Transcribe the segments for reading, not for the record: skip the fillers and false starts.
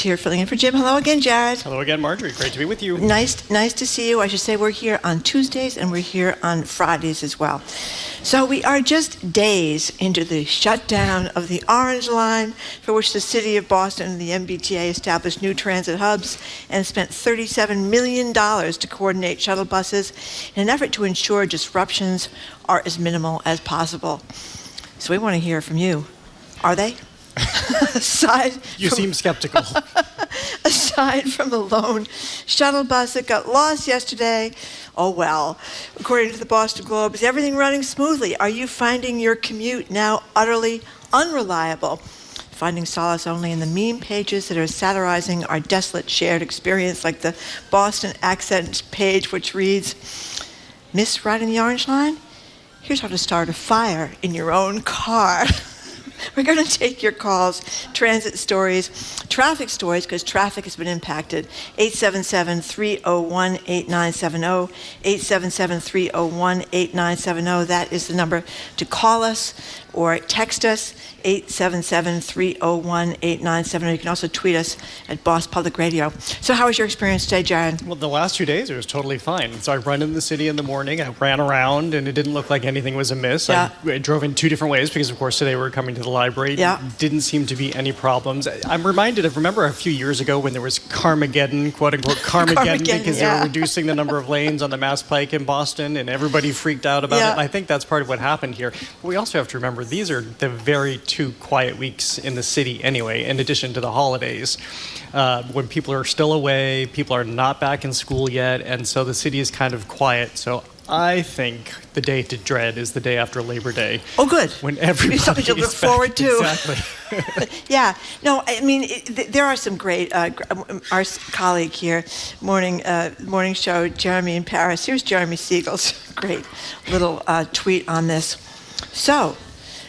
Here filling in for Jim. Hello again, Jared. Hello again, Marjorie. Great to be with you. Nice to see you. I should say we're here on Tuesdays and we're here on Fridays as well. So we are just days into the shutdown of the Orange Line, for which the city of Boston and the MBTA established new transit hubs and spent $37 million to coordinate shuttle buses in an effort to ensure disruptions are as minimal as possible. So we want to hear from you. Are they? You seem skeptical. Aside from the lone shuttle bus that got lost yesterday, oh well. According to the Boston Globe, is everything running smoothly? Are you finding your commute now utterly unreliable? Finding solace only in the meme pages that are satirizing our desolate shared experience, like the Boston Accent page, which reads, "Miss riding the Orange Line? Here's how to start a fire in your own car." We're going to take your calls, transit stories, traffic stories, because traffic has been impacted. 877-301-8970, 877-301-8970. That is the number to call us or text us, 877-301-8970. You can also tweet us at Boss Public Radio. So how was your experience today, Jared? Well, the last 2 days, it was totally fine. So I run in the city in the morning, I ran around, and it didn't look like anything was amiss. Yeah. I drove in two different ways, because of course today we're coming to the library. Yeah. Didn't seem to be any problems. I'm reminded of, remember a few years ago when there was Carmageddon, quote unquote Carmageddon, because they were reducing the number of lanes on the Mass Pike in Boston, and everybody freaked out about it. And I think that's part of what happened here. But we also have to remember, these are the very two quiet weeks in the city anyway, in addition to the holidays, when people are still away, people are not back in school yet, and so the city is kind of quiet. So I think the day to dread is the day after Labor Day. Oh, good. When everybody something to look forward to. Exactly. Yeah. No, I mean, there are some great, our colleague here, morning show, Jeremy in Paris. Here's Jeremy Siegel's great little tweet on this. So,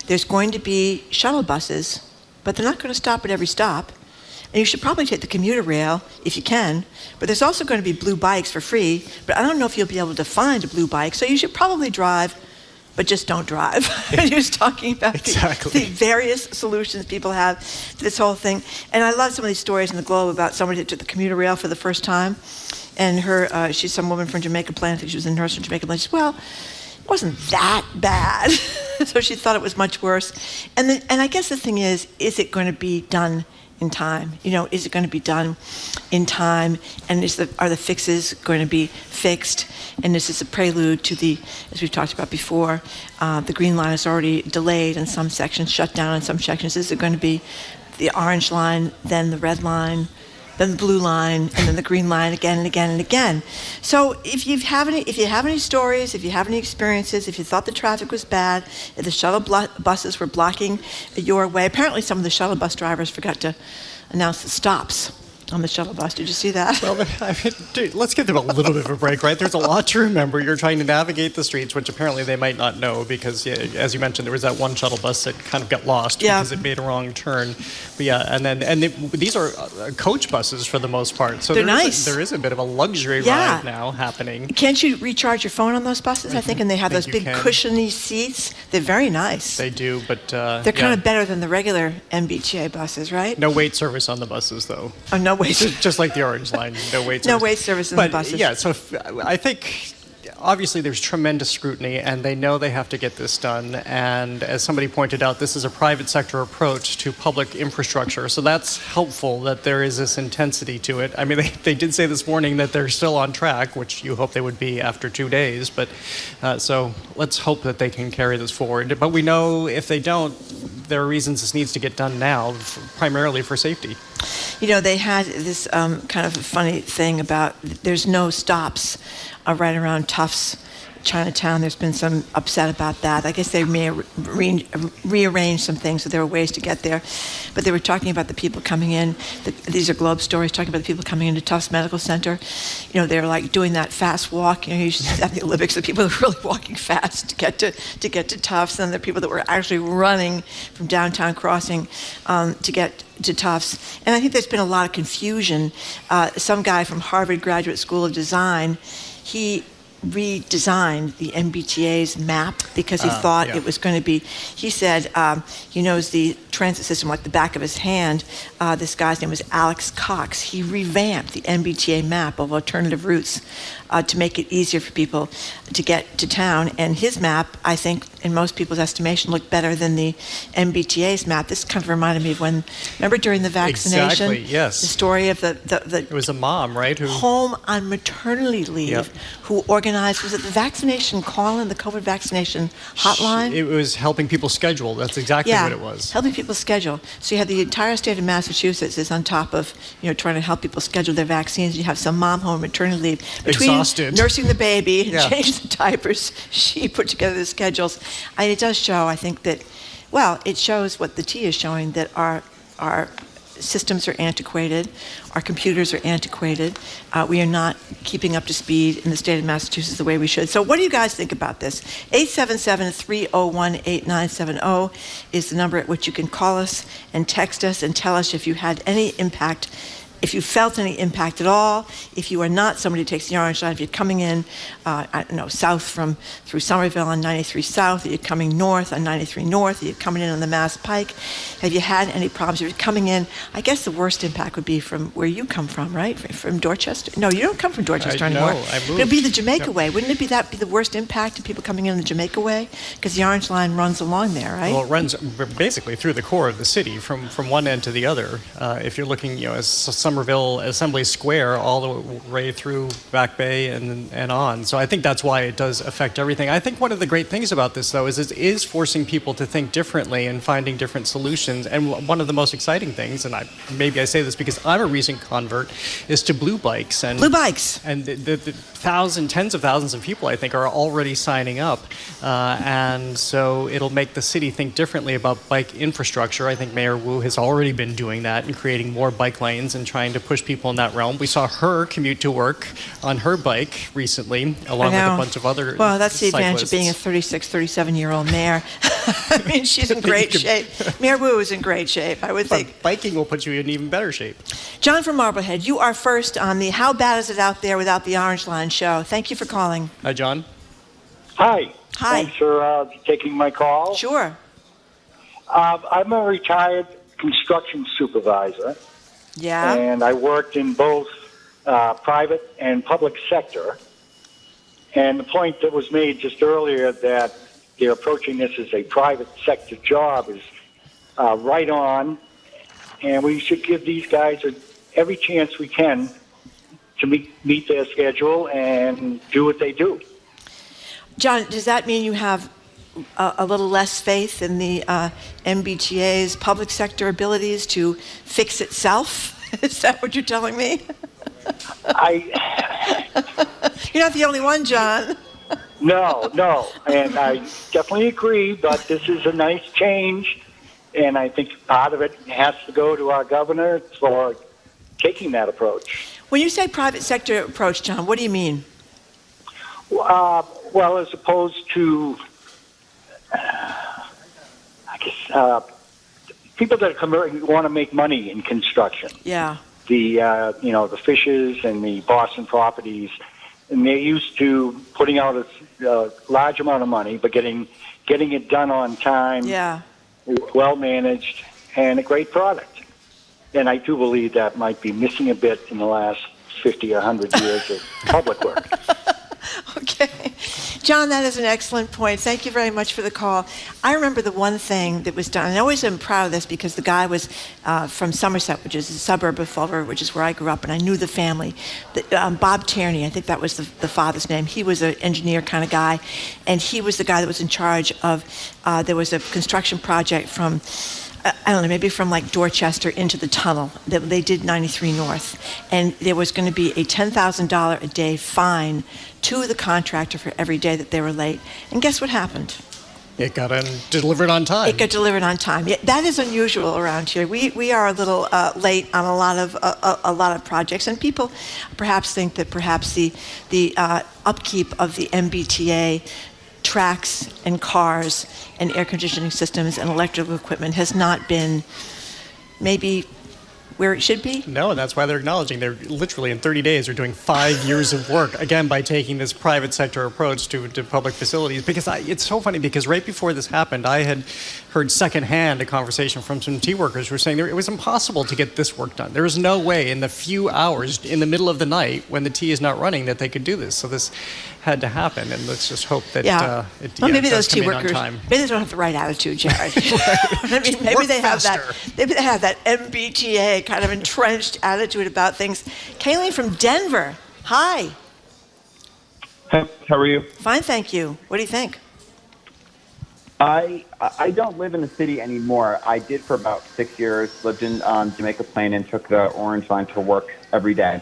there's going to be shuttle buses, but they're not going to stop at every stop. And you should probably take the commuter rail if you can. But there's also going to be blue bikes for free. But I don't know if you'll be able to find a blue bike. So you should probably drive, but just don't drive. He was talking about the various solutions people have to this whole thing. And I love some of these stories in the Globe about somebody that took the commuter rail for the first time. And she's some woman from Jamaica Plain. I think she was a nurse from Jamaica Plain. She said, well, it wasn't that bad. So she thought it was much worse. And I guess the thing is it going to be done in time? You know, is it going to be done in time? And are the fixes going to be fixed? And this is a prelude to as we've talked about before, the Green Line is already delayed in some sections, shut down in some sections. Is it going to be the Orange Line, then the Red Line, then the Blue Line, and then the Green Line again and again and again? So if you have any stories, if you have any experiences, if you thought the traffic was bad, if the shuttle buses were blocking your way, apparently some of the shuttle bus drivers forgot to announce the stops on the shuttle bus. Did you see that? Well, I mean, dude, let's give them a little bit of a break, right? There's a lot to remember. You're trying to navigate the streets, which apparently they might not know because, as you mentioned, there was that one shuttle bus that kind of got lost because it made a wrong turn. But these are coach buses for the most part. So they're nice. There is a bit of a luxury ride now happening. Can't you recharge your phone on those buses, I think? And they have those big cushiony seats. They're very nice. They do, but... they're kind of better than the regular MBTA buses, right? No wait service on the buses, though. Oh, no wait. Just like the Orange Line, no wait service. No wait service in the buses. Yeah, so I think obviously there's tremendous scrutiny, and they know they have to get this done. And as somebody pointed out, this is a private sector approach to public infrastructure. So that's helpful that there is this intensity to it. I mean, they did say this morning that they're still on track, which you hope they would be after 2 days. But so let's hope that they can carry this forward. But we know if they don't, there are reasons this needs to get done now, primarily for safety. You know, they had this kind of a funny thing about there's no stops right around Tufts, Chinatown. There's been some upset about that. I guess they may rearrange some things, so there were ways to get there. But they were talking about the people coming in. These are Globe stories talking about the people coming into Tufts Medical Center. You know, they're like doing that fast walk. You know, you should have the Olympics, the people that were really walking fast to get to Tufts, and the people that were actually running from downtown crossing to get to Tufts. And I think there's been a lot of confusion. Some guy from Harvard Graduate School of Design, he redesigned the MBTA's map because he thought it was going to be, he said he knows the transit system like the back of his hand. This guy's name was Alex Cox. He revamped the MBTA map of alternative routes to make it easier for people to get to town. And his map, I think, in most people's estimation, looked better than the MBTA's map. This kind of reminded me of when, remember during the vaccination? Exactly, yes. The story of the It was a mom, right? Who home on maternity leave, Yep. who organized, was it the vaccination call-in, the COVID vaccination hotline? It was helping people schedule. That's exactly what it was. Helping people schedule. So you have the entire state of Massachusetts is on top of, trying to help people schedule their vaccines. You have some mom home maternity leave. Between Exhausted. nursing the baby and Yeah. changing the diapers, she put together the schedules. And it does show, I think that, it shows what the T is showing, that our systems are antiquated, our computers are antiquated. We are not keeping up to speed in the state of Massachusetts the way we should. So what do you guys think about this? 877-301-8970 is the number at which you can call us and text us and tell us if you had any impact, if you felt any impact at all, if you are not somebody who takes the Orange Line, if you're coming in, south through Somerville on 93 South, are you coming north on 93 North, are you coming in on the Mass Pike? Have you had any problems? If you're coming in, I guess the worst impact would be from where you come from, right? From Dorchester? No, you don't come from Dorchester anymore. No, I moved. It would be the Jamaica way. Wouldn't it be the worst impact to people coming in the Jamaica way? Because the Orange Line runs along there, right? Well, it runs basically through the core of the city, from one end to the other. If you're looking, as Somerville Assembly Square all the way through Back Bay and on. So I think that's why it does affect everything. I think one of the great things about this, though, is it is forcing people to think differently and finding different solutions. And one of the most exciting things, and maybe I say this because I'm a recent convert, is to blue bikes. And blue bikes. And the tens of thousands of people, I think, are already signing up. And so it'll make the city think differently about bike infrastructure. I think Mayor Wu has already been doing that and creating more bike lanes and trying to push people in that realm. We saw her commute to work on her bike recently, along with a bunch of other Well, that's the advantage of cyclists. being a 36, 37-year-old mayor. I mean, she's in great shape. Mayor Wu is in great shape, I would think. But biking will put you in even better shape. John from Marblehead, you are first on the How Bad Is It Out There Without the Orange Line show. Thank you for calling. Hi, John. Hi. Hi. Thanks for taking my call. Sure. I'm a retired construction supervisor, Yeah. and I worked in both private and public sector. And the point that was made just earlier that they're approaching this as a private sector job is right on, and we should give these guys every chance we can to meet their schedule and do what they do. John, does that mean you have a little less faith in the MBTA's public sector abilities to fix itself? Is that what you're telling me? You're not the only one, John. No, and I definitely agree, but this is a nice change, and I think part of it has to go to our governor for taking that approach. When you say private sector approach, John, what do you mean? Well, as opposed to, people that want to make money in construction. Yeah. The Fishes and the Boston Properties, and they're used to putting out a large amount of money, but getting it done on time. Yeah. Well managed, and a great product. And I do believe that might be missing a bit in the last 50 or 100 years of public work. Okay. John, that is an excellent point. Thank you very much for the call. I remember the one thing that was done, and I always am proud of this because the guy was from Somerset, which is a suburb of Fall River, which is where I grew up, and I knew the family. Bob Tierney, I think that was the father's name. He was an engineer kind of guy, and he was the guy that was in charge of, there was a construction project from, I don't know, maybe from like Dorchester into the tunnel. They did 93 North. And there was going to be a $10,000 a day fine to the contractor for every day that they were late. And guess what happened? It got delivered on time. It got delivered on time. Yeah, that is unusual around here. We are a little late on a lot of projects, and people perhaps think that perhaps the upkeep of the MBTA tracks and cars and air conditioning systems and electrical equipment has not been maybe where it should be? No, and that's why they're acknowledging they're literally in 30 days are doing 5 years of work, again, by taking this private sector approach to public facilities. Because it's so funny, because right before this happened, I had heard secondhand a conversation from some tea workers who were saying it was impossible to get this work done. There was no way in the few hours in the middle of the night when the tea is not running that they could do this. So this had to happen, and let's just hope that maybe those tea workers, maybe they don't have the right attitude, Jared. I mean, maybe they have that MBTA kind of entrenched attitude about things. Kayleen from Denver, hi. How are you? Fine, thank you. What do you think? I don't live in the city anymore. I did for about 6 years, lived in Jamaica Plain and took the Orange Line to work every day.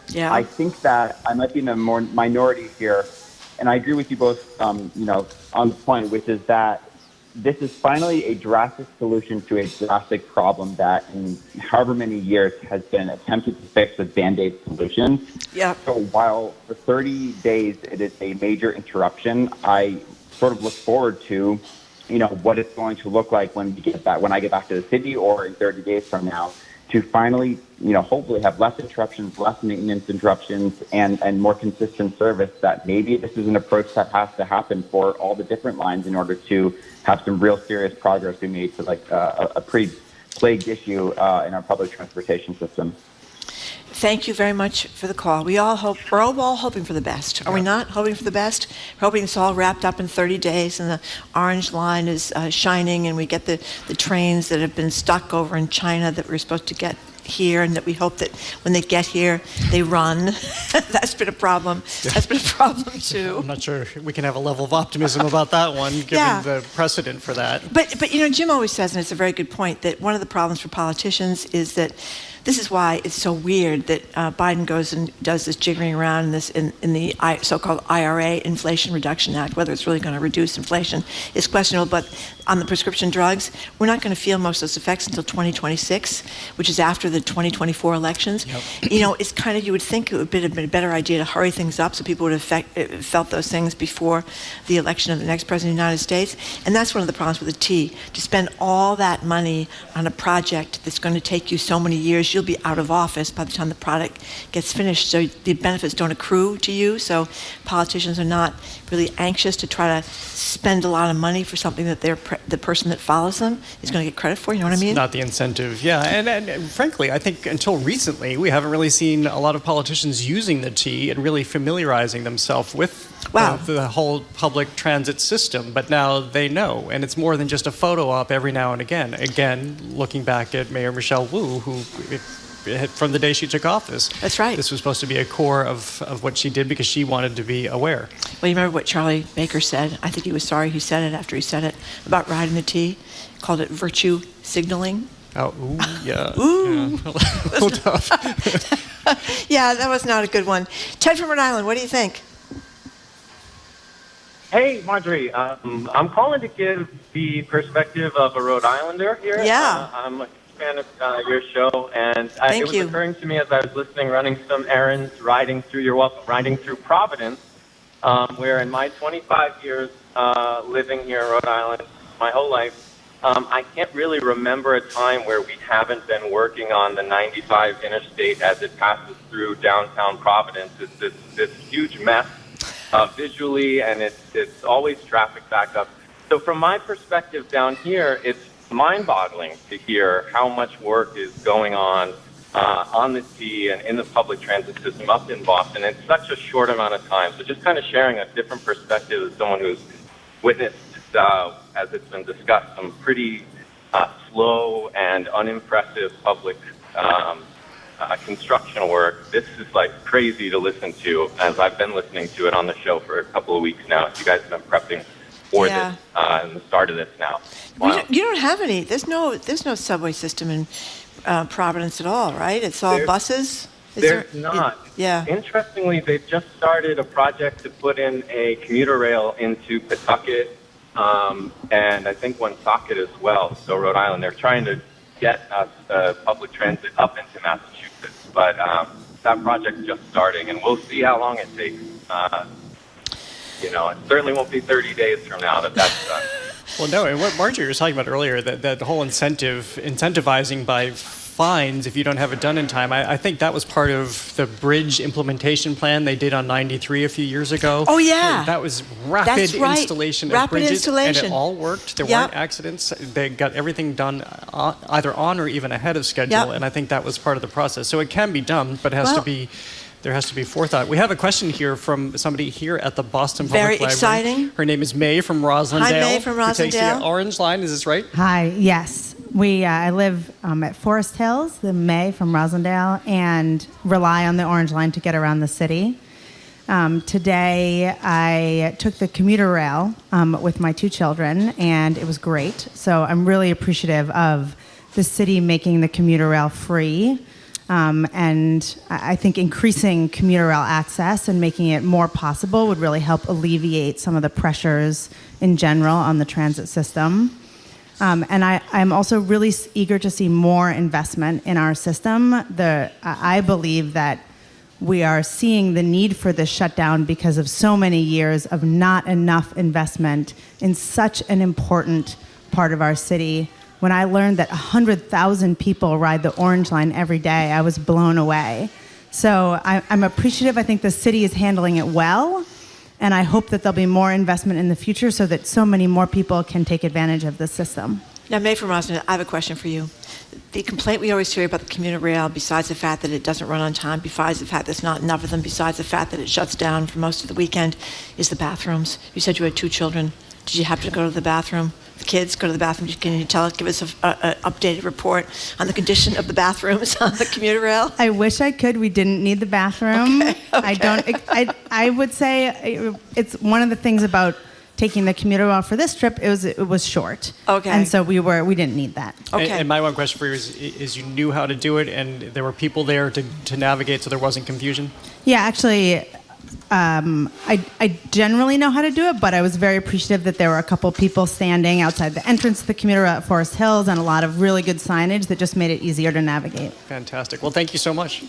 Yeah. I think that I might be in the minority here, and I agree with you both, on the point, which is that this is finally a drastic solution to a drastic problem that in however many years has been attempted to fix with Band-Aid solutions. Yeah. So while for 30 days it is a major interruption, I sort of look forward to, what it's going to look like when I get back to the city or in 30 days from now, to finally, hopefully have less interruptions, less maintenance interruptions, and more consistent service. That maybe this is an approach that has to happen for all the different lines in order to have some real serious progress be made to a pretty plagued issue in our public transportation system. Thank you very much for the call. We're all hoping for the best. Are we not hoping for the best? We're hoping it's all wrapped up in 30 days and the Orange Line is shining and we get the trains that have been stuck over in China that we're supposed to get here, and that we hope that when they get here, they run. That's been a problem. Yeah. That's been a problem too. I'm not sure we can have a level of optimism about that one, given the precedent for that. But Jim always says, and it's a very good point, that one of the problems for politicians is that this is why it's so weird that Biden goes and does this jiggering around in the so-called IRA, Inflation Reduction Act. Whether it's really going to reduce inflation is questionable, but on the prescription drugs, we're not going to feel most of those effects until 2026, which is after the 2024 elections. Yep. It's kind of, you would think it would have been a better idea to hurry things up so people would have felt those things before the election of the next president of the United States. And that's one of the problems with the T. To spend all that money on a project that's going to take you so many years, you'll be out of office by the time the product gets finished, so the benefits don't accrue to you. So politicians are not really anxious to try to spend a lot of money for something that the person that follows them is going to get credit for. You know what I mean? It's not the incentive, yeah. And frankly, I think until recently, we haven't really seen a lot of politicians using the T and really familiarizing themselves with the whole public transit system. But now they know, and it's more than just a photo op every now and again. Again, looking back at Mayor Michelle Wu, who from the day she took office. That's right. This was supposed to be a core of what she did because she wanted to be aware. Well, you remember what Charlie Baker said? I think he was sorry he said it after he said it about riding the T. He called it virtue signaling. Oh, ooh, yeah. Ooh. Yeah. A little tough. Yeah, that was not a good one. Ted from Rhode Island, what do you think? Hey, Marjorie. I'm calling to give the perspective of a Rhode Islander here. Yeah. I'm a fan of your show, and it was occurring to me as I was listening, running some errands, riding through Providence, where in my 25 years living here in Rhode Island, my whole life, I can't really remember a time where we haven't been working on the 95 interstate as it passes through downtown Providence. It's this huge mess visually, and it's always traffic backup. So from my perspective down here, it's mind-boggling to hear how much work is going on the T and in the public transit system up in Boston in such a short amount of time. So just kind of sharing a different perspective as someone who's witnessed, as it's been discussed, some pretty slow and unimpressive public construction work. This is like crazy to listen to, as I've been listening to it on the show for a couple of weeks now. You guys have been prepping for this and the start of this now. Wow. You don't have any. There's no subway system in Providence at all, right? It's all buses. There's not. Yeah. Interestingly, they've just started a project to put in a commuter rail into Pawtucket, and I think Woonsocket as well. So Rhode Island, they're trying to get public transit up into Massachusetts, but that project's just starting, and we'll see how long it takes. It certainly won't be 30 days from now that's done. Well, no, and what Marjorie was talking about earlier, that whole incentivizing by fines if you don't have it done in time. I think that was part of the bridge implementation plan they did on 93 a few years ago. Oh, yeah. That was rapid installation of bridges, and it all worked. There weren't accidents. They got everything done either on or even ahead of schedule, and I think that was part of the process. So it can be done, but it has to be. There has to be forethought. We have a question here from somebody here at the Boston Public Library. Very exciting. Her name is May from Roslindale. Hi, May from Roslindale. Who takes the Orange Line, is this right? Hi, yes. I live at Forest Hills, the May from Roslindale, and rely on the Orange Line to get around the city. Today, I took the commuter rail with my 2 children, and it was great. So I'm really appreciative of the city making the commuter rail free. And I think increasing commuter rail access and making it more possible would really help alleviate some of the pressures in general on the transit system. And I'm also really eager to see more investment in our system. I believe that we are seeing the need for this shutdown because of so many years of not enough investment in such an important part of our city. When I learned that 100,000 people ride the Orange Line every day, I was blown away. So I'm appreciative. I think the city is handling it well, and I hope that there'll be more investment in the future so that so many more people can take advantage of the system. Now, May from Roslindale, I have a question for you. The complaint we always hear about the commuter rail, besides the fact that it doesn't run on time, besides the fact there's not enough of them, besides the fact that it shuts down for most of the weekend, is the bathrooms. You said you had 2 children. Did you happen to go to the bathroom? The kids go to the bathroom. Can you give us an updated report on the condition of the bathrooms on the commuter rail? I wish I could. We didn't need the bathroom. Okay. I would say it's one of the things about taking the commuter rail for this trip. It was short. Okay. And so we didn't need that. Okay. And my one question for you is you knew how to do it, and there were people there to navigate, so there wasn't confusion? Yeah, actually. I generally know how to do it, but I was very appreciative that there were a couple people standing outside the entrance to the commuter rail at Forest Hills and a lot of really good signage that just made it easier to navigate. Fantastic. Well, thank you so much.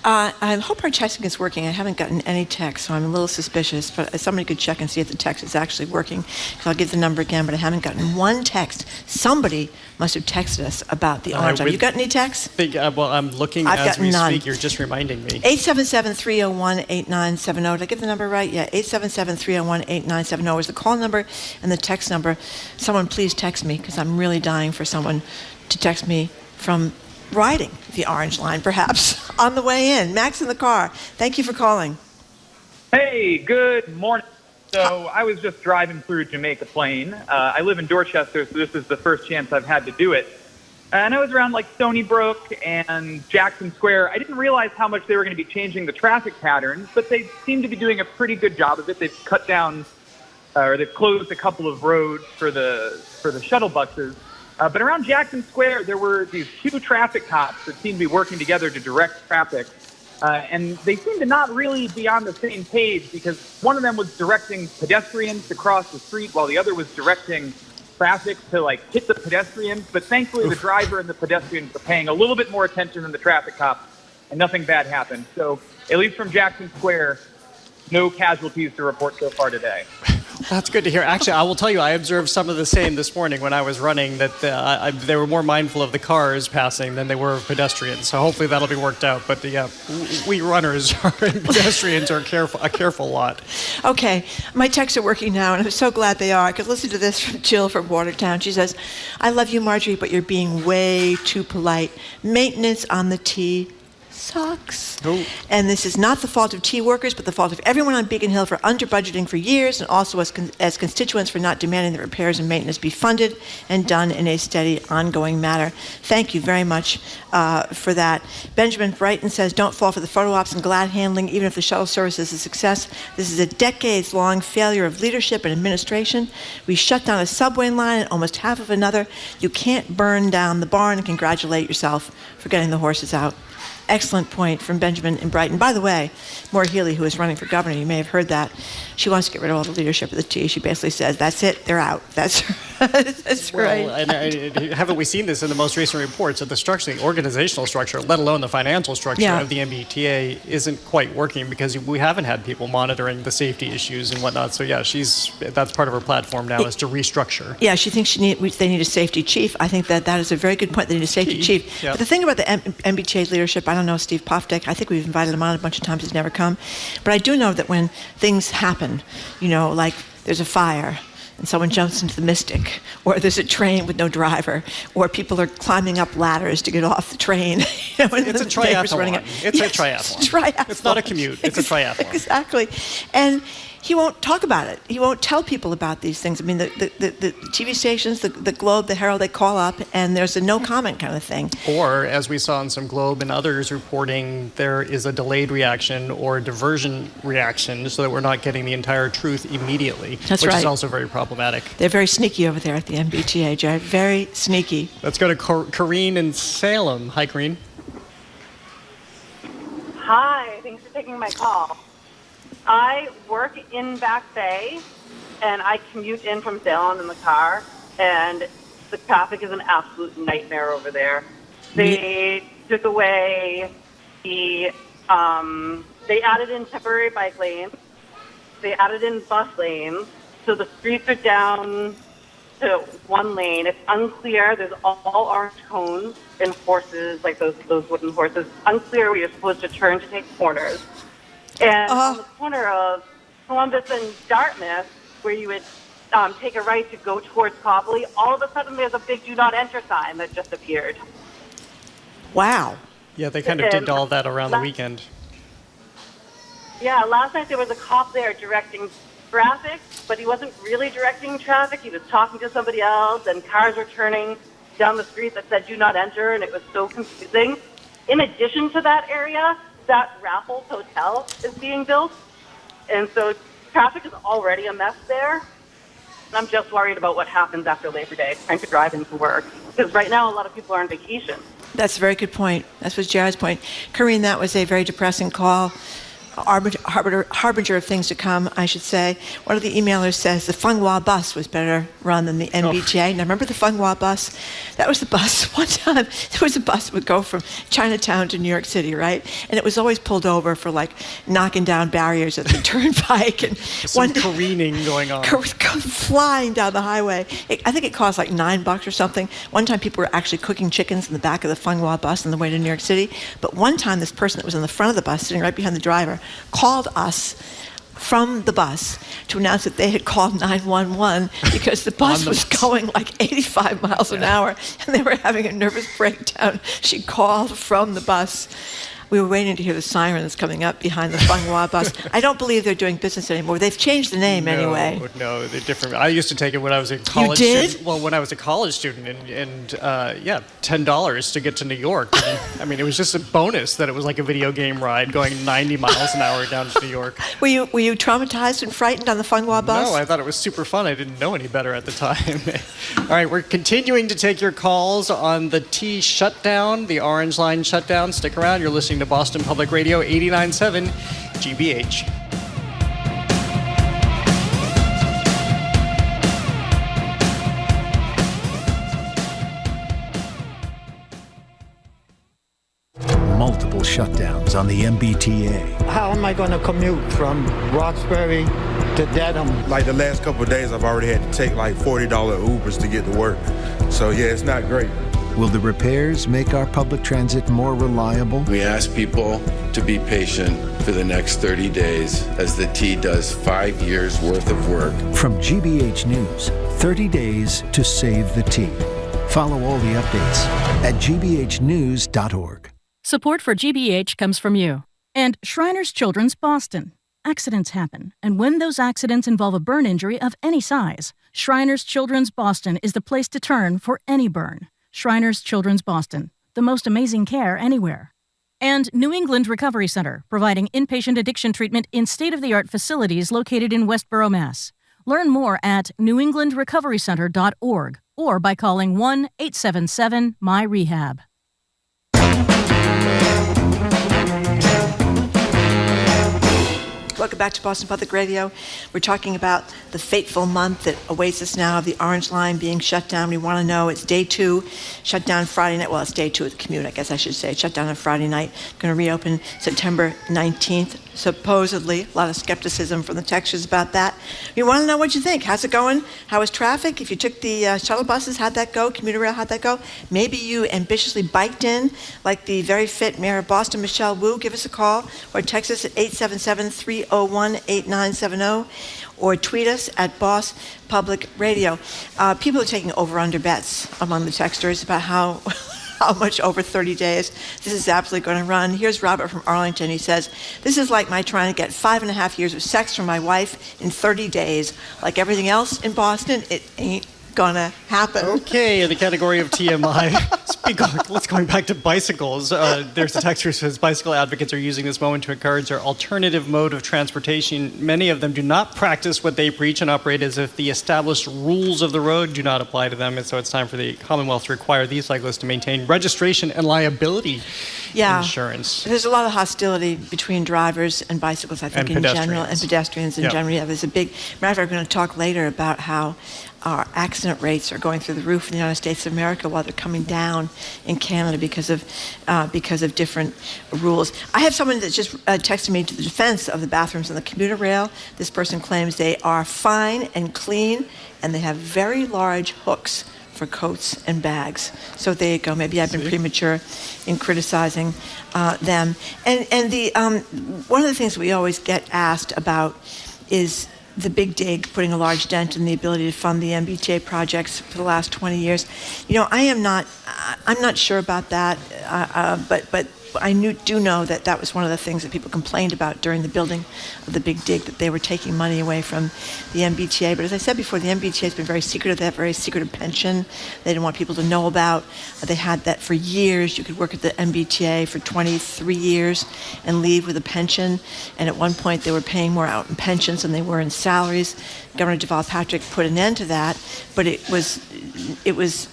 I hope our texting is working. I haven't gotten any text, so I'm a little suspicious, but somebody could check and see if the text is actually working. So I'll give the number again, but I haven't gotten one text. Somebody must have texted us about the Orange Line. You got any texts? Well, I'm looking as we speak. You're just reminding me. 877-301-8970. Did I give the number right? Yeah, 877-301-8970 is the call number and the text number. Someone please text me, because I'm really dying for someone to text me from riding the Orange Line, perhaps, on the way in. Max in the car. Thank you for calling. Hey, good morning. So I was just driving through Jamaica Plain. I live in Dorchester, so this is the first chance I've had to do it. And I was around like Stony Brook and Jackson Square. I didn't realize how much they were going to be changing the traffic patterns, but they seem to be doing a pretty good job of it. They've cut down, or they've closed a couple of roads for the shuttle buses. But around Jackson Square, there were these 2 traffic cops that seemed to be working together to direct traffic. And they seemed to not really be on the same page, because one of them was directing pedestrians to cross the street while the other was directing traffic to hit the pedestrians. But thankfully the driver and the pedestrians were paying a little bit more attention than the traffic cops, and nothing bad happened. So at least from Jackson Square, no casualties to report so far today. That's good to hear. Actually, I will tell you, I observed some of the same this morning when I was running, that they were more mindful of the cars passing than they were of pedestrians. So hopefully that'll be worked out. But we runners and pedestrians are a careful lot. Okay, my texts are working now, and I'm so glad they are, because listen to this from Jill from Watertown. She says, I love you, Marjorie, but you're being way too polite. Maintenance on the T sucks. Oh. And this is not the fault of tea workers, but the fault of everyone on Beacon Hill for under-budgeting for years, and also as constituents for not demanding that repairs and maintenance be funded and done in a steady, ongoing manner. Thank you very much for that. Benjamin Brighton says, don't fall for the photo ops and glad handling, even if the shuttle service is a success. This is a decades-long failure of leadership and administration. We shut down a subway line and almost half of another. You can't burn down the barn and congratulate yourself for getting the horses out. Excellent point from Benjamin in Brighton. By the way, Maura Healey, who is running for governor, you may have heard that, she wants to get rid of all the leadership of the T. She basically says, that's it, they're out. That's right. And haven't we seen this in the most recent reports that the structure, the organizational structure, let alone the financial structure of the MBTA isn't quite working because we haven't had people monitoring the safety issues and whatnot. So yeah, that's part of her platform now is to restructure. Yeah, she thinks they need a safety chief. I think that is a very good point. They need a safety chief. Yep. But the thing about the MBTA leadership, I don't know Steve Poftek. I think we've invited him on a bunch of times. He's never come. But I do know that when things happen, like there's a fire and someone jumps into the Mystic, or there's a train with no driver, or people are climbing up ladders to get off the train. It's a triathlon. It's a triathlon. It's not a commute. It's a triathlon. Exactly. And he won't talk about it. He won't tell people about these things. I mean, the TV stations, the Globe, the Herald, they call up, and there's a no comment kind of thing. Or, as we saw in some Globe and others reporting, there is a delayed reaction or a diversion reaction so that we're not getting the entire truth immediately. That's which right. is also very problematic. They're very sneaky over there at the MBTA, Jared. Very sneaky. Let's go to Corrine in Salem. Hi, Corrine. Hi, thanks for taking my call. I work in Back Bay, and I commute in from Salem in the car, and the traffic is an absolute nightmare over there. They took away they added in temporary bike lanes, they added in bus lanes, so the streets are down to one lane. It's unclear. There's all orange cones and horses, like those wooden horses. Unclear where you're supposed to turn to take corners. And on the corner of Columbus and Dartmouth, where you would take a right to go towards Copley, all of a sudden there's a big do not enter sign that just appeared. Wow. Yeah, they kind of did all that around the weekend. Yeah, last night there was a cop there directing traffic, but he wasn't really directing traffic. He was talking to somebody else, and cars were turning down the street that said do not enter, and it was so confusing. In addition to that area, that Raffles Hotel is being built, and so traffic is already a mess there. And I'm just worried about what happens after Labor Day, trying to drive into work, because right now a lot of people are on vacation. That's a very good point. That was Jared's point. Corrine, that was a very depressing call. Harbinger of things to come, I should say. One of the emailers says the Funghua bus was better run than the MBTA. Now, remember the Funghua bus? That was the bus. One time, there was a bus that would go from Chinatown to New York City, right? And it was always pulled over for, knocking down barriers at the turnpike. And some careening going on. Flying down the highway. I think it cost $9 or something. One time, people were actually cooking chickens in the back of the Funghua bus on the way to New York City. But one time, this person that was in the front of the bus, sitting right behind the driver, called us from the bus to announce that they had called 911 because the bus was going 85 miles an hour and they were having a nervous breakdown. She called from the bus. We were waiting to hear the sirens coming up behind the Funghua bus. I don't believe they're doing business anymore. They've changed the name anyway. No, they're different. I used to take it when I was a college student. Well, when I was a college student, and $10 to get to New York. And, it was just a bonus that it was like a video game ride going 90 miles an hour down to New York. Were you traumatized and frightened on the Funghua bus? No, I thought it was super fun. I didn't know any better at the time. All right, we're continuing to take your calls on the T shutdown, the Orange Line shutdown. Stick around. You're listening to Boston Public Radio 89.7 GBH. Multiple shutdowns on the MBTA. How am I going to commute from Roxbury to Dedham? The last couple of days, I've already had to take $40 Ubers to get to work. So yeah, it's not great. Will the repairs make our public transit more reliable? We ask people to be patient for the next 30 days as the T does 5 years worth of work. From GBH News, 30 days to save the T. Follow all the updates at gbhnews.org. Support for GBH comes from you and Shriners Children's Boston. Accidents happen, and when those accidents involve a burn injury of any size, Shriners Children's Boston is the place to turn for any burn. Shriners Children's Boston, the most amazing care anywhere. And New England Recovery Center, providing inpatient addiction treatment in state-of-the-art facilities located in Westboro, Mass. Learn more at newenglandrecoverycenter.org or by calling 1-877-MY-REHAB. welcome back to Boston Public Radio. We're talking about the fateful month that awaits us now of the Orange Line being shut down. We want to know, it's day 2, shut down Friday night. Well, it's day 2 of the commute, I guess I should say. Shut down on Friday night. Going to reopen September 19th, supposedly. A lot of skepticism from the texters about that. We want to know what you think. How's it going? How is traffic? If you took the shuttle buses, how'd that go? Commuter rail, how'd that go? Maybe you ambitiously biked in, like the very fit Mayor of Boston, Michelle Wu. Give us a call or text us at 877-301-8970 or tweet us at Boss Public Radio. People are taking over-under bets among the texters about how much over 30 days this is absolutely going to run. Here's Robert from Arlington. He says, this is like my trying to get 5.5 years of sex from my wife in 30 days. Like everything else in Boston, it ain't gonna happen. Okay, in the category of TMI, let's going back to bicycles. There's a texter who says bicycle advocates are using this moment to encourage their alternative mode of transportation. Many of them do not practice what they preach and operate as if the established rules of the road do not apply to them. And so it's time for the Commonwealth to require these cyclists to maintain registration and liability insurance. There's a lot of hostility between drivers and bicycles, I think, in general, and pedestrians in general. Yeah, there's a big matter of fact, we're going to talk later about how our accident rates are going through the roof in the United States of America while they're coming down in Canada because of different rules. I have someone that just texted me to the defense of the bathrooms on the commuter rail. This person claims they are fine and clean, and they have very large hooks for coats and bags. So there you go. Maybe I've been premature in criticizing them. And the one of the things we always get asked about is the big dig, putting a large dent in the ability to fund the MBTA projects for the last 20 years. You know, I'm not sure about that, but I do know that that was one of the things that people complained about during the building of the big dig, that they were taking money away from the MBTA. But as I said before, the MBTA has been very secretive. They have a very secretive pension they didn't want people to know about. They had that for years. You could work at the MBTA for 23 years and leave with a pension. And at one point, they were paying more out in pensions than they were in salaries. Governor Deval Patrick put an end to that, but it was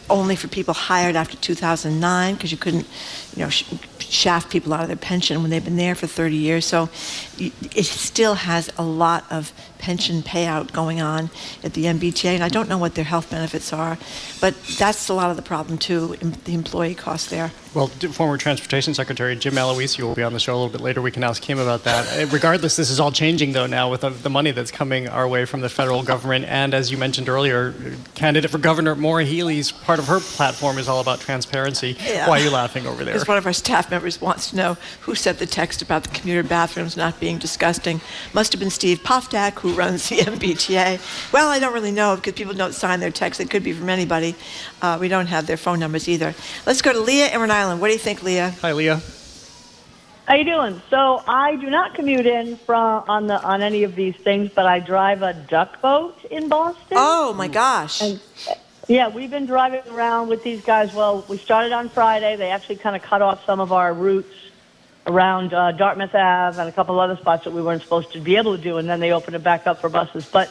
only for people hired after 2009, because you couldn't, shaft people out of their pension when they've been there for 30 years. So it still has a lot of pension payout going on at the MBTA, and I don't know what their health benefits are, but that's a lot of the problem too, the employee costs there. Well, former Transportation Secretary Jim Aloisi will be on the show a little bit later. We can ask him about that. Regardless, this is all changing, though, now with the money that's coming our way from the federal government. And as you mentioned earlier, candidate for governor Maura Healey's part of her platform is all about transparency. Yeah. Why are you laughing over there? Because one of our staff members wants to know who sent the text about the commuter bathrooms not being disgusting. Must have been Steve Poftak, who runs the MBTA. Well, I don't really know, because people don't sign their text. It could be from anybody. We don't have their phone numbers either. Let's go to Leah in Rhode Island. What do you think, Leah? Hi, Leah. How you doing? So I do not commute in on any of these things, but I drive a duck boat in Boston. Oh my gosh! And, yeah, we've been driving around with these guys. Well, we started on Friday. They actually kind of cut off some of our routes around Dartmouth Ave and a couple other spots that we weren't supposed to be able to do, and then they opened it back up for buses. But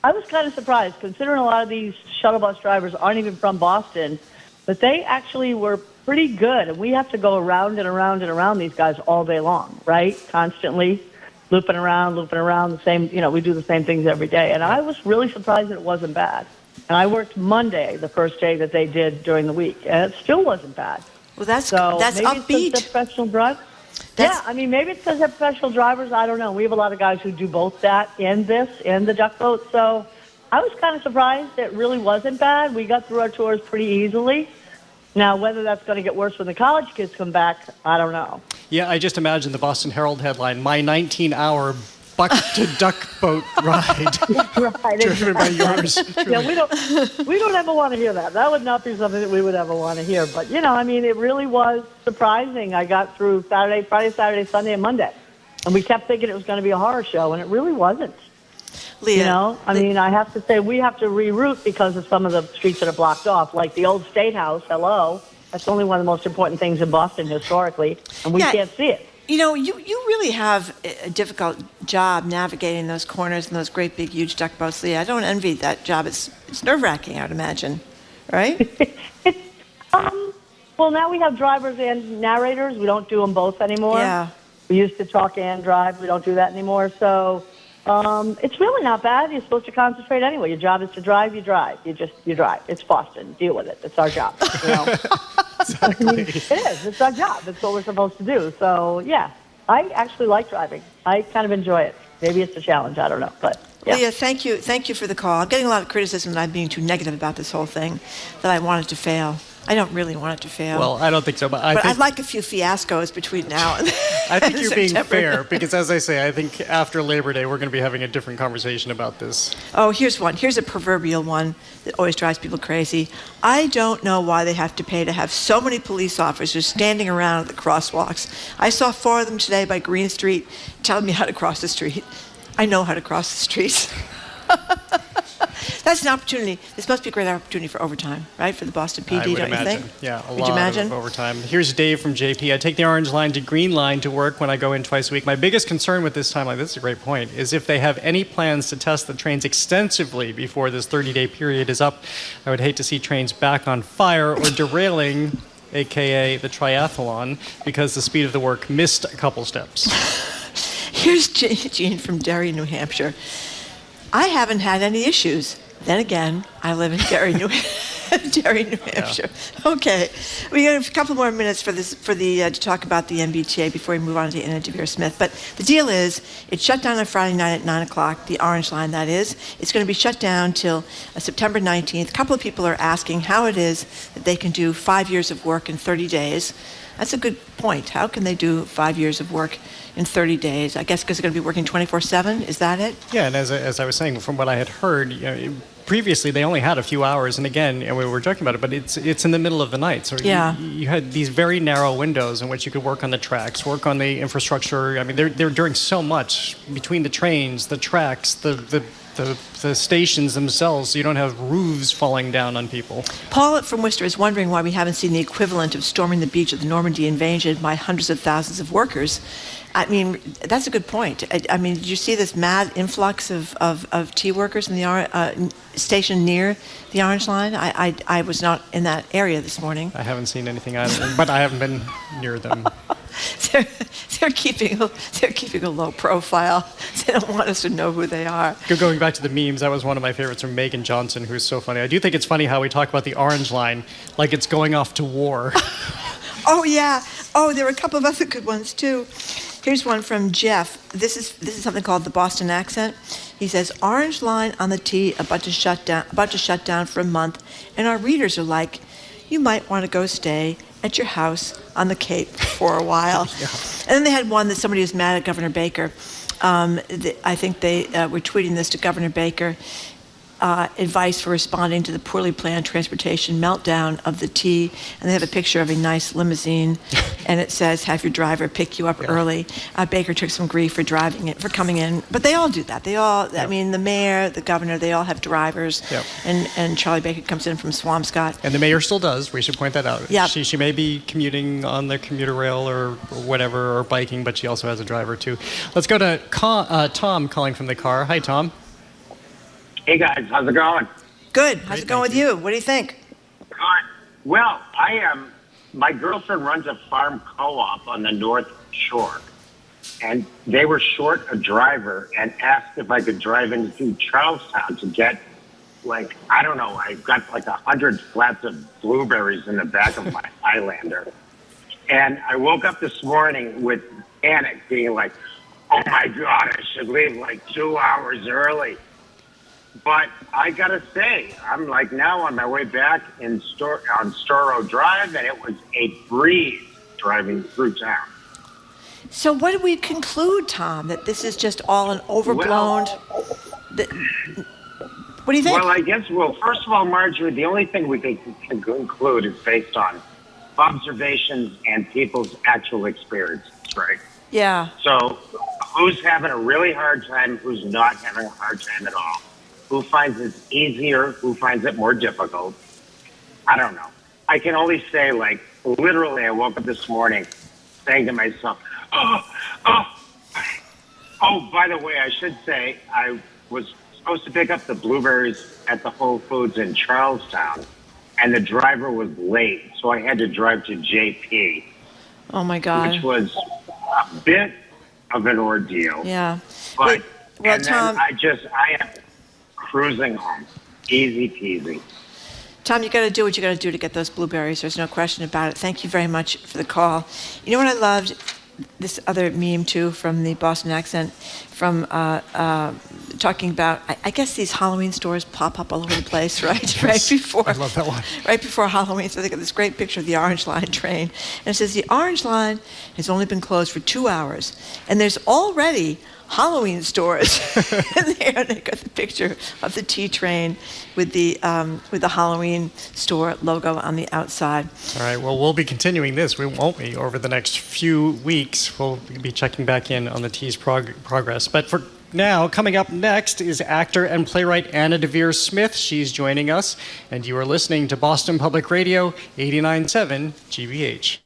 I was kind of surprised, considering a lot of these shuttle bus drivers aren't even from Boston, but they actually were pretty good. And we have to go around and around and around these guys all day long, right? Constantly looping around the same, we do the same things every day. And I was really surprised that it wasn't bad. And I worked Monday, the first day that they did during the week, and it still wasn't bad. Well, that's maybe upbeat. It's professional drivers. Yeah, I mean, maybe it's because they're professional drivers. I don't know. We have a lot of guys who do both that and the duck boat. So I was kind of surprised it really wasn't bad. We got through our tours pretty easily. Now, whether that's going to get worse when the college kids come back, I don't know. Yeah, I just imagine the Boston Herald headline, "My 19-hour buck-to-duck boat ride." Right, driven by yours. Yeah, we don't ever want to hear that. That would not be something that we would ever want to hear. But, it really was surprising. I got through Friday, Saturday, Sunday, and Monday. And we kept thinking it was going to be a horror show, and it really wasn't. Leah, I have to say we have to reroute because of some of the streets that are blocked off, like the old State House. Hello. That's only one of the most important things in Boston historically, and we can't see it. You really have a difficult job navigating those corners and those great big huge duck boats, Leah. I don't envy that job. It's nerve-wracking, I would imagine, right? Well, now we have drivers and narrators. We don't do them both anymore. Yeah. We used to talk and drive. We don't do that anymore. So it's really not bad. You're supposed to concentrate anyway. Your job is to drive. You drive. You drive. It's Boston. Deal with it. It's our job. You know? Exactly. I mean, it is. It's our job. It's what we're supposed to do. So, yeah, I actually like driving. I kind of enjoy it. Maybe it's a challenge. I don't know. But, yeah. Leah, thank you. Thank you for the call. I'm getting a lot of criticism that I'm being too negative about this whole thing, that I want it to fail. I don't really want it to fail. Well, I don't think so, but I'd like a few fiascos between now and I think you're being September. fair, because as I say, I think after Labor Day, we're going to be having a different conversation about this. Oh, here's one. Here's a proverbial one that always drives people crazy. I don't know why they have to pay to have so many police officers standing around at the crosswalks. I saw 4 of them today by Green Street telling me how to cross the street. I know how to cross the streets. That's an opportunity. This must be a great opportunity for overtime, right? For the Boston PD, don't you think? Yeah, a Would lot you imagine? of overtime. Here's Dave from JP. I take the Orange Line to Green Line to work when I go in twice a week. My biggest concern with this timeline, this is a great point, is if they have any plans to test the trains extensively before this 30-day period is up. I would hate to see trains back on fire or derailing, a.k.a. the triathlon, because the speed of the work missed a couple steps. Here's Jean from Derry, New Hampshire. I haven't had any issues. Then again, I live in Derry, New Hampshire. Yeah. Okay, we got a couple more minutes to talk about the MBTA before we move on to Anna Deavere Smith. But the deal is, it's shut down on Friday night at 9 o'clock, the Orange Line, that is. It's going to be shut down till September 19th. A couple of people are asking how it is that they can do 5 years of work in 30 days. That's a good point. How can they do 5 years of work in 30 days? I guess because they're going to be working 24/7. Is that it? Yeah, and as I was saying, from what I had heard, previously they only had a few hours, and again, and we were joking about it, but it's in the middle of the night, so yeah. you had these very narrow windows in which you could work on the tracks, work on the infrastructure. I mean, they're doing so much between the trains, the tracks, the stations themselves, so you don't have roofs falling down on people. Paul from Worcester is wondering why we haven't seen the equivalent of storming the beach of the Normandy invasion by hundreds of thousands of workers. I mean, that's a good point. I mean, did you see this mad influx of tea workers in the station near the Orange Line? I was not in that area this morning. I haven't seen anything either, but I haven't been near them. They're keeping a low profile. They don't want us to know who they are. Going back to the memes, that was one of my favorites from Megan Johnson, who's so funny. I do think it's funny how we talk about the Orange Line like it's going off to war. Oh yeah. Oh, there were a couple of other good ones too. Here's one from Jeff. This is something called the Boston accent. He says, Orange Line on the T about to shut down for a month, and our readers are like, you might want to go stay at your house on the Cape for a while. Yeah. And then they had one that somebody was mad at Governor Baker. I think they were tweeting this to Governor Baker. Advice for responding to the poorly planned transportation meltdown of the T, and they have a picture of a nice limousine, and it says, have your driver pick you up early. Baker took some grief for coming in, but they all do that. They all, I mean, the mayor, the governor, they all have drivers, and Charlie Baker comes in from Swampscott. And the mayor still does, we should point that out. Yeah. She may be commuting on the commuter rail or whatever, or biking, but she also has a driver too. Let's go to Tom calling from the car. Hi, Tom. Hey guys, how's it going? Good. How's it going with you? What do you think? Good. Well, my girlfriend runs a farm co-op on the North Shore, and they were short a driver and asked if I could drive into Charlestown to get, like, I don't know, I got like 100 flats of blueberries in the back of my Highlander. And I woke up this morning with panic, being like, oh my God, I should leave like 2 hours early. But I gotta say, I'm like now on my way back on Storrow Drive, and it was a breeze driving through town. So what do we conclude, Tom? That this is just all an overblown... what do you think? Well, I guess, first of all, Marjorie, the only thing we can conclude is based on observations and people's actual experiences, right? Yeah. So who's having a really hard time, who's not having a hard time at all? Who finds it easier? Who finds it more difficult? I don't know. I can only say, like, literally, I woke up this morning saying to myself, oh, by the way, I should say I was supposed to pick up the blueberries at the Whole Foods in Charlestown, and the driver was late, so I had to drive to JP. Oh, my God. Which was a bit of an ordeal. Yeah. But Well, and Tom, then I am cruising home, easy peasy. Tom, you got to do what you got to do to get those blueberries. There's no question about it. Thank you very much for the call. You know what I loved? This other meme too from the Boston accent, from talking about. I guess these Halloween stores pop up all over the place, right? Yes, right before. I love that one. Right before Halloween, so they got this great picture of the Orange Line train, and it says the Orange Line has only been closed for 2 hours, and there's already Halloween stores in there. And they got the picture of the T train with the Halloween store logo on the outside. All right, well, we'll be continuing this, won't we, over the next few weeks. We'll be checking back in on the T's progress. But for now, coming up next is actor and playwright Anna Deavere Smith. She's joining us, and you are listening to Boston Public Radio 89.7 GBH.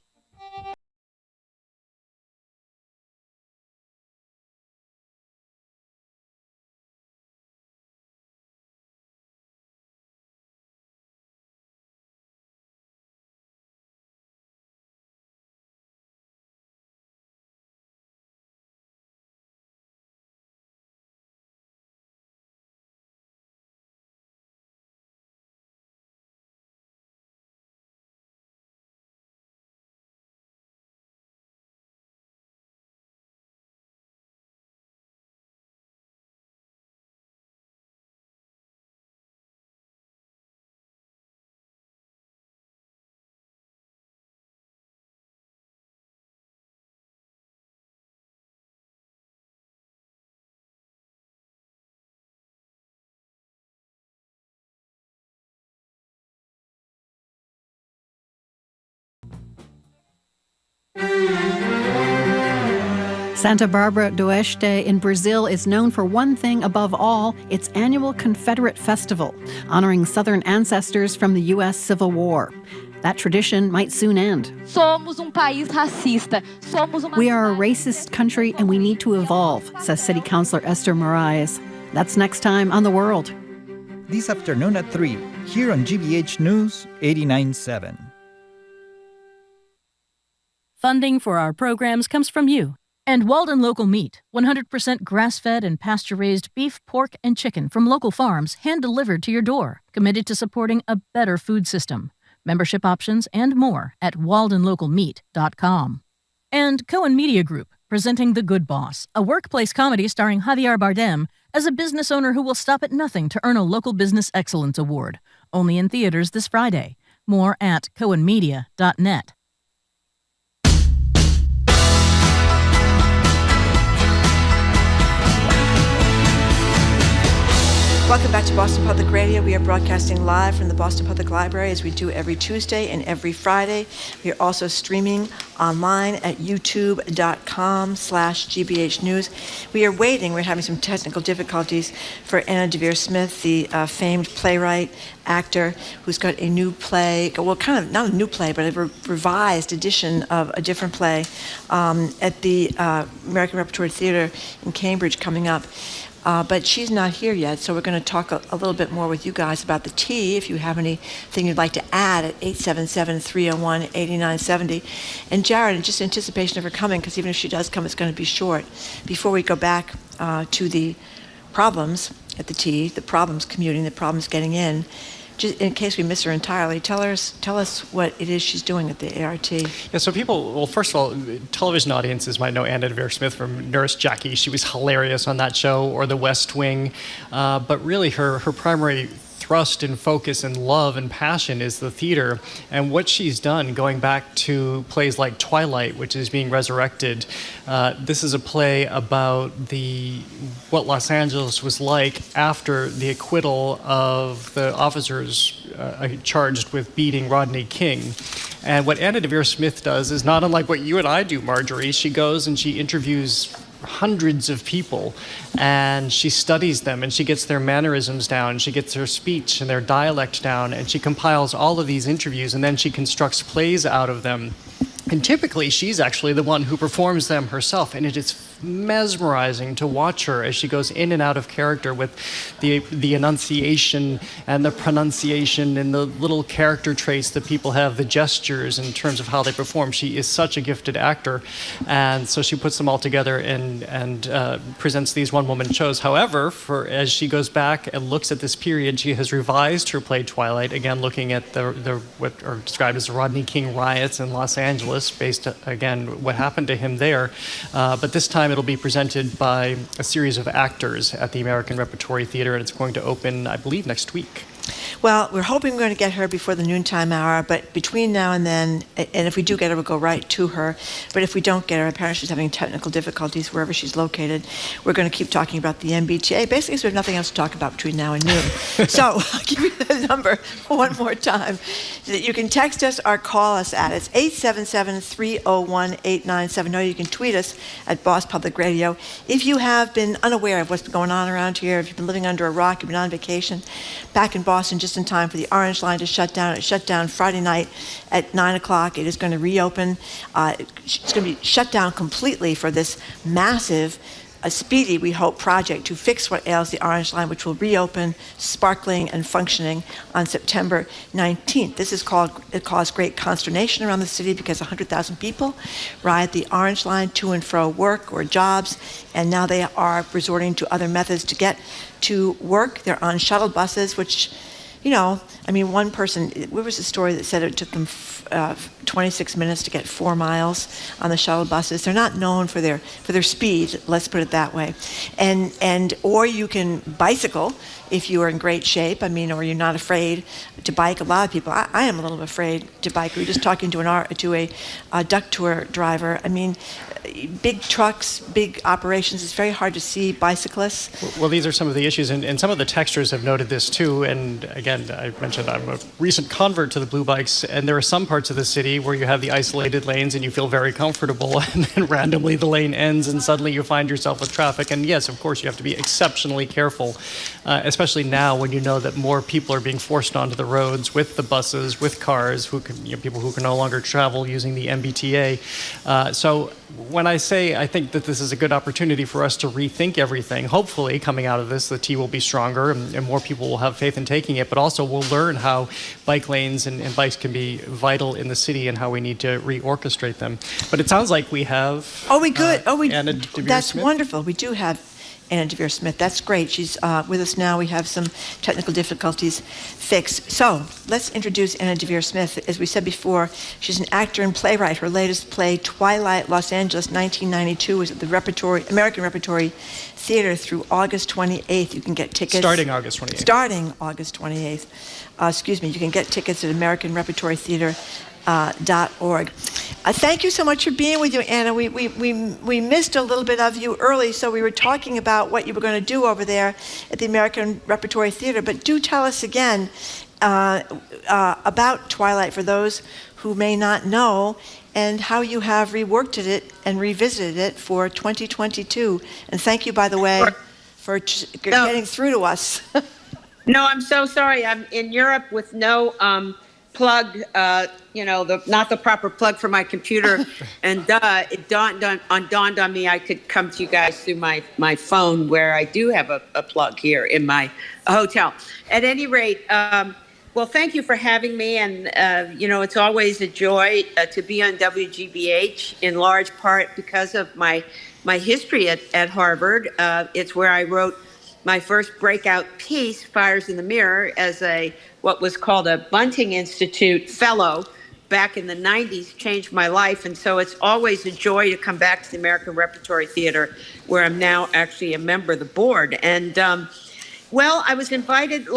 Santa Barbara do Oeste in Brazil is known for one thing above all, its annual Confederate Festival, honoring Southern ancestors from the U.S. Civil War. That tradition might soon end. Somos país racista. We are a racist country and we need to evolve, says City Councilor Esther Moraes. That's next time on The World. This afternoon at 3, here on GBH News 89.7. Funding for our programs comes from you. And Walden Local Meat, 100% grass-fed and pasture-raised beef, pork, and chicken from local farms, hand-delivered to your door, committed to supporting a better food system. Membership options and more at waldenlocalmeat.com. And Cohen Media Group, presenting The Good Boss, a workplace comedy starring Javier Bardem as a business owner who will stop at nothing to earn a Local Business Excellence Award. Only in theaters this Friday. More at cohenmedia.net. Welcome back to Boston Public Radio. We are broadcasting live from the Boston Public Library as we do every Tuesday and every Friday. We are also streaming online at youtube.com/GBH News. We are waiting. We're having some technical difficulties for Anna Deavere Smith, the famed playwright, actor, who's got a new play, well, kind of not a new play, but a revised edition of a different play at the American Repertory Theater in Cambridge coming up. But she's not here yet, so we're going to talk a little bit more with you guys about the tea, if you have anything you'd like to add at 877-301-8970. And Jared, in just anticipation of her coming, because even if she does come, it's going to be short, before we go back to the problems at the tea, the problems commuting, the problems getting in, just in case we miss her entirely, tell us what it is she's doing at the ART. Yeah, so people, well, first of all, television audiences might know Anna Deavere Smith from Nurse Jackie. She was hilarious on that show, or The West Wing. But really, her primary thrust and focus and love and passion is the theater. And what she's done, going back to plays like Twilight, which is being resurrected, this is a play about what Los Angeles was like after the acquittal of the officers charged with beating Rodney King. And what Anna Deavere Smith does is not unlike what you and I do, Marjorie. She goes and she interviews hundreds of people, and she studies them, and she gets their mannerisms down, she gets their speech and their dialect down, and she compiles all of these interviews, and then she constructs plays out of them. And typically, she's actually the one who performs them herself, and it is mesmerizing to watch her as she goes in and out of character with the enunciation and the pronunciation and the little character traits that people have, the gestures in terms of how they perform. She is such a gifted actor, and so she puts them all together and presents these one-woman shows. However, as she goes back and looks at this period, she has revised her play Twilight, again looking at the what are described as the Rodney King riots in Los Angeles, based again what happened to him there. But this time it'll be presented by a series of actors at the American Repertory Theater, and it's going to open, I believe, next week. Well, we're hoping we're going to get her before the noontime hour, but between now and then, and if we do get her, we'll go right to her. But if we don't get her, apparently she's having technical difficulties wherever she's located, we're going to keep talking about the MBTA, basically because we have nothing else to talk about between now and noon. So I'll give you the number one more time. You can text us or call us at it's 877-301-8970. You can tweet us at Boss Public Radio. If you have been unaware of what's been going on around here, if you've been living under a rock, you've been on vacation, back in Boston just in time for the Orange Line to shut down. It shut down Friday night at 9 o'clock. It is going to reopen. It's going to be shut down completely for this massive, speedy, we hope, project to fix what ails the Orange Line, which will reopen sparkling and functioning on September 19th. It caused great consternation around the city because 100,000 people ride the Orange Line to and fro work or jobs, and now they are resorting to other methods to get to work. They're on shuttle buses, which, one person, there was a story that said it took them 26 minutes to get 4 miles on the shuttle buses. They're not known for their speed, let's put it that way. Or you can bicycle if you are in great shape, or you're not afraid to bike. A lot of people, I am a little afraid to bike. We were just talking to a duck tour driver. Big trucks, big operations, it's very hard to see bicyclists. Well, these are some of the issues, and some of the texters have noted this too. And again, I mentioned I'm a recent convert to the blue bikes, and there are some parts of the city where you have the isolated lanes and you feel very comfortable, and then randomly the lane ends and suddenly you find yourself with traffic. And yes, of course, you have to be exceptionally careful, especially now when you know that more people are being forced onto the roads with the buses, with cars, people who can no longer travel using the MBTA. So when I say I think that this is a good opportunity for us to rethink everything, hopefully coming out of this, the T will be stronger and more people will have faith in taking it, but also we'll learn how bike lanes and bikes can be vital in the city and how we need to reorchestrate them. But it sounds like we have Anna Deavere That's Smith. Wonderful. We do have Anna Deavere Smith. That's great. She's with us now. We have some technical difficulties fixed. So let's introduce Anna Deavere Smith. As we said before, she's an actor and playwright. Her latest play, Twilight, Los Angeles, 1992, is at the American Repertory Theater through August 28th. You can get tickets. Starting August 28th. You can get tickets at AmericanRepertoryTheater.org. Thank you so much for being with you, Anna. We missed a little bit of you early, so we were talking about what you were going to do over there at the American Repertory Theater. But do tell us again about Twilight for those who may not know, and how you have reworked it and revisited it for 2022. And thank you, by the way, for getting through to us. No, I'm so sorry. I'm in Europe with no plug, not the proper plug for my computer. And it dawned on me I could come to you guys through my phone, where I do have a plug here in my hotel. At any rate, well, thank you for having me. And, it's always a joy to be on WGBH, in large part because of my history at Harvard. It's where I wrote my first breakout piece, Fires in the Mirror, as what was called a Bunting Institute fellow back in the 90s, changed my life. And so it's always a joy to come back to the American Repertory Theater, where I'm now actually a member of the board. And, I was invited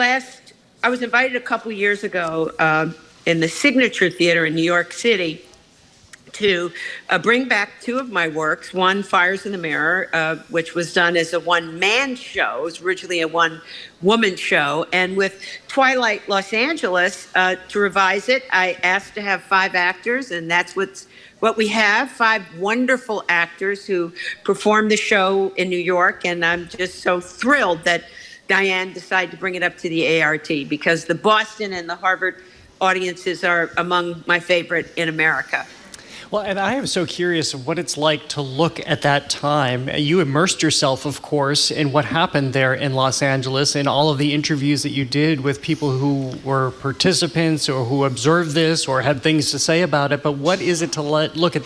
a couple years ago in the Signature Theater in New York City to bring back two of my works. One, Fires in the Mirror, which was done as a one-man show. It was originally a one-woman show. And with Twilight Los Angeles, to revise it, I asked to have 5 actors, and that's what we have, 5 wonderful actors who performed the show in New York. And I'm just so thrilled that Diane decided to bring it up to the ART, because the Boston and the Harvard audiences are among my favorite in America. Well, and I am so curious what it's like to look at that time. You immersed yourself, of course, in what happened there in Los Angeles and all of the interviews that you did with people who were participants or who observed this or had things to say about it. But what is it to look at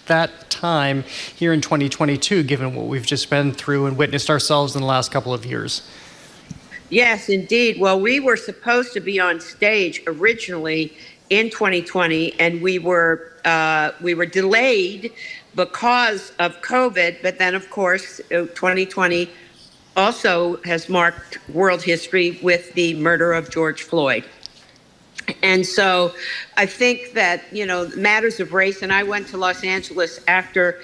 that time here in 2022, given what we've just been through and witnessed ourselves in the last couple of years? Yes, indeed. Well, we were supposed to be on stage originally in 2020, and we were delayed because of COVID. But then, of course, 2020 also has marked world history with the murder of George Floyd. And so I think that, matters of race, and I went to Los Angeles after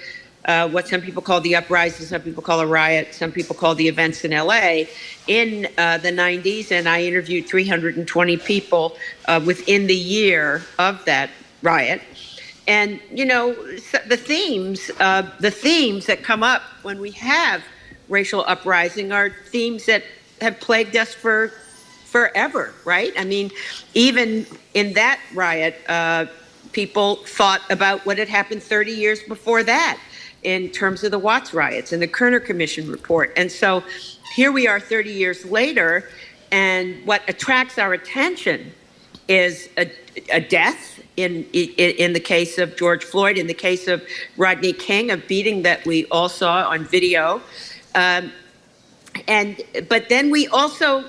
what some people call the uprising, some people call a riot, some people call the events in LA in the 90s. And I interviewed 320 people within the year of that riot. And, the themes that come up when we have racial uprising are themes that have plagued us forever, right? I mean, even in that riot, people thought about what had happened 30 years before that in terms of the Watts riots and the Kerner Commission report. And so here we are 30 years later, and what attracts our attention is a death in the case of George Floyd, in the case of Rodney King, a beating that we all saw on video. But then we also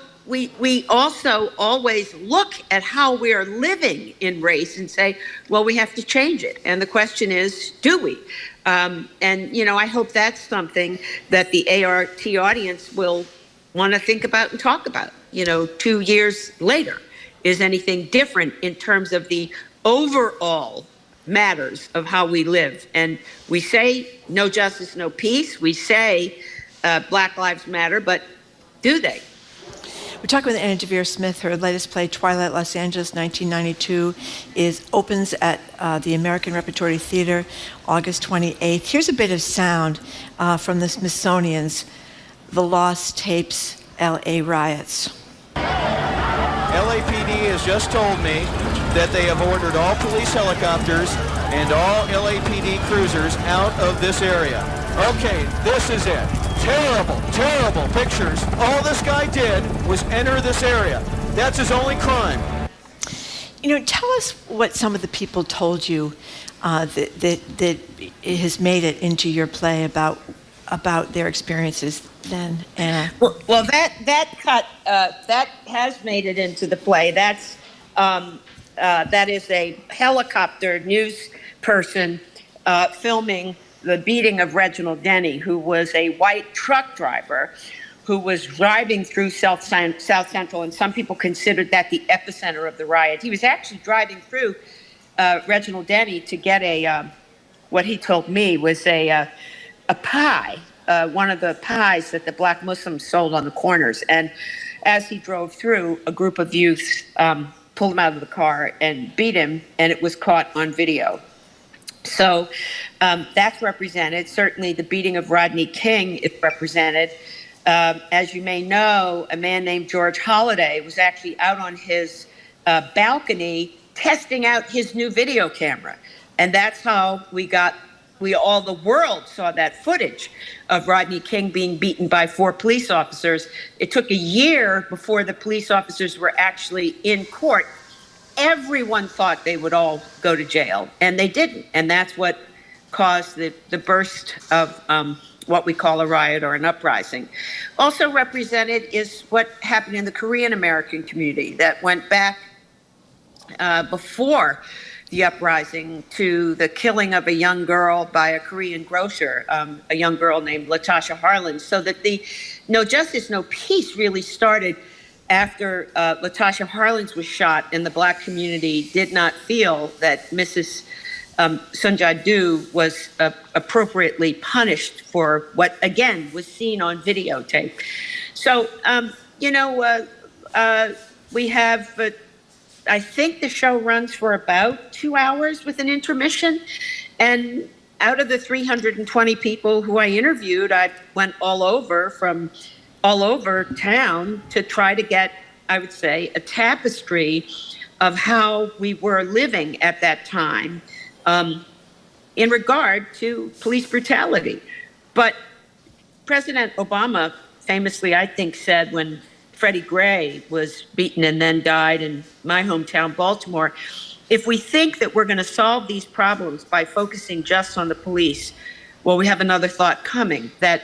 always look at how we are living in race and say, well, we have to change it. And the question is, do we? I hope that's something that the ART audience will want to think about and talk about, 2 years later. Is anything different in terms of the overall matters of how we live? And we say no justice, no peace. We say Black Lives Matter, but do they? We're talking with Anna Deavere Smith. Her latest play, Twilight Los Angeles, 1992, opens at the American Repertory Theater August 28th. Here's a bit of sound from the Smithsonian's The Lost Tapes LA Riots. LAPD has just told me that they have ordered all police helicopters and all LAPD cruisers out of this area. Okay, this is it. Terrible, terrible pictures. All this guy did was enter this area. That's his only crime. Tell us what some of the people told you that has made it into your play about their experiences then, Anna. Well, that cut that has made it into the play. That is a helicopter news person filming the beating of Reginald Denny, who was a white truck driver who was driving through South Central, and some people considered that the epicenter of the riot. He was actually driving through Reginald Denny to get what he told me was a pie, one of the pies that the Black Muslims sold on the corners. And as he drove through, a group of youths pulled him out of the car and beat him, and it was caught on video. So that's represented. Certainly the beating of Rodney King is represented. As you may know, a man named George Holliday was actually out on his balcony testing out his new video camera. And that's how the world saw that footage of Rodney King being beaten by 4 police officers. It took a year before the police officers were actually in court. Everyone thought they would all go to jail, and they didn't. And that's what caused the burst of what we call a riot or an uprising. Also represented is what happened in the Korean American community that went back before the uprising to the killing of a young girl by a Korean grocer, a young girl named Latasha Harlan. So that the No Justice, No Peace really started after Latasha Harlan was shot, and the Black community did not feel that Mrs. Sunja-do was appropriately punished for what, again, was seen on videotape. So, we have, I think the show runs for about 2 hours with an intermission. And out of the 320 people who I interviewed, I went all over town to try to get, I would say, a tapestry of how we were living at that time. in regard to police brutality. But President Obama famously, I think, said when Freddie Gray was beaten and then died in my hometown, Baltimore, if we think that we're going to solve these problems by focusing just on the police, well, we have another thought coming, that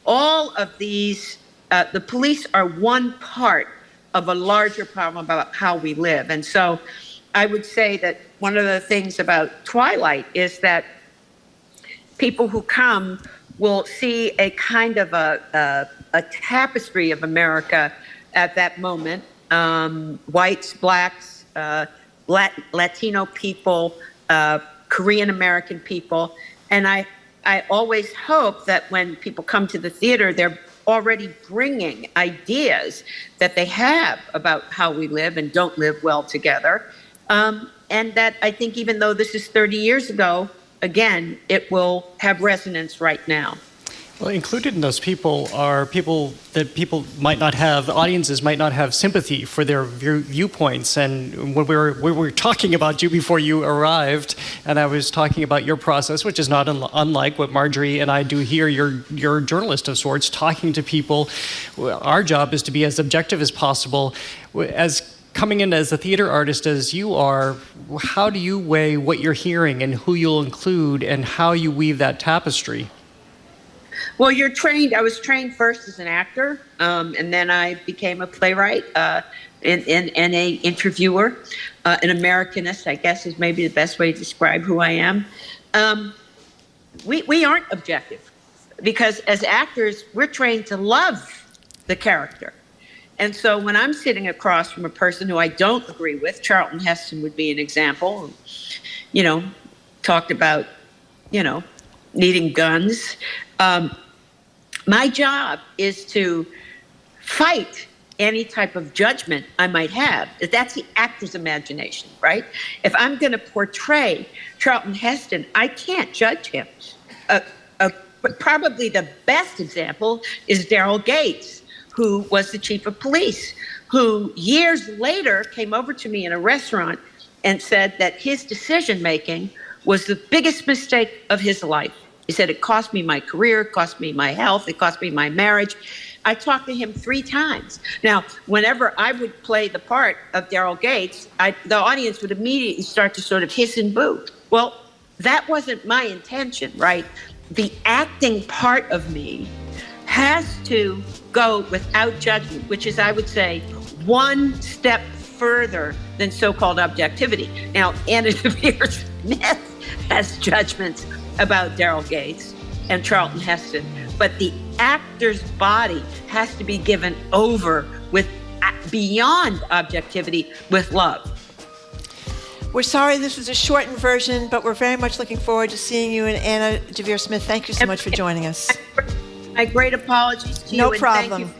all of these, the police are one part of a larger problem about how we live. And so I would say that one of the things about Twilight is that people who come will see a kind of a tapestry of America at that moment. Whites, blacks, Latino people, Korean American people. And I always hope that when people come to the theater, they're already bringing ideas that they have about how we live and don't live well together. And that I think even though this is 30 years ago, again, it will have resonance right now. Well, included in those people are people that might not have, audiences might not have sympathy for their viewpoints. And when we were talking about you before you arrived, and I was talking about your process, which is not unlike what Marjorie and I do here, you're a journalist of sorts, talking to people. Our job is to be as objective as possible. As coming in as a theater artist as you are, how do you weigh what you're hearing and who you'll include and how you weave that tapestry? Well, I was trained first as an actor, and then I became a playwright and a interviewer, an Americanist, I guess is maybe the best way to describe who I am. We aren't objective because as actors, we're trained to love the character. And so when I'm sitting across from a person who I don't agree with, Charlton Heston would be an example, talked about, needing guns. My job is to fight any type of judgment I might have. That's the actor's imagination, right? If I'm going to portray Charlton Heston, I can't judge him. Probably the best example is Daryl Gates, who was the chief of police, who years later came over to me in a restaurant and said that his decision-making was the biggest mistake of his life. He said, it cost me my career, it cost me my health, it cost me my marriage. I talked to him 3 times. Now, whenever I would play the part of Daryl Gates, the audience would immediately start to sort of hiss and boo. Well, that wasn't my intention, right? The acting part of me has to go without judgment, which is, I would say, one step further than so-called objectivity. Now, Anna Deavere Smith has judgments about Daryl Gates and Charlton Heston, but the actor's body has to be given over with beyond objectivity with love. We're sorry this was a shortened version, but we're very much looking forward to seeing you and Anna Deavere Smith. Thank you so much for joining us. My great apologies to you. No problem.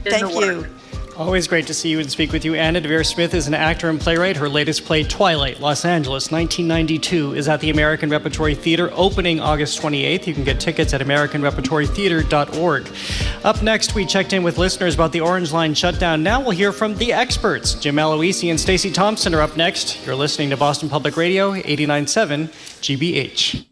Thank you. Always great to see you and speak with you. Anna Deavere Smith is an actor and playwright. Her latest play, Twilight, Los Angeles, 1992, is at the American Repertory Theater, opening August 28th. You can get tickets at AmericanRepertoryTheater.org. Up next, we checked in with listeners about the Orange Line shutdown. Now we'll hear from the experts. Jim Aloisi and Stacy Thompson are up next. You're listening to Boston Public Radio, 89.7 GBH.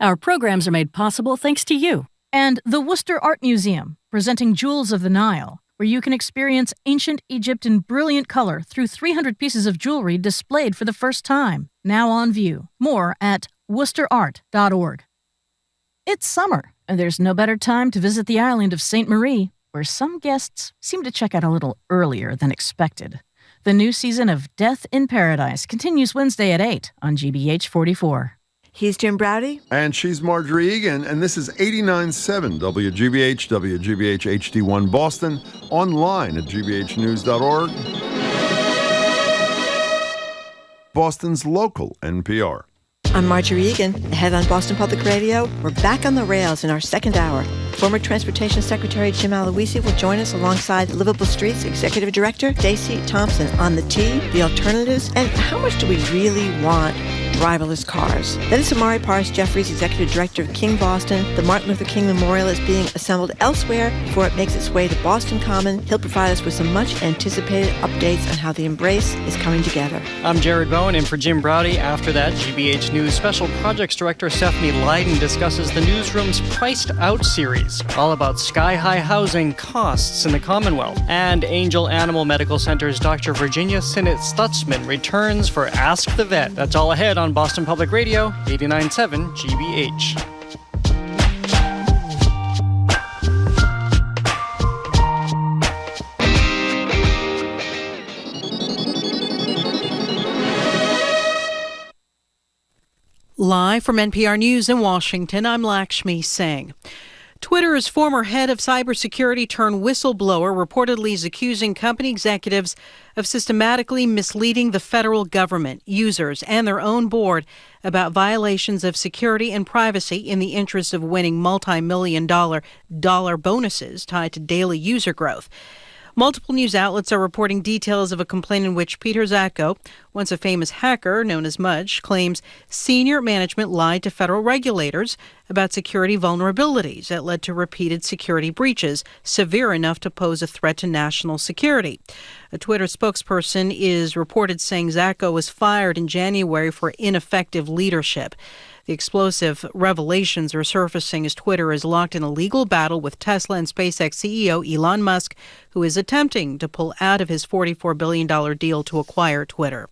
Our programs are made possible thanks to you and the Worcester Art Museum, presenting Jewels of the Nile, where you can experience ancient Egypt in brilliant color through 300 pieces of jewelry displayed for the first time, now on view. More at worcesterart.org. It's summer, and there's no better time to visit the island of St. Marie, where some guests seem to check out a little earlier than expected. The new season of Death in Paradise continues Wednesday at 8 on GBH 44. He's Jim Browdy. And she's Marjorie Egan, and this is 89.7 WGBH, WGBH HD1 Boston, online at gbhnews.org. Boston's local NPR. I'm Marjorie Egan, ahead on Boston Public Radio. We're back on the rails in our second hour. Former Transportation Secretary Jim Aloisi will join us alongside Liveable Street's Executive Director Stacy Thompson on the T, the alternatives, and how much do we really want driverless cars. Then it's Imari Jeffries, Executive Director of King Boston. The Martin Luther King Memorial is being assembled elsewhere before it makes its way to Boston Common. He'll provide us with some much anticipated updates on how the embrace is coming together. I'm Jared Bowen, in for Jim Browdy. After that, GBH News Special Projects Director Stephanie Leydon discusses the newsroom's Priced Out series, all about sky-high housing costs in the Commonwealth. And Angel Animal Medical Center's Dr. Virginia Sinnott-Stutzman returns for Ask the Vet. That's all ahead on Boston Public Radio, 89.7 GBH. Live from NPR News in Washington, I'm Lakshmi Singh. Twitter's former head of cybersecurity turned whistleblower reportedly is accusing company executives of systematically misleading the federal government, users, and their own board about violations of security and privacy in the interest of winning multi-million-dollar bonuses tied to daily user growth. Multiple news outlets are reporting details of a complaint in which Peter Zatko, once a famous hacker known as Mudge, claims senior management lied to federal regulators about security vulnerabilities that led to repeated security breaches, severe enough to pose a threat to national security. A Twitter spokesperson is reported saying Zatko was fired in January for ineffective leadership. The explosive revelations are surfacing as Twitter is locked in a legal battle with Tesla and SpaceX CEO Elon Musk, who is attempting to pull out of his $44 billion deal to acquire Twitter.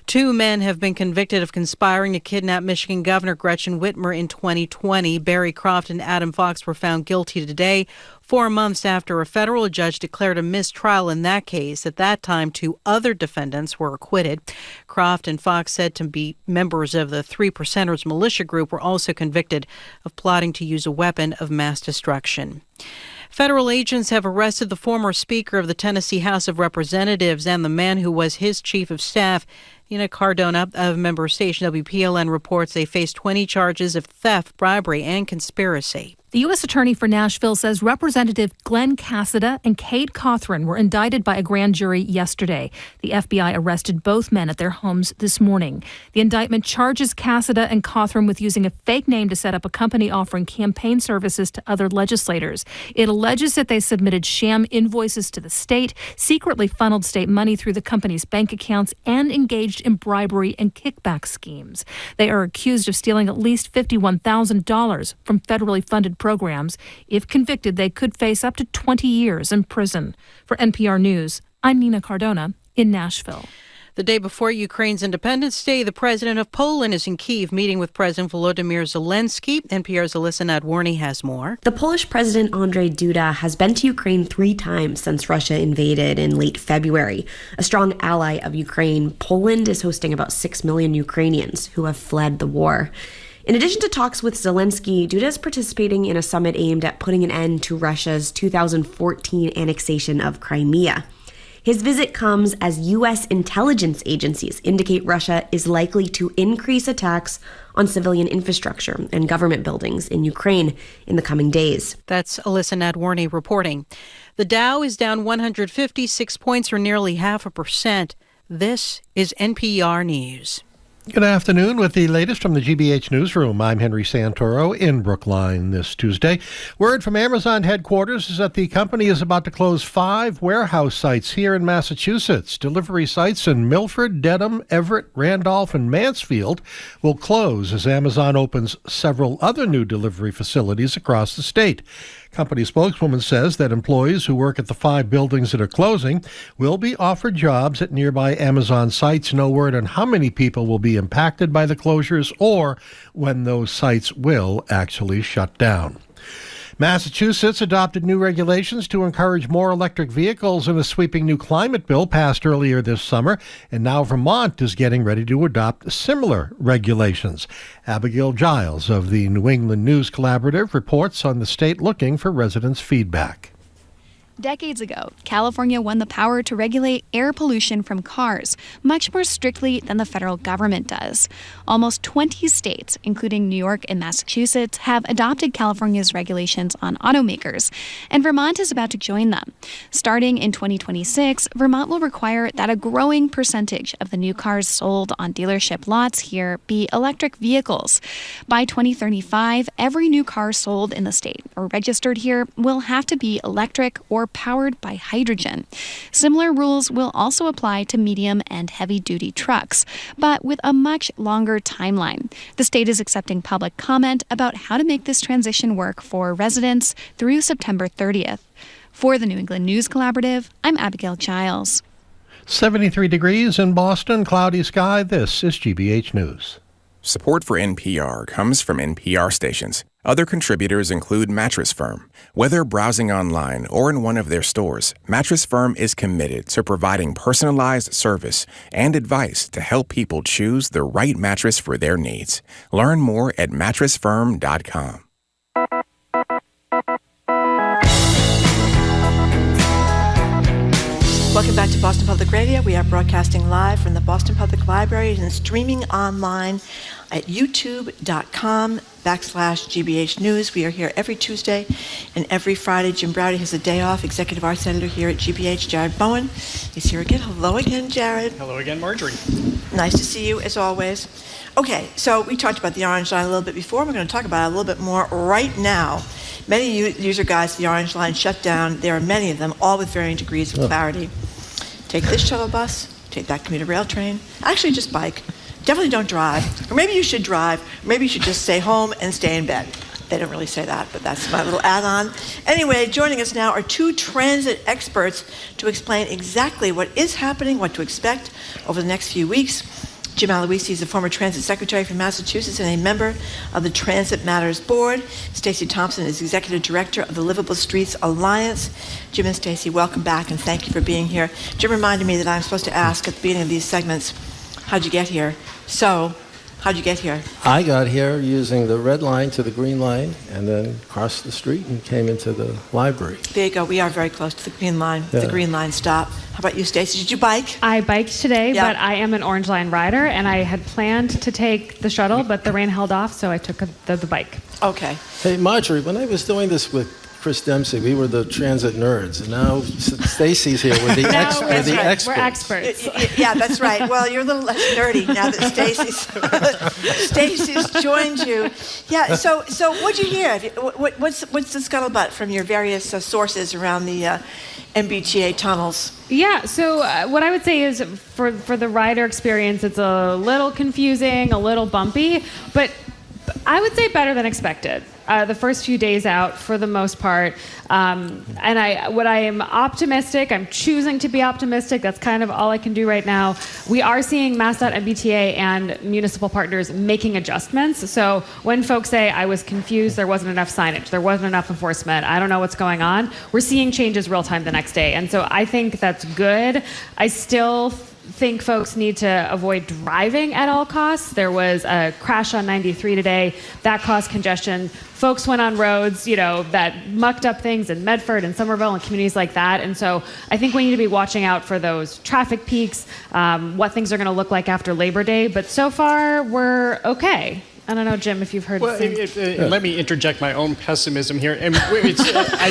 2 men have been convicted of conspiring to kidnap Michigan Governor Gretchen Whitmer in 2020. Barry Croft and Adam Fox were found guilty today, 4 months after a federal judge declared a mistrial in that case. At that time, 2 other defendants were acquitted. Croft and Fox, said to be members of the Three Percenters militia group, were also convicted of plotting to use a weapon of mass destruction. Federal agents have arrested the former Speaker of the Tennessee House of Representatives and the man who was his chief of staff. Ina Cardona of member station WPLN reports they face 20 charges of theft, bribery, and conspiracy. The U.S. Attorney for Nashville says Representative Glenn Cassida and Cade Cothran were indicted by a grand jury yesterday. The FBI arrested both men at their homes this morning. The indictment charges Cassida and Cothran with using a fake name to set up a company offering campaign services to other legislators. It alleges that they submitted sham invoices to the state, secretly funneled state money through the company's bank accounts, and engaged in bribery and kickback schemes. They are accused of stealing at least $51,000 from federally funded programs. If convicted, they could face up to 20 years in prison. For NPR News, I'm Nina Cardona in Nashville. The day before Ukraine's Independence Day, the president of Poland is in Kyiv meeting with President Volodymyr Zelensky. NPR's Alyssa Nadworny has more. The Polish president Andrzej Duda has been to Ukraine 3 times since Russia invaded in late February. A strong ally of Ukraine, Poland is hosting about 6 million Ukrainians who have fled the war. In addition to talks with Zelensky, Duda is participating in a summit aimed at putting an end to Russia's 2014 annexation of Crimea. His visit comes as U.S. intelligence agencies indicate Russia is likely to increase attacks on civilian infrastructure and government buildings in Ukraine in the coming days. That's Alyssa Nadworny reporting. The Dow is down 156 points, or nearly 0.5%. This is NPR News. Good afternoon. With the latest from the GBH Newsroom, I'm Henry Santoro in Brookline this Tuesday. Word from Amazon headquarters is that the company is about to close 5 warehouse sites here in Massachusetts. Delivery sites in Milford, Dedham, Everett, Randolph, and Mansfield will close as Amazon opens several other new delivery facilities across the state. Company spokeswoman says that employees who work at the 5 buildings that are closing will be offered jobs at nearby Amazon sites. No word on how many people will be impacted by the closures or when those sites will actually shut down. Massachusetts adopted new regulations to encourage more electric vehicles in a sweeping new climate bill passed earlier this summer, and now Vermont is getting ready to adopt similar regulations. Abigail Giles of the New England News Collaborative reports on the state looking for residents' feedback. Decades ago, California won the power to regulate air pollution from cars, much more strictly than the federal government does. Almost 20 states, including New York and Massachusetts, have adopted California's regulations on automakers, and Vermont is about to join them. Starting in 2026, Vermont will require that a growing percentage of the new cars sold on dealership lots here be electric vehicles. By 2035, every new car sold in the state or registered here will have to be electric or powered by hydrogen. Similar rules will also apply to medium and heavy-duty trucks, but with a much longer timeline. The state is accepting public comment about how to make this transition work for residents through September 30th. For the New England News Collaborative, I'm Abigail Giles. 73 degrees in Boston, cloudy sky. This is GBH News. Support for NPR comes from NPR stations. Other contributors include Mattress Firm. Whether browsing online or in one of their stores, Mattress Firm is committed to providing personalized service and advice to help people choose the right mattress for their needs. Learn more at mattressfirm.com. Welcome back to Boston Public Radio. We are broadcasting live from the Boston Public Library and streaming online at youtube.com/GBH News. We are here every Tuesday and every Friday. Jim Browdy has a day off. Executive Arts Editor here at GBH, Jared Bowen, is here again. Hello again, Jared. Hello again, Marjorie. Nice to see you, as always. Okay, so we talked about the Orange Line a little bit before. We're going to talk about it a little bit more right now. Many user guides, the Orange Line Shutdown, there are many of them, all with varying degrees of clarity. Take this shuttle bus, take that commuter rail train. Actually, just bike. Definitely don't drive. Or maybe you should drive. Or maybe you should just stay home and stay in bed. They don't really say that, but that's my little add-on. Anyway, joining us now are two transit experts to explain exactly what is happening, what to expect over the next few weeks. Jim Aloisi is a former transit secretary from Massachusetts and a member of the Transit Matters Board. Stacy Thompson is executive director of the Livable Streets Alliance. Jim and Stacy, welcome back and thank you for being here. Jim reminded me that I'm supposed to ask at the beginning of these segments, how'd you get here? So, how'd you get here? I got here using the red line to the green line and then crossed the street and came into the library. There you go. We are very close to the green line, the green line stop. How about you, Stacy? Did you bike? I biked today, but I am an Orange Line rider, and I had planned to take the shuttle, but the rain held off, so I took the bike. Okay. Hey, Marjorie, when I was doing this with Chris Dempsey, we were the transit nerds, and now Stacy's here with the experts. We're experts. Yeah, that's right. Well, you're a little less nerdy now that Stacy's joined you. Yeah. So what'd you hear? What's the scuttlebutt from your various sources around the MBTA tunnels? Yeah, so what I would say is for the rider experience, it's a little confusing, a little bumpy, but I would say better than expected. The first few days out, for the most part, and I am optimistic. I'm choosing to be optimistic. That's kind of all I can do right now. We are seeing MassDOT, MBTA, and municipal partners making adjustments. So when folks say, I was confused, there wasn't enough signage, there wasn't enough enforcement, I don't know what's going on, we're seeing changes real time the next day. And so I think that's good. I still think folks need to avoid driving at all costs. There was a crash on 93 today. That caused congestion. Folks went on roads, that mucked up things in Medford and Somerville and communities like that. And so I think we need to be watching out for those traffic peaks, what things are going to look like after Labor Day. But so far, we're okay. I don't know, Jim, if you've heard. Well, let me interject my own pessimism here. And I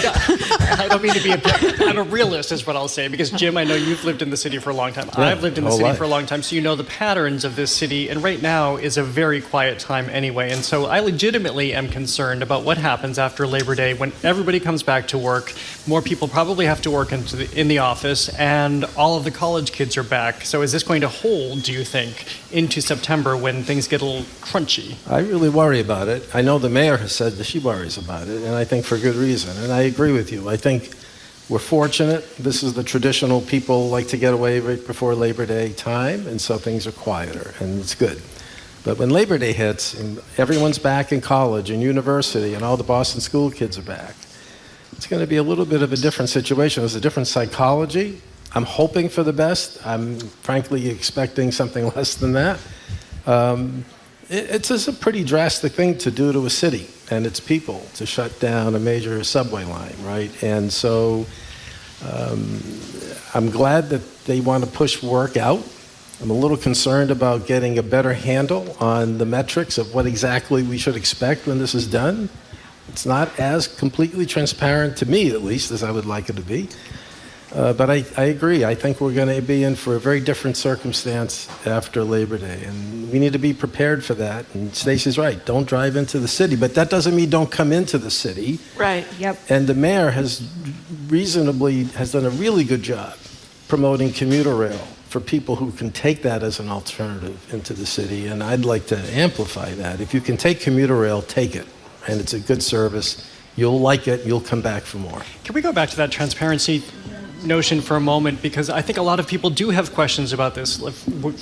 don't mean to be a realist, is what I'll say, because Jim, I know you've lived in the city for a long time. Yeah, I've lived in the city for a long time, so you know the patterns of this city. And right now is a very quiet time anyway. And so I legitimately am concerned about what happens after Labor Day when everybody comes back to work. More people probably have to work in the office, and all of the college kids are back. So is this going to hold, do you think, into September when things get a little crunchy? I really worry about it. I know the mayor has said that she worries about it, and I think for good reason. And I agree with you. I think we're fortunate. This is the traditional people like to get away right before Labor Day time, and so things are quieter, and it's good. But when Labor Day hits, and everyone's back in college and university, and all the Boston school kids are back, it's going to be a little bit of a different situation. There's a different psychology. I'm hoping for the best. I'm frankly expecting something less than that. It's just a pretty drastic thing to do to a city and its people, to shut down a major subway line, right? And so I'm glad that they want to push work out. I'm a little concerned about getting a better handle on the metrics of what exactly we should expect when this is done. It's not as completely transparent to me, at least, as I would like it to be. But I agree. I think we're going to be in for a very different circumstance after Labor Day, and we need to be prepared for that. And Stacy's right. Don't drive into the city, but that doesn't mean don't come into the city. Right. Yep. And the mayor has done a really good job promoting commuter rail for people who can take that as an alternative into the city. And I'd like to amplify that. If you can take commuter rail, take it. And it's a good service. You'll like it. You'll come back for more. Can we go back to that transparency notion for a moment, because I think a lot of people do have questions about this.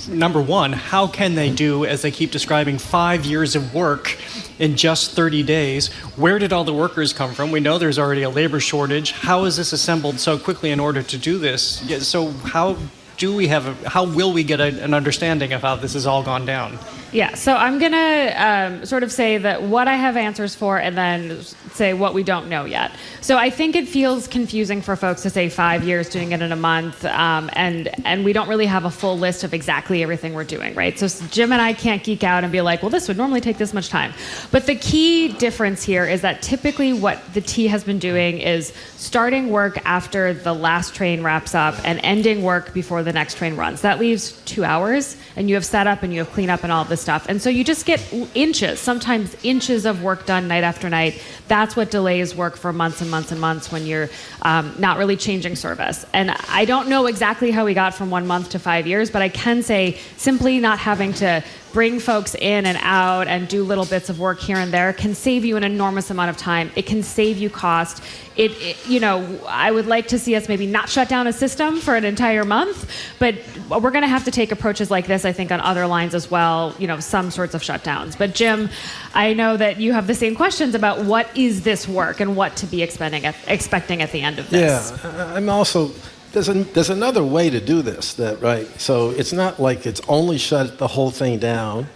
Number one, how can they do, as they keep describing, 5 years of work in just 30 days? Where did all the workers come from? We know there's already a labor shortage. How is this assembled so quickly in order to do this? So how will we get an understanding of how this has all gone down? Yeah, so I'm going to sort of say that what I have answers for and then say what we don't know yet. So I think it feels confusing for folks to say 5 years doing it in a month, and we don't really have a full list of exactly everything we're doing, right? So Jim and I can't geek out and be like, well, this would normally take this much time. But the key difference here is that typically what the T has been doing is starting work after the last train wraps up and ending work before the next train runs. That leaves 2 hours, and you have setup and you have cleanup and all of this stuff. And so you just get inches, sometimes inches of work done night after night. That's what delays work for months and months and months when you're not really changing service. And I don't know exactly how we got from 1 month to 5 years, but I can say simply not having to bring folks in and out and do little bits of work here and there can save you an enormous amount of time. It can save you cost. I would like to see us maybe not shut down a system for an entire month, but we're going to have to take approaches like this, I think, on other lines as well, some sorts of shutdowns. But Jim, I know that you have the same questions about what is this work and what to be expecting at the end of this. Yeah, I'm also... There's another way to do this, right? So it's not like it's only shut the whole thing down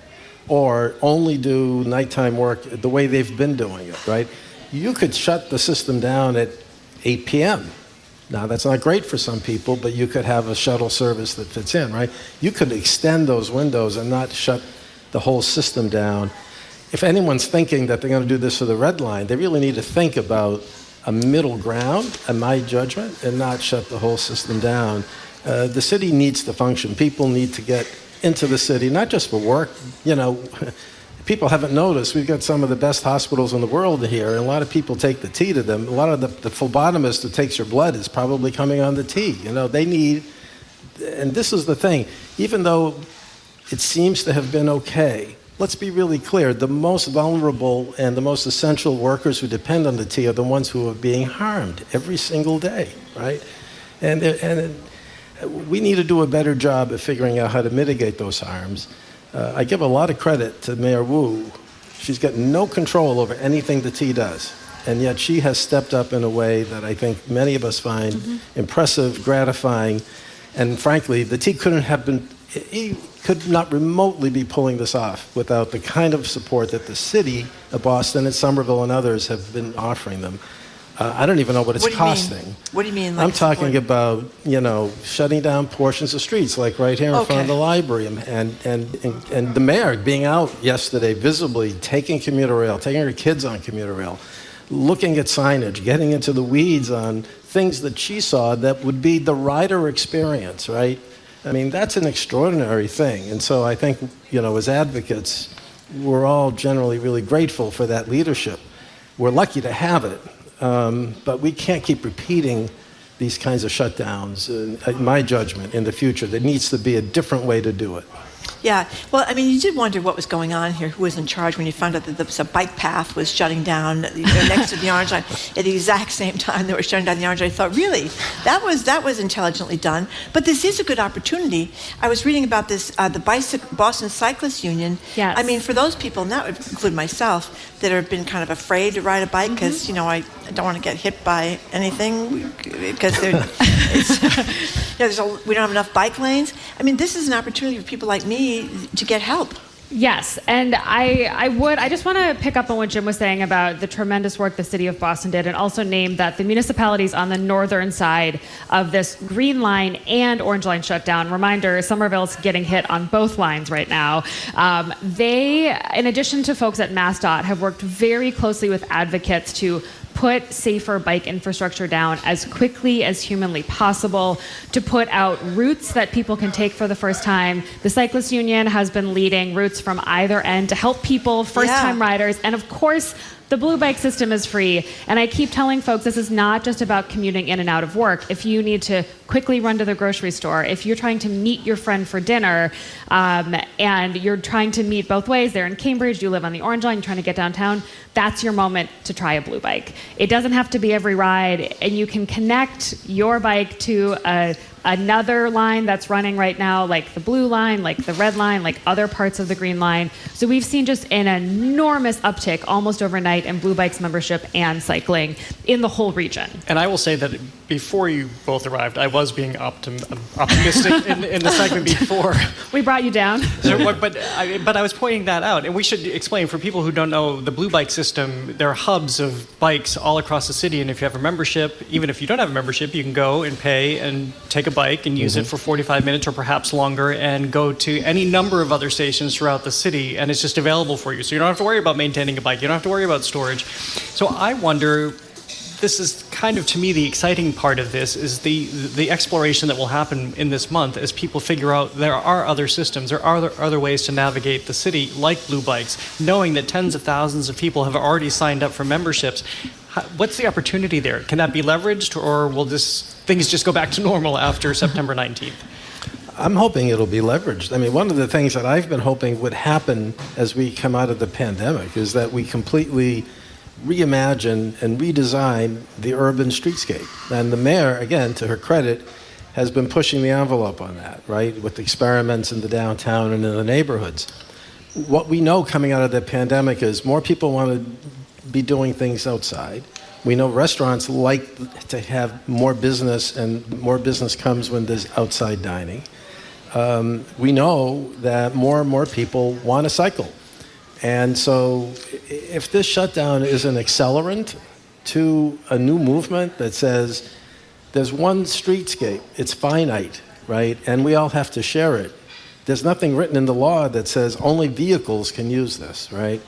or only do nighttime work the way they've been doing it, right? You could shut the system down at 8 p.m. Now, that's not great for some people, but you could have a shuttle service that fits in, right? You could extend those windows and not shut the whole system down. If anyone's thinking that they're going to do this for the red line, they really need to think about a middle ground, in my judgment, and not shut the whole system down. The city needs to function. People need to get into the city, not just for work. People haven't noticed, we've got some of the best hospitals in the world here, and a lot of people take the T to them. A lot of the phlebotomist who takes your blood is probably coming on the T. They need, and this is the thing, even though it seems to have been okay, let's be really clear. The most vulnerable and the most essential workers who depend on the T are the ones who are being harmed every single day, right? And we need to do a better job of figuring out how to mitigate those harms. I give a lot of credit to Mayor Wu. She's got no control over anything the T does. And yet she has stepped up in a way that I think many of us find impressive, gratifying. And frankly, the T could not remotely be pulling this off without the kind of support that the city of Boston and Somerville and others have been offering them. I don't even know what it's costing. What do you mean? I'm talking about, shutting down portions of streets, like right here in front of the library, and the mayor being out yesterday, visibly taking commuter rail, taking her kids on commuter rail, looking at signage, getting into the weeds on things that she saw that would be the rider experience, right? I mean, that's an extraordinary thing. And so I think, as advocates, we're all generally really grateful for that leadership. We're lucky to have it, but we can't keep repeating these kinds of shutdowns, in my judgment, in the future. There needs to be a different way to do it. Yeah, well, I mean, you did wonder what was going on here, who was in charge when you found out that a bike path was shutting down next to the Orange Line at the exact same time they were shutting down the Orange Line. I thought, really, that was intelligently done. But this is a good opportunity. I was reading about this, the Boston Cyclists Union. Yes. I mean, for those people, and that would include myself, that have been kind of afraid to ride a bike because, I don't want to get hit by anything because we don't have enough bike lanes. I mean, this is an opportunity for people like me to get help. Yes, and I just want to pick up on what Jim was saying about the tremendous work the city of Boston did, and also name that the municipalities on the northern side of this green line and orange line shutdown. Reminder, Somerville's getting hit on both lines right now. They, in addition to folks at MassDOT, have worked very closely with advocates to put safer bike infrastructure down as quickly as humanly possible, to put out routes that people can take for the first time. The Cyclist Union has been leading routes from either end to help people, first-time riders, and of course, the Blue Bike system is free. And I keep telling folks this is not just about commuting in and out of work. If you need to quickly run to the grocery store, if you're trying to meet your friend for dinner, and you're trying to meet both ways, they're in Cambridge, you live on the Orange Line, you're trying to get downtown, that's your moment to try a Blue Bike. It doesn't have to be every ride, and you can connect your bike to another line that's running right now, like the blue line, like the red line, like other parts of the green line. So we've seen just an enormous uptick almost overnight in Blue Bikes membership and cycling in the whole region. And I will say that before you both arrived, I was being optimistic in the segment before. We brought you down. But I was pointing that out. And we should explain for people who don't know the Blue Bike system, there are hubs of bikes all across the city. And if you have a membership, even if you don't have a membership, you can go and pay and take a bike and use it for 45 minutes or perhaps longer and go to any number of other stations throughout the city, and it's just available for you. So you don't have to worry about maintaining a bike. You don't have to worry about storage. So I wonder, this is kind of, to me, the exciting part of this is the exploration that will happen in this month as people figure out there are other systems, there are other ways to navigate the city, like Blue Bikes, knowing that tens of thousands of people have already signed up for memberships. What's the opportunity there? Can that be leveraged, or will things just go back to normal after September 19th? I'm hoping it'll be leveraged. I mean, one of the things that I've been hoping would happen as we come out of the pandemic is that we completely reimagine and redesign the urban streetscape. And the mayor, again, to her credit, has been pushing the envelope on that, right, with experiments in the downtown and in the neighborhoods. What we know coming out of the pandemic is more people want to be doing things outside. We know restaurants like to have more business, and more business comes when there's outside dining. We know that more and more people want to cycle. And so if this shutdown is an accelerant to a new movement that says there's one streetscape, it's finite, right? And we all have to share it. There's nothing written in the law that says only vehicles can use this, right?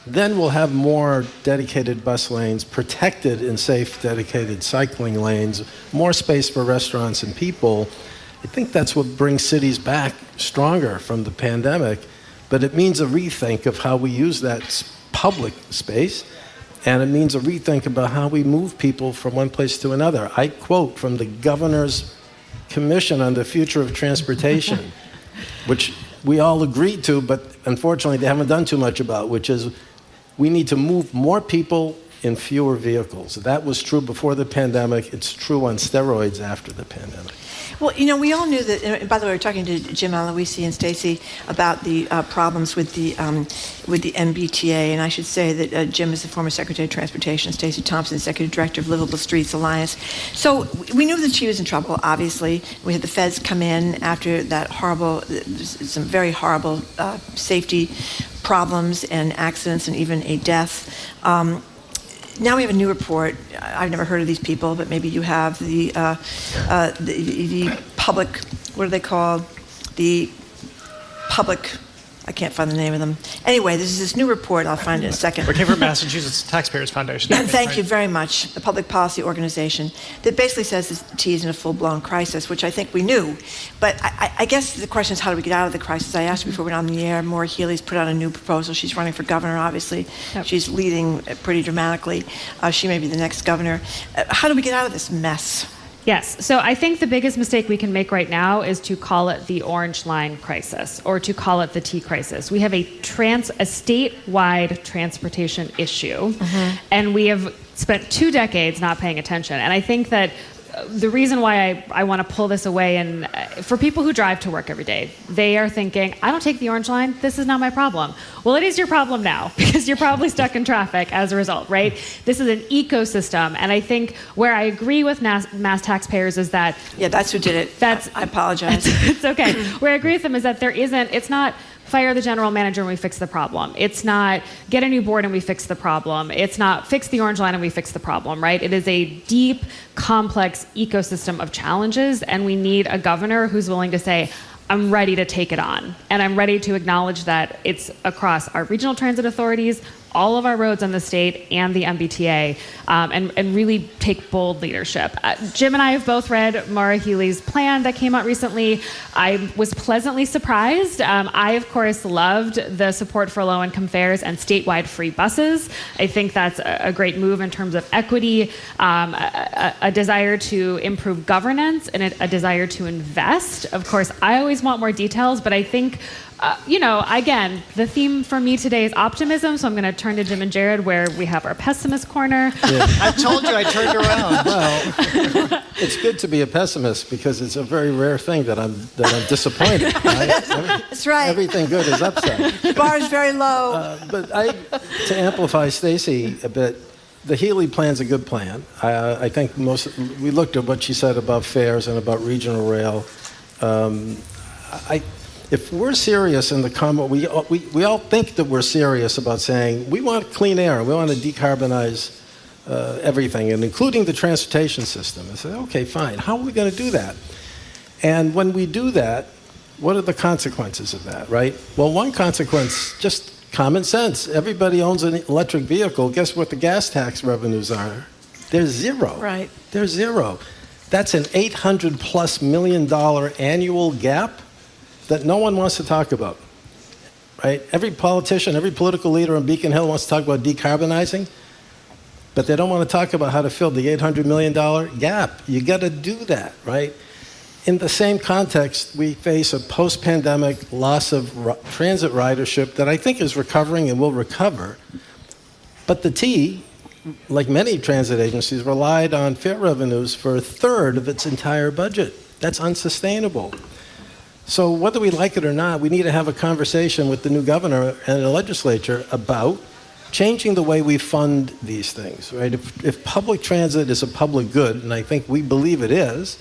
Then we'll have more dedicated bus lanes, protected and safe dedicated cycling lanes, more space for restaurants and people. I think that's what brings cities back stronger from the pandemic, but it means a rethink of how we use that public space, and it means a rethink about how we move people from one place to another. I quote from the Governor's Commission on the Future of Transportation, which we all agreed to, but unfortunately they haven't done too much about, which is we need to move more people in fewer vehicles. That was true before the pandemic. It's true on steroids after the pandemic. Well, you know, we all knew that, and by the way, we were talking to Jim Aloisi and Stacy about the problems with the MBTA, and I should say that Jim is the former Secretary of Transportation, Stacy Thompson, Executive Director of Livable Streets Alliance. So we knew that she was in trouble, obviously. We had the feds come in after that some very horrible safety problems and accidents and even a death. Now we have a new report. I've never heard of these people, but maybe you have the public, what are they called? The public, I can't find the name of them. Anyway, this is this new report. I'll find it in a second. We came from Massachusetts Taxpayers Foundation. Thank you very much. A public policy organization that basically says this T is in a full-blown crisis, which I think we knew. But I guess the question is, how do we get out of the crisis? I asked before we went on the air. Maura Healey's put out a new proposal. She's running for governor, obviously. Yep. She's leading pretty dramatically. She may be the next governor. How do we get out of this mess? Yes. So I think the biggest mistake we can make right now is to call it the Orange Line crisis or to call it the T crisis. We have a statewide transportation issue, and we have spent 2 decades not paying attention. And I think that the reason why I want to pull this away, and for people who drive to work every day, they are thinking, I don't take the Orange Line, this is not my problem. Well, it is your problem now, because you're probably stuck in traffic as a result, right? This is an ecosystem, and I think where I agree with mass taxpayers is that... Yeah, that's who did it. I apologize. It's okay. Where I agree with them is that it's not fire the general manager and we fix the problem. It's not get a new board and we fix the problem. It's not fix the orange line and we fix the problem, right? It is a deep, complex ecosystem of challenges, and we need a governor who's willing to say, I'm ready to take it on. And I'm ready to acknowledge that it's across our regional transit authorities, all of our roads in the state, and the MBTA, and really take bold leadership. Jim and I have both read Maura Healey's plan that came out recently. I was pleasantly surprised. I, of course, loved the support for low-income fares and statewide free buses. I think that's a great move in terms of equity, a desire to improve governance, and a desire to invest. Of course, I always want more details, but I think again, the theme for me today is optimism, so I'm going to turn to Jim and Jared where we have our pessimist corner. Yeah. I told you I turned around. Well, it's good to be a pessimist because it's a very rare thing that I'm disappointed. Right? That's right. Everything good is upside. The bar is very low. But to amplify Stacy a bit, the Healey plan's a good plan. I think we looked at what she said about fares and about regional rail. If we're serious in the comment, we all think that we're serious about saying we want clean air, we want to decarbonize everything, and including the transportation system. I say, okay, fine. How are we going to do that? And when we do that, what are the consequences of that, right? Well, one consequence, just common sense. Everybody owns an electric vehicle. Guess what the gas tax revenues are? They're zero. Right. They're zero. That's an $800+ million annual gap that no one wants to talk about, right? Every politician, every political leader on Beacon Hill wants to talk about decarbonizing, but they don't want to talk about how to fill the $800 million gap. You got to do that, right? In the same context, we face a post-pandemic loss of transit ridership that I think is recovering and will recover. But the T, like many transit agencies, relied on fare revenues for a third of its entire budget. That's unsustainable. So whether we like it or not, we need to have a conversation with the new governor and the legislature about changing the way we fund these things, right? If public transit is a public good, and I think we believe it is,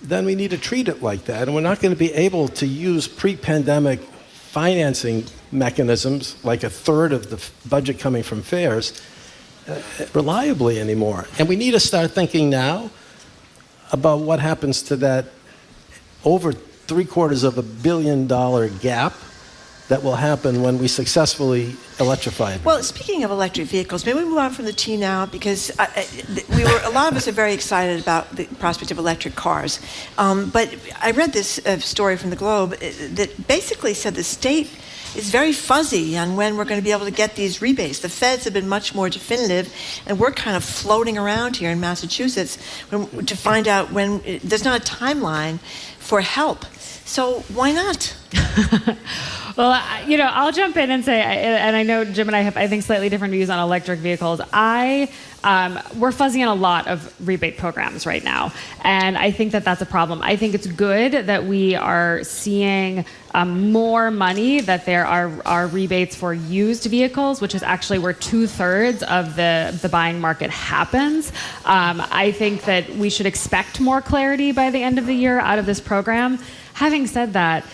then we need to treat it like that. And we're not going to be able to use pre-pandemic financing mechanisms, like a third of the budget coming from fares, reliably anymore. And we need to start thinking now about what happens to that over $750 million gap that will happen when we successfully electrify it. Well, speaking of electric vehicles, maybe we move on from the T now, because a lot of us are very excited about the prospect of electric cars. But I read this story from the Globe that basically said the state is very fuzzy on when we're going to be able to get these rebates. The feds have been much more definitive, and we're kind of floating around here in Massachusetts to find out when. There's not a timeline for help. So why not? Well, I'll jump in and say, and I know Jim and I have, I think, slightly different views on electric vehicles. We're fuzzy on a lot of rebate programs right now, and I think that that's a problem. I think it's good that we are seeing more money, that there are rebates for used vehicles, which is actually where 2/3 of the buying market happens. I think that we should expect more clarity by the end of the year out of this program. Having said that,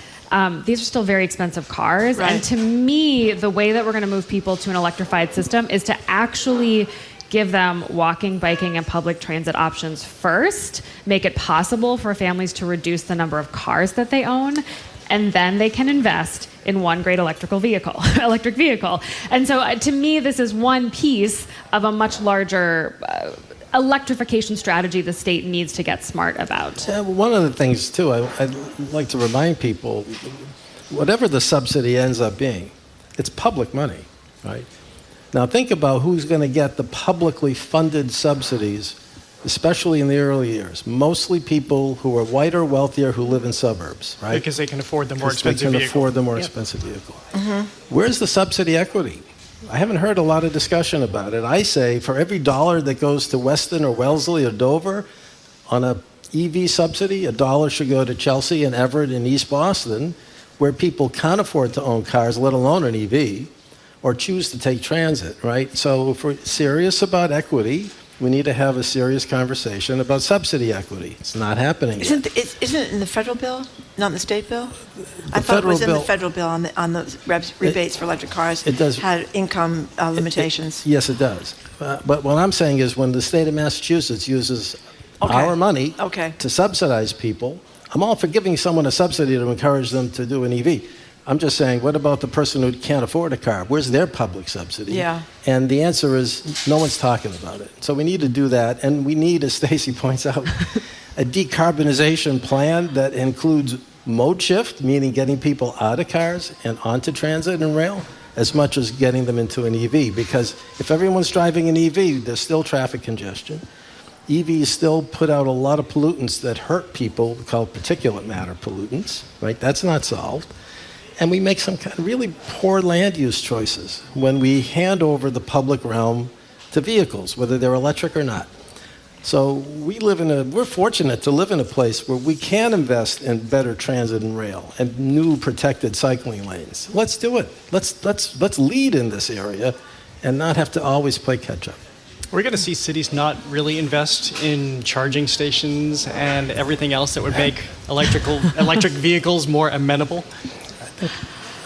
these are still very expensive cars. Right. And to me, the way that we're going to move people to an electrified system is to actually give them walking, biking, and public transit options first, make it possible for families to reduce the number of cars that they own, and then they can invest in one great electric vehicle. And so to me, this is one piece of a much larger electrification strategy the state needs to get smart about. One of the things, too, I'd like to remind people, whatever the subsidy ends up being, it's public money, right? Now think about who's going to get the publicly funded subsidies, especially in the early years. Mostly people who are white or wealthier who live in suburbs, right? Because they can afford the more expensive vehicle. Afford the more expensive vehicle. Mm-hmm. Where's the subsidy equity? I haven't heard a lot of discussion about it. I say for every $1 that goes to Weston or Wellesley or Dover on a EV subsidy, $1 should go to Chelsea and Everett and East Boston, where people can't afford to own cars, let alone an EV, or choose to take transit, right? So if we're serious about equity, We need to have a serious conversation about subsidy equity. It's not happening yet. Isn't it in the federal bill, not in the state bill? I thought it was in the federal bill on the rebates for electric cars. It does. Had income limitations. Yes, it does. But what I'm saying is when the state of Massachusetts uses our money to subsidize people, I'm all for giving someone a subsidy to encourage them to do an EV. I'm just saying, what about the person who can't afford a car? Where's their public subsidy? Yeah. And the answer is no one's talking about it. So we need to do that. And we need, as Stacy points out, a decarbonization plan that includes mode shift, meaning getting people out of cars and onto transit and rail, as much as getting them into an EV. Because if everyone's driving an EV, there's still traffic congestion. EVs still put out a lot of pollutants that hurt people, called particulate matter pollutants, right? That's not solved. And we make some kind of really poor land use choices when we hand over the public realm to vehicles, whether they're electric or not. So we're fortunate to live in a place where we can invest in better transit and rail and new protected cycling lanes. Let's do it. Let's lead in this area and not have to always play catch up. We're going to see cities not really invest in charging stations and everything else that would make electric vehicles more amenable.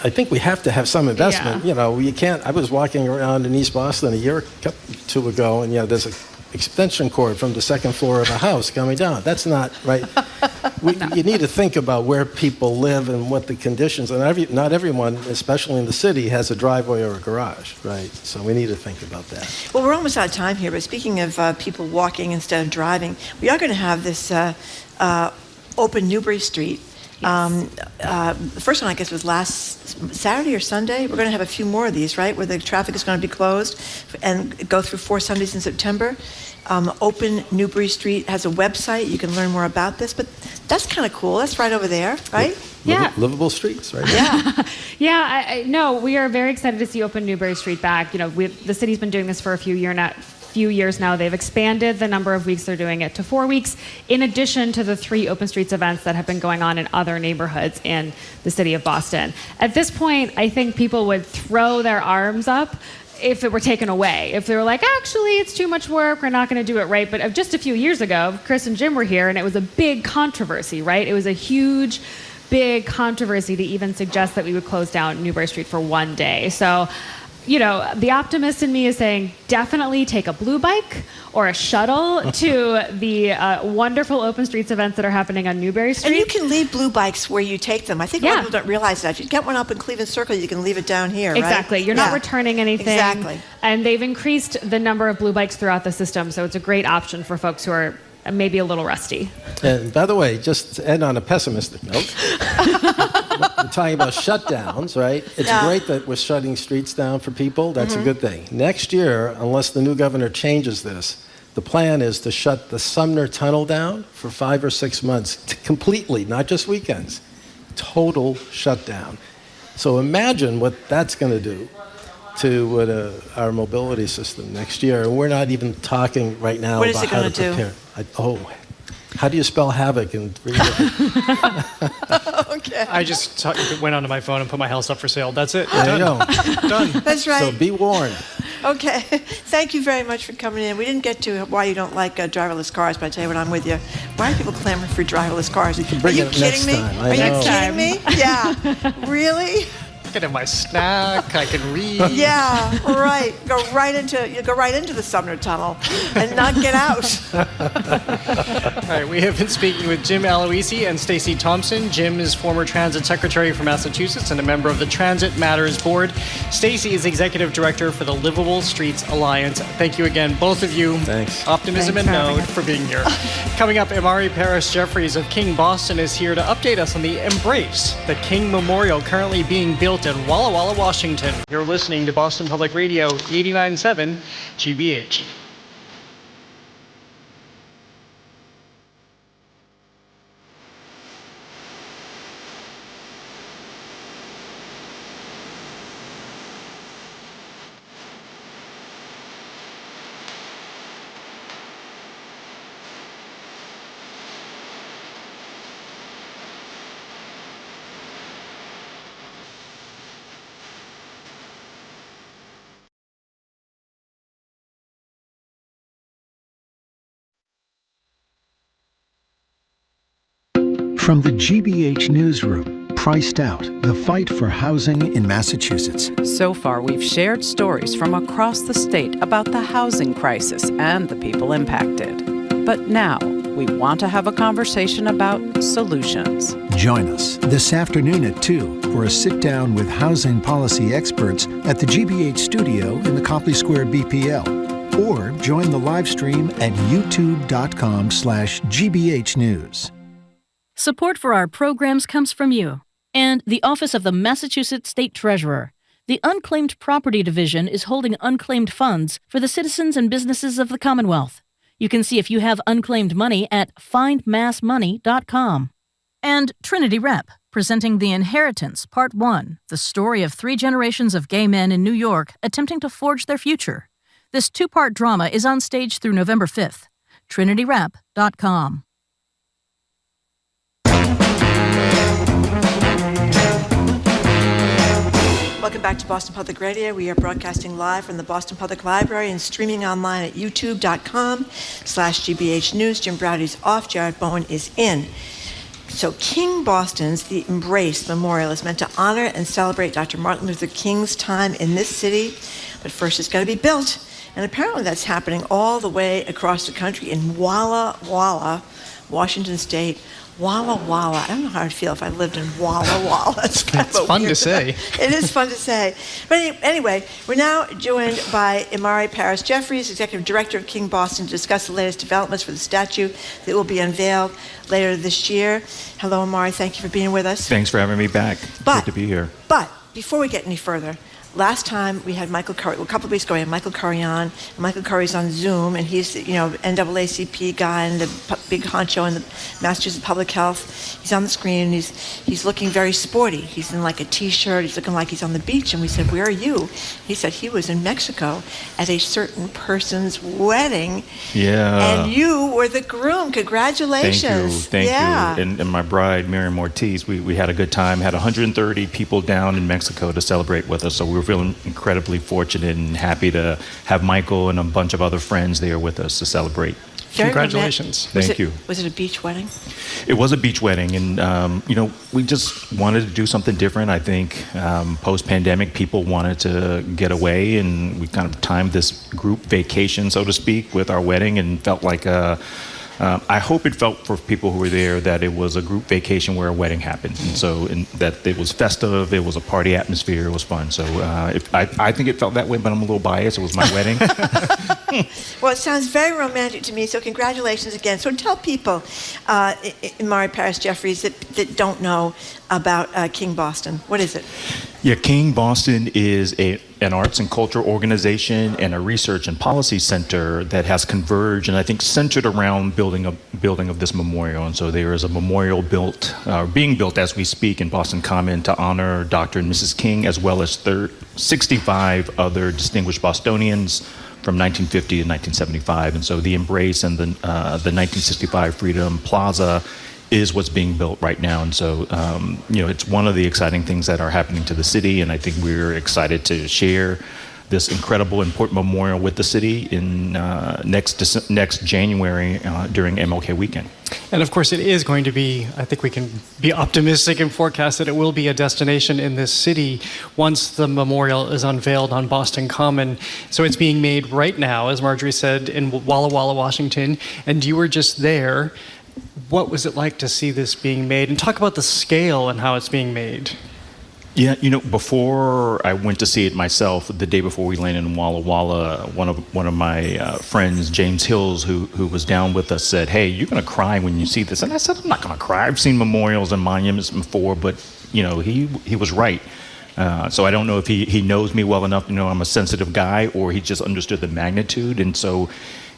I think we have to have some investment. Yeah. You know, you can't. I was walking around in East Boston a year or two ago, and there's an extension cord from the second floor of a house coming down. That's not right. You need to think about where people live and what the conditions. And not everyone, especially in the city, has a driveway or a garage, right? So we need to think about that. Well, we're almost out of time here, but speaking of people walking instead of driving, we are going to have this open Newbury Street. The first one, I guess, was last Saturday or Sunday. We're going to have a few more of these, right, where the traffic is going to be closed and go through 4 Sundays in September. Open Newbury Street has a website. You can learn more about this, but that's kind of cool. That's right over there, right? Yeah. Livable streets, right? Yeah. No, we are very excited to see Open Newbury Street back. You know, the city's been doing this for a few years now. They've expanded the number of weeks they're doing it to 4 weeks, in addition to the 3 Open Streets events that have been going on in other neighborhoods in the city of Boston. At this point, I think people would throw their arms up if it were taken away. If they were like, actually, it's too much work, we're not going to do it right. But just a few years ago, Chris and Jim were here, and it was a big controversy, right? It was a huge, big controversy to even suggest that we would close down Newbury Street for one day. So, you know, the optimist in me is saying definitely take a blue bike or a shuttle to the wonderful Open Streets events that are happening on Newbury Street. And you can leave blue bikes where you take them. I think a lot of people don't realize that. If you get one up in Cleveland Circle, you can leave it down here, right? Exactly. You're not returning anything. Exactly. And they've increased the number of blue bikes throughout the system, so it's a great option for folks who are maybe a little rusty. And by the way, just to end on a pessimistic note, we're talking about shutdowns, right? It's great that we're shutting streets down for people. That's a good thing. Next year, unless the new governor changes this, the plan is to shut the Sumner Tunnel down for 5 or 6 months, completely, not just weekends. Total shutdown. So imagine what that's going to do to our mobility system next year. And we're not even talking right now about how to prepare. How do you spell havoc in 3 different... Okay. I just went onto my phone and put my house up for sale. That's it. There you go. Done. That's right. So be warned. Okay. Thank you very much for coming in. We didn't get to why you don't like driverless cars, but I tell you what, I'm with you. Why are people clamoring for driverless cars? Are you kidding me? Are you kidding me? Yeah. Really? I can have my snack. I can read. Yeah, right. Go right into the Sumner Tunnel and not get out. All right, we have been speaking with Jim Aloisi and Stacy Thompson. Jim is former transit secretary for Massachusetts and a member of the Transit Matters Board. Stacy is executive director for the Livable Streets Alliance. Thank you again, both of you. Thanks. Optimism and node for being here. Coming up, Imari Jeffries of King Boston is here to update us on the Embrace, the King Memorial currently being built in Walla Walla, Washington. You're listening to Boston Public Radio 89.7 GBH. From the GBH Newsroom, Priced Out, the fight for housing in Massachusetts. So far, we've shared stories from across the state about the housing crisis and the people impacted. But now, we want to have a conversation about solutions. Join us this afternoon at 2 for a sit-down with housing policy experts at the GBH studio in the Copley Square BPL. Or join the live stream at youtube.com/GBH News. Support for our programs comes from you and the Office of the Massachusetts State Treasurer. The Unclaimed Property Division is holding unclaimed funds for the citizens and businesses of the Commonwealth. You can see if you have unclaimed money at findmassmoney.com. And Trinity Rep, presenting The Inheritance, Part 1, the story of 3 generations of gay men in New York attempting to forge their future. This 2-part drama is on stage through November 5th. TrinityRep.com. Welcome back to Boston Public Radio. We are broadcasting live from the Boston Public Library and streaming online at youtube.com/GBH News. Jim Browdy's off. Jared Bowen is in. So King Boston's The Embrace Memorial is meant to honor and celebrate Dr. Martin Luther King's time in this city. But first it's got to be built. And apparently that's happening all the way across the country in Walla Walla, Washington State. Walla Walla. I don't know how I'd feel if I lived in Walla Walla. It's fun to say. It is fun to say. But anyway, we're now joined by Imari Jeffries, Executive Director of King Boston, to discuss the latest developments for the statue that will be unveiled later this year. Hello, Imari. Thank you for being with us. Thanks for having me back. Good to be here. But before we get any further, last time we had Michael Curry, a couple of weeks ago, we had Michael Curry on. Michael Curry's on Zoom, and he's, NAACP guy and the big honcho in the Massachusetts Public Health. He's on the screen, and he's looking very sporty. He's in like a t-shirt. He's looking like he's on the beach. And we said, "Where are you?" He said he was in Mexico at a certain person's wedding. Yeah. And you were the groom. Congratulations. Thank you. And my bride, Miriam Ortiz, we had a good time. Had 130 people down in Mexico to celebrate with us. So we were feeling incredibly fortunate and happy to have Michael and a bunch of other friends there with us to celebrate. Congratulations. Thank you. Was it a beach wedding? It was a beach wedding, and we just wanted to do something different. I think post-pandemic, people wanted to get away, and we kind of timed this group vacation, so to speak, with our wedding, and felt like I hope it felt for people who were there that it was a group vacation where a wedding happened, and so that it was festive, it was a party atmosphere, it was fun. So I think it felt that way, but I'm a little biased. It was my wedding. Well, it sounds very romantic to me, so congratulations again. So tell people, Imari Jeffries, that don't know about King Boston. What is it? Yeah, King Boston is an arts and culture organization and a research and policy center that has converged and I think centered around building of this memorial. And so there is a memorial being built as we speak in Boston Common to honor Dr. and Mrs. King, as well as 65 other distinguished Bostonians from 1950 to 1975. And so the Embrace and the 1965 Freedom Plaza is what's being built right now. And so, it's one of the exciting things that are happening to the city. And I think we're excited to share this incredible, important memorial with the city in next January during MLK weekend. And of course, it is going to be, I think we can be optimistic and forecast that it will be a destination in this city once the memorial is unveiled on Boston Common. So it's being made right now, as Marjorie said, in Walla Walla, Washington. And you were just there. What was it like to see this being made? And talk about the scale and how it's being made. Yeah, before I went to see it myself, the day before we landed in Walla Walla, one of my friends, James Hills, who was down with us, said, "Hey, you're going to cry when you see this." And I said, "I'm not going to cry. I've seen memorials and monuments before," but he was right. So I don't know if he knows me well enough to know I'm a sensitive guy, or he just understood the magnitude. And so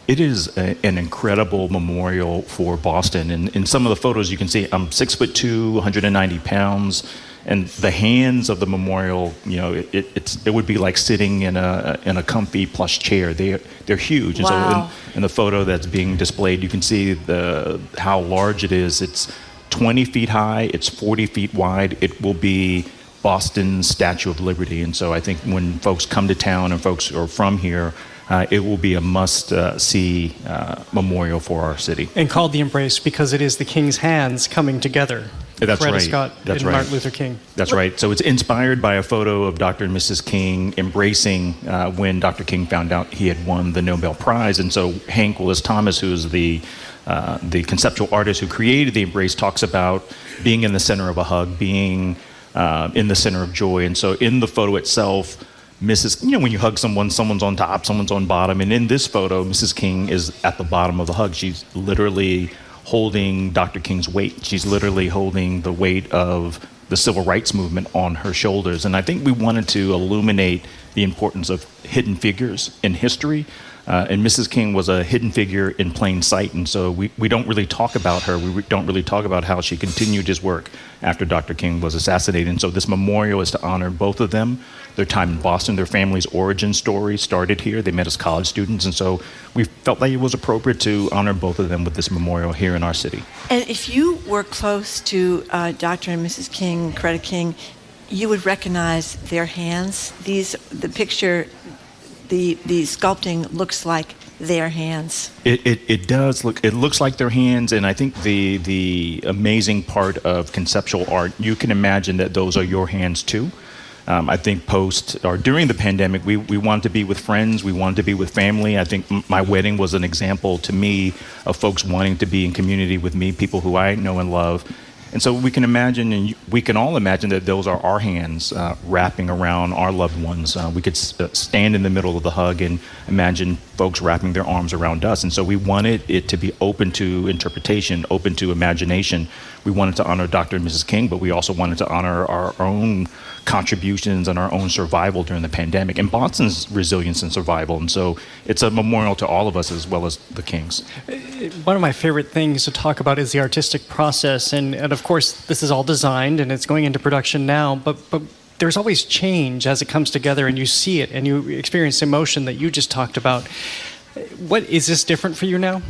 it is an incredible memorial for Boston. And in some of the photos you can see I'm 6'2", 190 pounds. And the hands of the memorial, it would be like sitting in a comfy plush chair. They're huge. Wow. And so in the photo that's being displayed, you can see how large it is. It's 20 feet high. It's 40 feet wide. It will be Boston's Statue of Liberty. And so I think when folks come to town and folks are from here, it will be a must-see memorial for our city. And called The Embrace because it is the King's hands coming together. That's Coretta right. Scott That's and right. Martin Luther King. That's right. So it's inspired by a photo of Dr. and Mrs. King embracing when Dr. King found out he had won the Nobel Prize. And so Hank Willis Thomas, who is the conceptual artist who created the embrace, talks about being in the center of a hug, being in the center of joy. And so in the photo itself, when you hug someone, someone's on top, someone's on bottom. And in this photo, Mrs. King is at the bottom of the hug. She's literally holding Dr. King's weight. She's literally holding the weight of the civil rights movement on her shoulders. And I think we wanted to illuminate the importance of hidden figures in history. And Mrs. King was a hidden figure in plain sight. And so we don't really talk about her. We don't really talk about how she continued his work after Dr. King was assassinated. And so this memorial is to honor both of them, their time in Boston, their family's origin story started here. They met as college students. And so we felt like it was appropriate to honor both of them with this memorial here in our city. And if you were close to Dr. and Mrs. King, Coretta King, you would recognize their hands. The picture, the sculpting looks like their hands. It does look. It looks like their hands, and I think the amazing part of conceptual art, you can imagine that those are your hands too. I think post or during the pandemic, we wanted to be with friends, we wanted to be with family. I think my wedding was an example to me of folks wanting to be in community with me, people who I know and love. And so we can imagine, and we can all imagine that those are our hands wrapping around our loved ones. We could stand in the middle of the hug and imagine folks wrapping their arms around us. And so we wanted it to be open to interpretation, open to imagination. We wanted to honor Dr. and Mrs. King, but we also wanted to honor our own contributions and our own survival during the pandemic and Boston's resilience and survival. And so it's a memorial to all of us as well as the Kings. One of my favorite things to talk about is the artistic process. And of course, this is all designed and it's going into production now, but there's always change as it comes together and you see it and you experience emotion that you just talked about. What is this different for you now?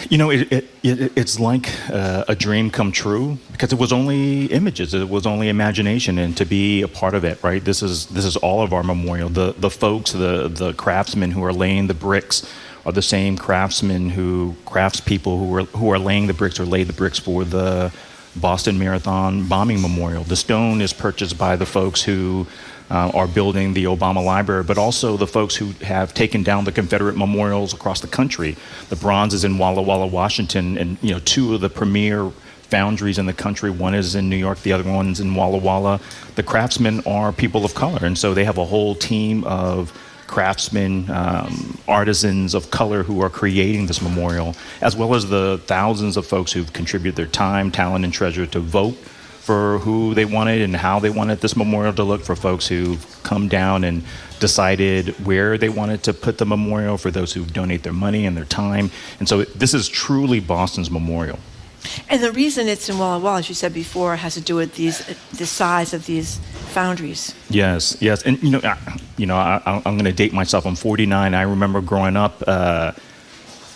You know, it's like a dream come true because it was only images, it was only imagination, and to be a part of it, right? This is all of our memorial. The folks, the craftsmen who are laying the bricks are the same craftspeople who are laying the bricks or laid the bricks for the Boston Marathon bombing memorial. The stone is purchased by the folks who are building the Obama Library, but also the folks who have taken down the Confederate memorials across the country. The bronze is in Walla Walla, Washington, and two of the premier foundries in the country. One is in New York, the other one's in Walla Walla. The craftsmen are people of color, and so they have a whole team of craftsmen, artisans of color who are creating this memorial, as well as the thousands of folks who've contributed their time, talent, and treasure to vote for who they wanted and how they wanted this memorial to look, for folks who've come down and decided where they wanted to put the memorial, for those who donate their money and their time. And so this is truly Boston's memorial. And the reason it's in Walla Walla, as you said before, has to do with the size of these foundries. Yes. And I'm going to date myself. I'm 49. I remember growing up,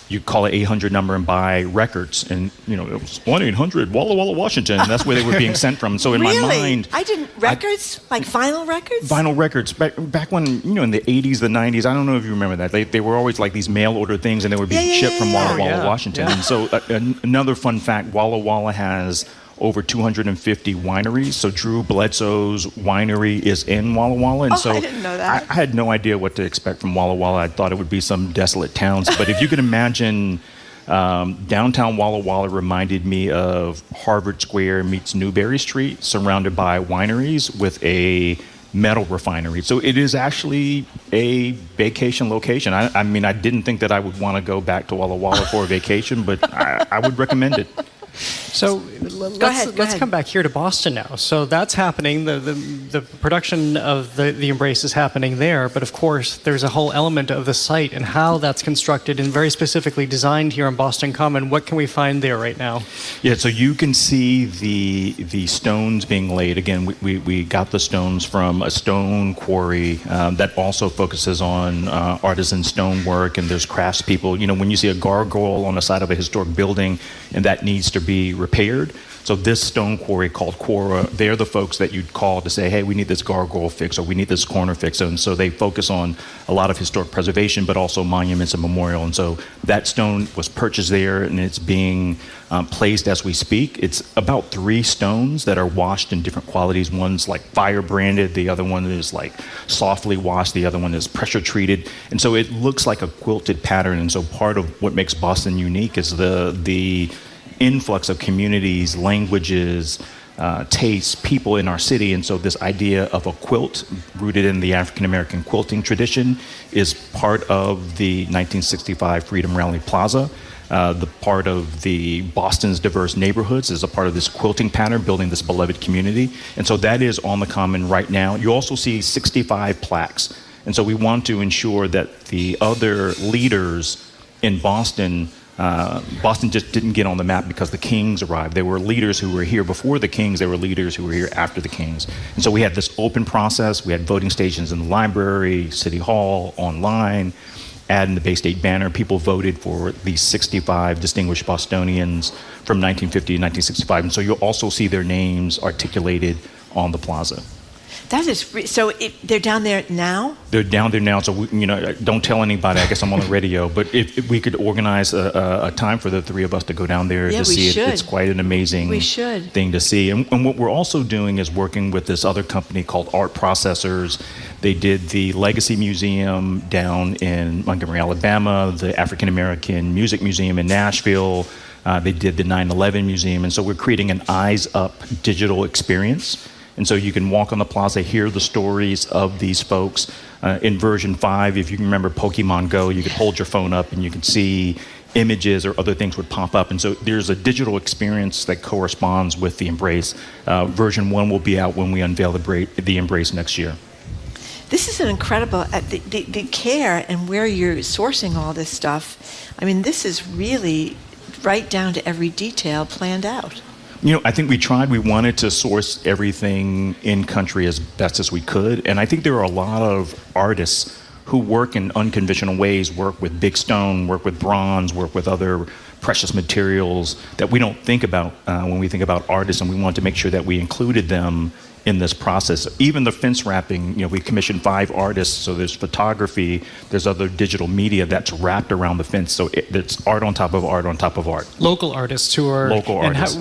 you call it 800 number and buy records, and it was 1-800 Walla Walla, Washington, and that's where they were being sent from. So in my mind, like vinyl records. Vinyl records back when in the 80s, the 90s. I don't know if you remember that. They were always like these mail order things, and they were being shipped from Walla Walla, Washington. Yeah. And so another fun fact: Walla Walla has over 250 wineries. So Drew Bledsoe's winery is in Walla Walla. And so I didn't know that. I had no idea what to expect from Walla Walla. I thought it would be some desolate towns. But if you can imagine, downtown Walla Walla reminded me of Harvard Square meets Newberry Street, surrounded by wineries with a metal refinery. So it is actually a vacation location. I mean, I didn't think that I would want to go back to Walla Walla for a vacation, but I would recommend it. So let's come back here to Boston now. So that's happening. The production of the Embrace is happening there. But of course, there's a whole element of the site and how that's constructed and very specifically designed here on Boston Common. What can we find there right now? Yeah, so you can see the stones being laid. Again, we got the stones from a stone quarry that also focuses on artisan stonework, and there's craftspeople. When you see a gargoyle on the side of a historic building and that needs to be repaired, So this stone quarry called Quora, they're the folks that you'd call to say, hey, we need this gargoyle fix, or we need this corner fix. And so they focus on a lot of historic preservation, but also monuments and memorial. And so that stone was purchased there, and it's being placed as we speak. It's about 3 stones that are washed in different qualities. One's like fire branded, the other one is like softly washed, the other one is pressure treated. And so it looks like a quilted pattern. And so part of what makes Boston unique is the influx of communities, languages, tastes, people in our city. And so this idea of a quilt rooted in the African American quilting tradition is part of the 1965 Freedom Rally Plaza. The part of the Boston's diverse neighborhoods is a part of this quilting pattern, building this beloved community. And so that is on the common right now. You also see 65 plaques. And so we want to ensure that the other leaders in Boston, Boston just didn't get on the map because the Kings arrived. There were leaders who were here before the Kings. There were leaders who were here after the Kings. And so we had this open process. We had voting stations in the library, City Hall, online, ad in the Bay State Banner. People voted for these 65 distinguished Bostonians from 1950 to 1965. And so you'll also see their names articulated on the plaza. That is so. They're down there now. They're down there now, so don't tell anybody. I guess I'm on the radio, but if we could organize a time for the 3 of us to go down there to see it, it's quite an amazing thing to see. And what we're also doing is working with this other company called Art Processors. They did the Legacy Museum down in Montgomery, Alabama, the African American Music Museum in Nashville. They did the 9/11 Museum, and so we're creating an eyes up digital experience. And so you can walk on the plaza, hear the stories of these folks. In version 5, if you can remember Pokemon Go, you could hold your phone up and you could see images or other things would pop up. And so there's a digital experience that corresponds with the Embrace. Version 1 will be out when we unveil the Embrace next year. This is an incredible, the care and where you're sourcing all this stuff. I mean, this is really right down to every detail planned out. I think we wanted to source everything in country as best as we could. And I think there are a lot of artists who work in unconventional ways, work with big stone, work with bronze, work with other precious materials that we don't think about when we think about artists. And we want to make sure that we included them in this process. Even the fence wrapping, we commissioned 5 artists. So there's photography, there's other digital media that's wrapped around the fence. So it's art on top of art on top of art. Local artists who are... Local artists.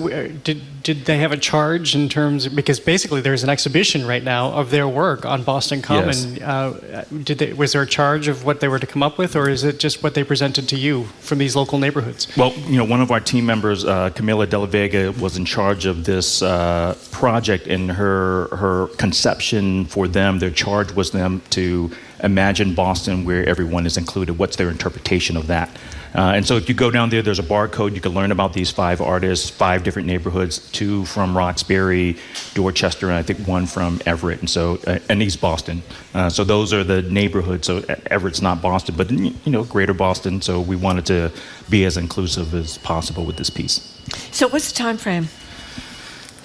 Did they have a charge in terms of, because basically there's an exhibition right now of their work on Boston Common. Yes. Was there a charge of what they were to come up with, or is it just what they presented to you from these local neighborhoods? Well, one of our team members, Camila De La Vega, was in charge of this project, and her conception for them, their charge was them to imagine Boston where everyone is included. What's their interpretation of that? And so if you go down there, there's a barcode. You can learn about these 5 artists, 5 different neighborhoods, 2 from Roxbury, Dorchester, and I think 1 from Everett, and East Boston. So those are the neighborhoods. So Everett's not Boston, but greater Boston. So we wanted to be as inclusive as possible with this piece. So what's the time frame?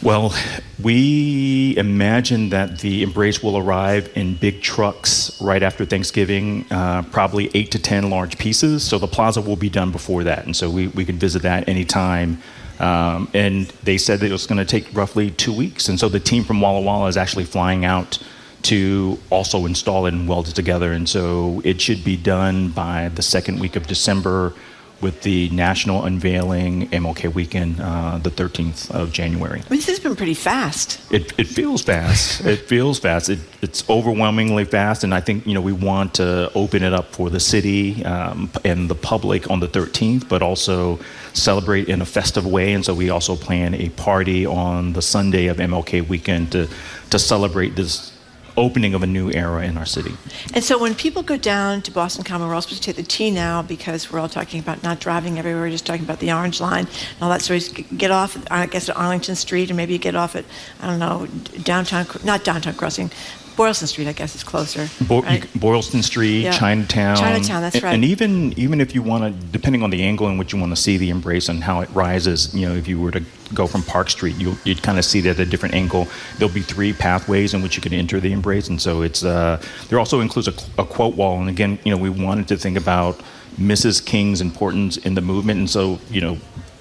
Well, we imagine that the Embrace will arrive in big trucks right after Thanksgiving, probably 8 to 10 large pieces. So the plaza will be done before that. And so we can visit that anytime. And they said that it was going to take roughly 2 weeks. And so the team from Walla Walla is actually flying out to also install it and weld it together. And so it should be done by the 2nd week of December, with the national unveiling MLK weekend, the 13th of January. This has been pretty fast. It feels fast. It feels fast. It's overwhelmingly fast, and I think we want to open it up for the city and the public on the 13th, but also celebrate in a festive way. And so we also plan a party on the Sunday of MLK weekend to celebrate this opening of a new era in our city. And so when people go down to Boston Common, we're all supposed to take the T now because we're all talking about not driving everywhere, we're just talking about the Orange Line and all that. So you get off, I guess, at Arlington Street, and maybe you get off at, not downtown crossing, Boylston Street, I guess, is closer. Right? Boylston Street, Chinatown. Chinatown, that's right. And even if you want to, depending on the angle in which you want to see the Embrace and how it rises, if you were to go from Park Street, you'd kind of see that at a different angle. There'll be 3 pathways in which you can enter the Embrace. And so it's there also includes a quote wall. And again, we wanted to think about Mrs. King's importance in the movement. And so,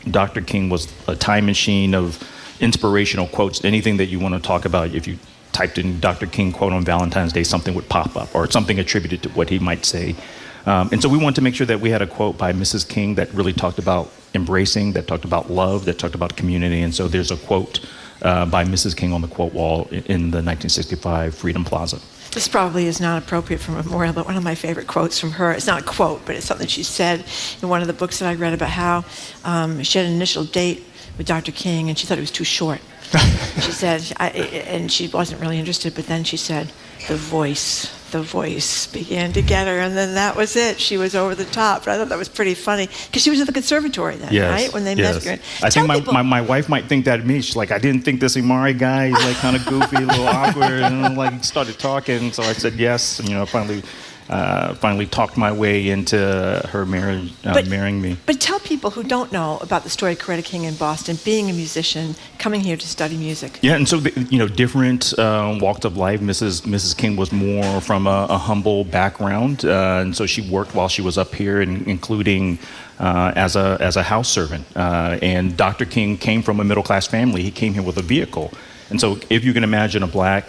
Dr. King was a time machine of inspirational quotes, anything that you want to talk about. If you typed in Dr. King quote on Valentine's Day, something would pop up, or something attributed to what he might say. And so we wanted to make sure that we had a quote by Mrs. King that really talked about embracing, that talked about love, that talked about community. And so there's a quote by Mrs. King on the quote wall in the 1965 Freedom Plaza. This probably is not appropriate for a memorial, but one of my favorite quotes from her, it's not a quote, but it's something she said in one of the books that I read about how she had an initial date with Dr. King, and she thought it was too short. She said, and she wasn't really interested, but then she said, the voice began to get her, and then that was it. She was over the top. But I thought that was pretty funny, because she was at the conservatory then, right? When they met her. I think my wife might think that of me. She's like, I didn't think this Imari guy, he's like kind of goofy, a little awkward, and like started talking. So I said yes, and finally talked my way into her marrying me. But tell people who don't know about the story of Coretta King in Boston, being a musician, coming here to study music. Yeah, and so different walks of life. Mrs. King was more from a humble background, and so she worked while she was up here, including as a house servant. And Dr. King came from a middle class family. He came here with a vehicle, and so if you can imagine a black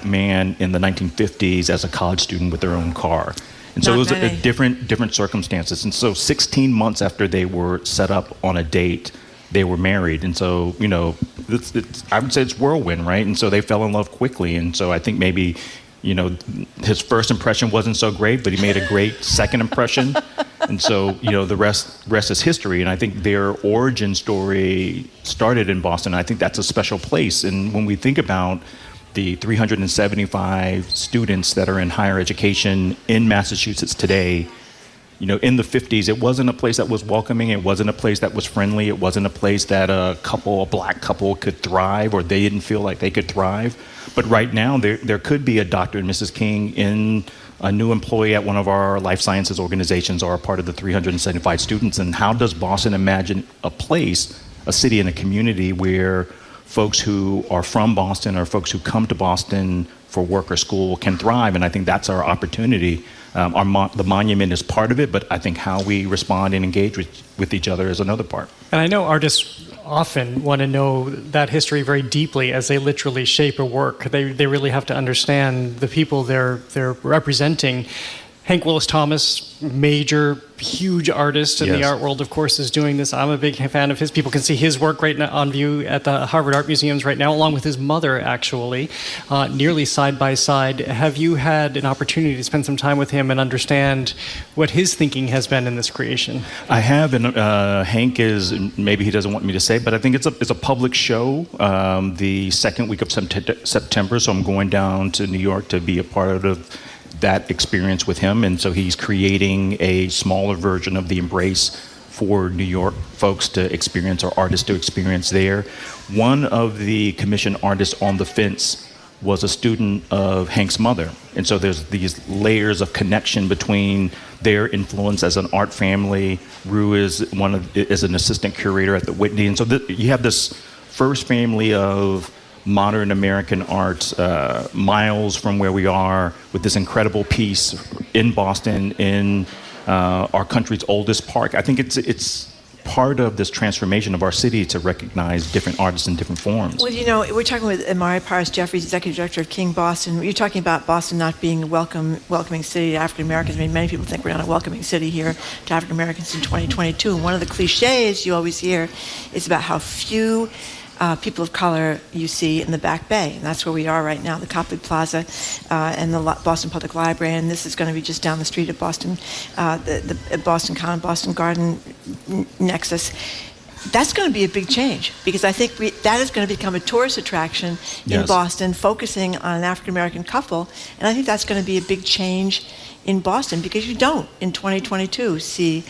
man in the 1950s as a college student with their own car. And so it was a different circumstances. And so 16 months after they were set up on a date, they were married. And so, I would say it's whirlwind, right? And so they fell in love quickly. And so I think maybe, his first impression wasn't so great, but he made a great second impression. And so, the rest is history. And I think their origin story started in Boston. I think that's a special place. And when we think about the 375 students that are in higher education in Massachusetts today, in the 50s, it wasn't a place that was welcoming. It wasn't a place that was friendly. It wasn't a place that a black couple could thrive, or they didn't feel like they could thrive. But right now, there could be a Dr. and Mrs. King in a new employee at one of our life sciences organizations, or a part of the 375 students. And how does Boston imagine a place, a city, and a community where folks who are from Boston or folks who come to Boston for work or school can thrive? And I think that's our opportunity. The monument is part of it, but I think how we respond and engage with each other is another part. And I know artists often want to know that history very deeply as they literally shape a work. They really have to understand the people they're representing. Hank Willis Thomas, major, huge artist in the art world, of course, is doing this. I'm a big fan of his. People can see his work right now on view at the Harvard Art Museums right now, along with his mother, actually, nearly side by side. Have you had an opportunity to spend some time with him and understand what his thinking has been in this creation? I have, and Hank is, maybe he doesn't want me to say, but I think it's a public show the second week of September, so I'm going down to New York to be a part of that experience with him. And so he's creating a smaller version of the Embrace for New York folks to experience, or artists to experience there. One of the commissioned artists on the fence was a student of Hank's mother. And so there's these layers of connection between their influence as an art family. Rue is an assistant curator at the Whitney. And so you have this first family of modern American art, miles from where we are, with this incredible piece in Boston, in our country's oldest park. I think it's part of this transformation of our city to recognize different artists in different forms. Well, we're talking with Imari Jeffries, executive director of King Boston. You're talking about Boston not being a welcoming city to African Americans. I mean, many people think we're not a welcoming city here to African Americans in 2022. And one of the cliches you always hear is about how few people of color you see in the Back Bay, and that's where we are right now, the Copley Plaza and the Boston Public Library, and this is going to be just down the street at Boston, the Boston Common, Boston Garden nexus. That's going to be a big change, because I think that is going to become a tourist attraction in Boston, focusing on an African American couple, and I think that's going to be a big change in Boston, because you don't in 2022 see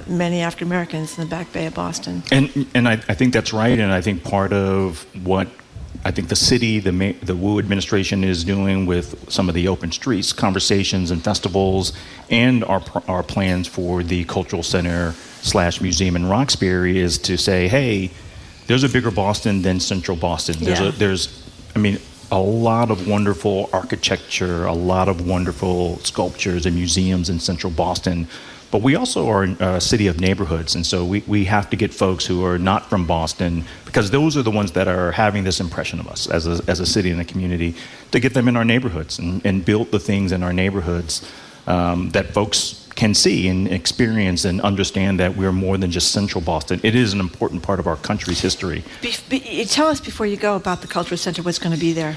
many African Americans in the Back Bay of Boston. And I think that's right, and I think part of what I think the city, the Wu administration is doing with some of the open streets conversations and festivals, and our plans for the cultural center / museum in Roxbury, is to say, hey, there's a bigger Boston than Central Boston. There's a lot of wonderful architecture, a lot of wonderful sculptures and museums in Central Boston, But we also are a city of neighborhoods, and so we have to get folks who are not from Boston, because those are the ones that are having this impression of us as a city and a community, to get them in our neighborhoods and build the things in our neighborhoods that folks can see and experience and understand that we're more than just central Boston. It is an important part of our country's history. Tell us before you go about the Cultural Center, what's going to be there.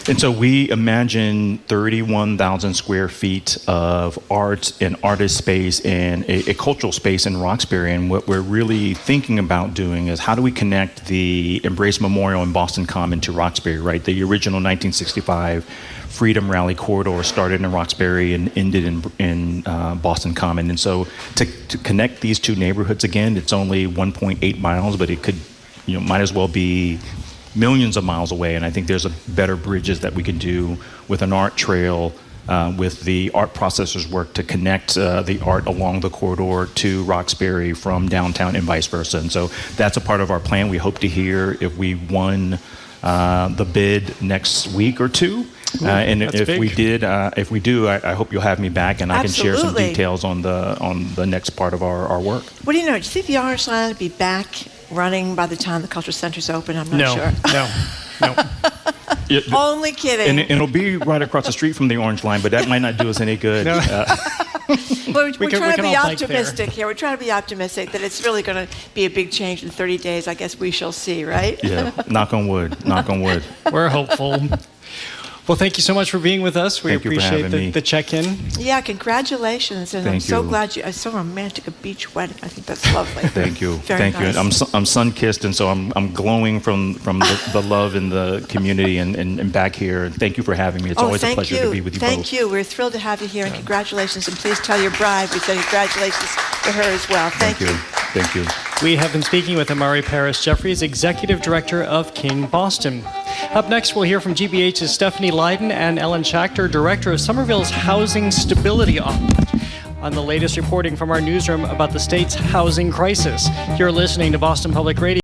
And so we imagine 31,000 square feet of art and artist space and a cultural space in Roxbury. And what we're really thinking about doing is how do we connect the Embrace Memorial and Boston Common to Roxbury, right? The original 1965 Freedom Rally corridor started in Roxbury and ended in Boston Common. And so to connect these two neighborhoods again, it's only 1.8 miles, but it could, might as well be millions of miles away. And I think there's better bridges that we can do with an art trail, with the art processors work to connect the art along the corridor to Roxbury from downtown and vice versa. And so that's a part of our plan. We hope to hear if we won the bid next week or two. And if big. If we do, I hope you'll have me back and I can share some details on the next part of our work. What do you know? Do you think the Orange Line will be back running by the time the Cultural Center's open? I'm not sure. No. Only kidding. And it'll be right across the street from the Orange Line, but that might not do us any good. No. We're trying to be optimistic here. We're trying to be optimistic that it's really going to be a big change in 30 days. I guess we shall see, right? Yeah, knock on wood, knock on wood. We're hopeful. Well, thank you so much for being with us. We appreciate the check-in. Yeah, congratulations. And I'm so glad it's so romantic, a beach wedding. I think that's lovely. Thank you. Very nice. You. I'm sun-kissed, and so I'm glowing from the love in the community and back here. And thank you for having me. It's always a pleasure to be with you both. Thank you. We're thrilled to have you here, and congratulations. And please tell your bride we say congratulations to her as well. Thank you. Thank you. We have been speaking with Imari Jeffries, Executive Director of King Boston. Up next, we'll hear from GBH's Stephanie Leydon and Ellen Shachter, Director of Somerville's Housing Stability Office, on the latest reporting from our newsroom about the state's housing crisis. You're listening to Boston Public Radio.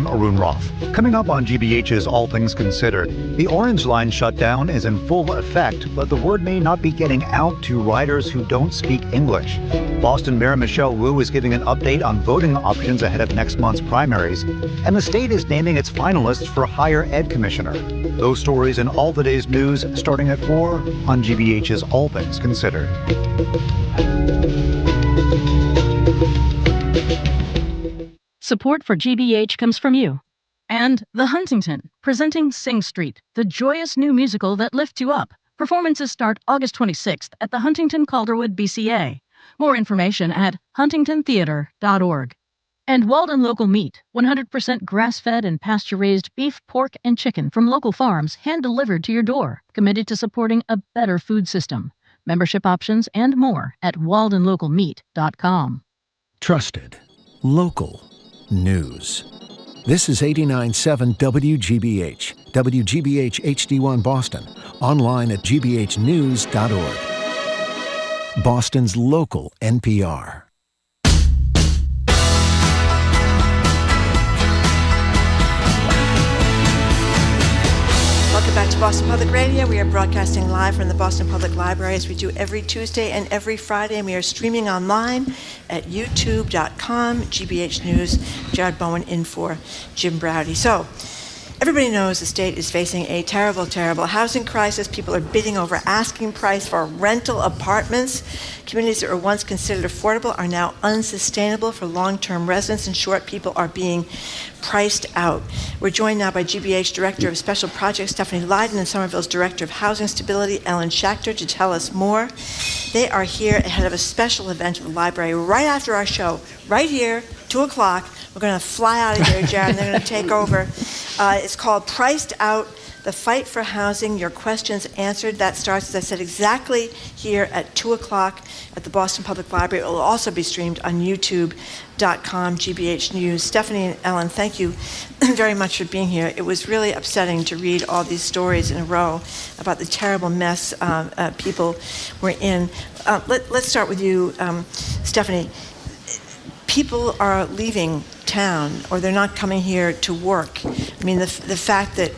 Arun Roth. Coming up on GBH's All Things Considered, the Orange Line shutdown is in full effect, but the word may not be getting out to riders who don't speak English. Boston Mayor Michelle Wu is giving an update on voting options ahead of next month's primaries, and the state is naming its finalists for Higher Ed Commissioner. Those stories and all the day's news starting at 4 on GBH's All Things Considered. Support for GBH comes from you. And The Huntington, presenting Sing Street, the joyous new musical that lifts you up. Performances start August 26th at the Huntington Calderwood BCA. More information at huntingtontheater.org. And Walden Local Meat, 100% grass-fed and pasture-raised beef, pork, and chicken from local farms, hand-delivered to your door. Committed to supporting a better food system. Membership options and more at waldenlocalmeat.com. Trusted. Local. News. This is 89.7 WGBH, WGBH HD1 Boston, online at gbhnews.org. Boston's local NPR. Welcome back to Boston Public Radio. We are broadcasting live from the Boston Public Library as we do every Tuesday and every Friday, and we are streaming online at youtube.com, GBH News, Jared Bowen in for Jim Browdy. So, everybody knows the state is facing a terrible, terrible housing crisis. People are bidding over asking price for rental apartments. Communities that were once considered affordable are now unsustainable for long-term residents. In short, people are being priced out. We're joined now by GBH Director of Special Projects, Stephanie Leydon, and Somerville's Director of Housing Stability, Ellen Shachter, to tell us more. They are here ahead of a special event at the library right after our show, right here, 2 o'clock. We're going to fly out of here, Jared, and they're going to take over. It's called Priced Out, The Fight for Housing, Your Questions Answered. That starts, as I said, exactly here at 2 o'clock at the Boston Public Library. It will also be streamed on youtube.com, GBH News. Stephanie and Ellen, thank you very much for being here. It was really upsetting to read all these stories in a row about the terrible mess people were in. Let's start with you, Stephanie. People are leaving town, or they're not coming here to work. I mean, the fact that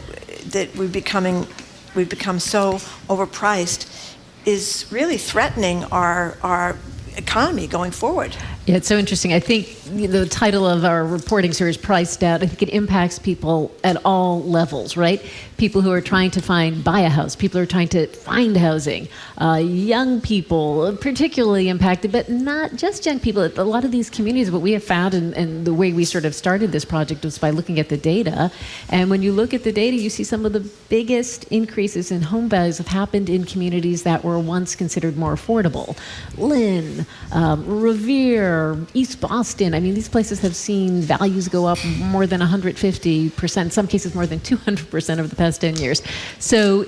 we've become so overpriced is really threatening our economy going forward. Yeah, it's so interesting. I think the title of our reporting series, Priced Out, I think it impacts people at all levels, right? People who are trying to buy a house, people who are trying to find housing, young people, particularly impacted, but not just young people. A lot of these communities, what we have found, and the way we sort of started this project was by looking at the data. And when you look at the data, you see some of the biggest increases in home values have happened in communities that were once considered more affordable. Lynn, Revere, East Boston. I mean, these places have seen values go up more than 150%, in some cases more than 200% over the past 10 years. So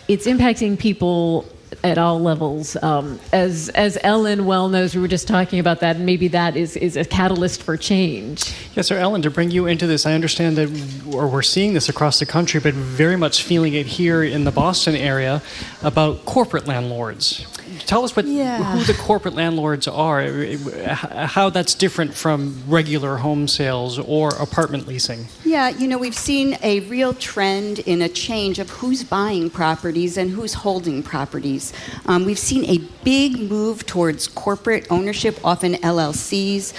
it's impacting people at all levels. As Ellen well knows, we were just talking about that, and maybe that is a catalyst for change. Yeah, so Ellen, to bring you into this, I understand that, or we're seeing this across the country, but very much feeling it here in the Boston area about corporate landlords. Tell us who the corporate landlords are, how that's different from regular home sales or apartment leasing. Yeah, we've seen a real trend in a change of who's buying properties and who's holding properties. We've seen a big move towards corporate ownership, often LLCs.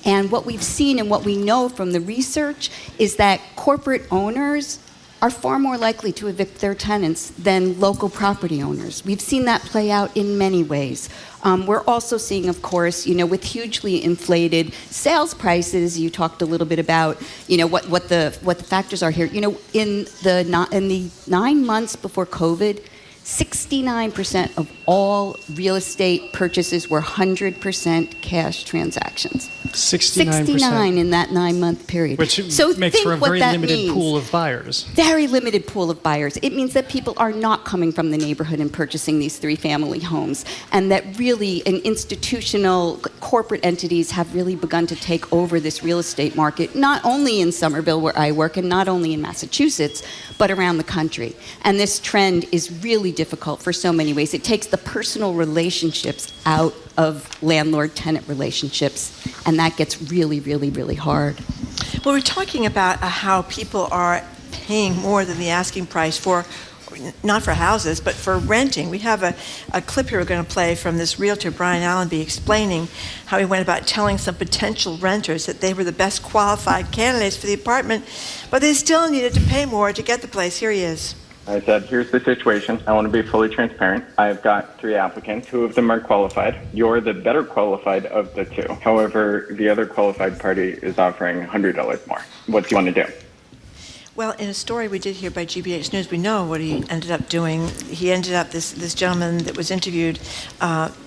And what we've seen and what we know from the research is that corporate owners are far more likely to evict their tenants than local property owners. We've seen that play out in many ways. We're also seeing, of course, with hugely inflated sales prices. You talked a little bit about, what the factors are here. In the 9 months before COVID, 69% of all real estate purchases were 100% cash transactions. 69 in that 9-month period. Which makes for a very limited pool of buyers. Very limited pool of buyers. It means that people are not coming from the neighborhood and purchasing these 3-family homes, and that really institutional corporate entities have really begun to take over this real estate market, not only in Somerville where I work and not only in Massachusetts, but around the country. And this trend is really difficult for so many ways. It takes the personal relationships out of landlord-tenant relationships, and that gets really, really, really hard. Well, we're talking about how people are paying more than the asking price for, not for houses, but for renting. We have a clip here we're going to play from this realtor, Brian Allenby, explaining how he went about telling some potential renters that they were the best qualified candidates for the apartment, but they still needed to pay more to get the place. Here he is. I said, here's the situation. I want to be fully transparent. I've got 3 applicants. 2 of them are qualified. You're the better qualified of the 2. However, the other qualified party is offering $100 more. What do you want to do? Well, in a story we did here by GBH News, we know what he ended up doing. He ended up, this gentleman that was interviewed,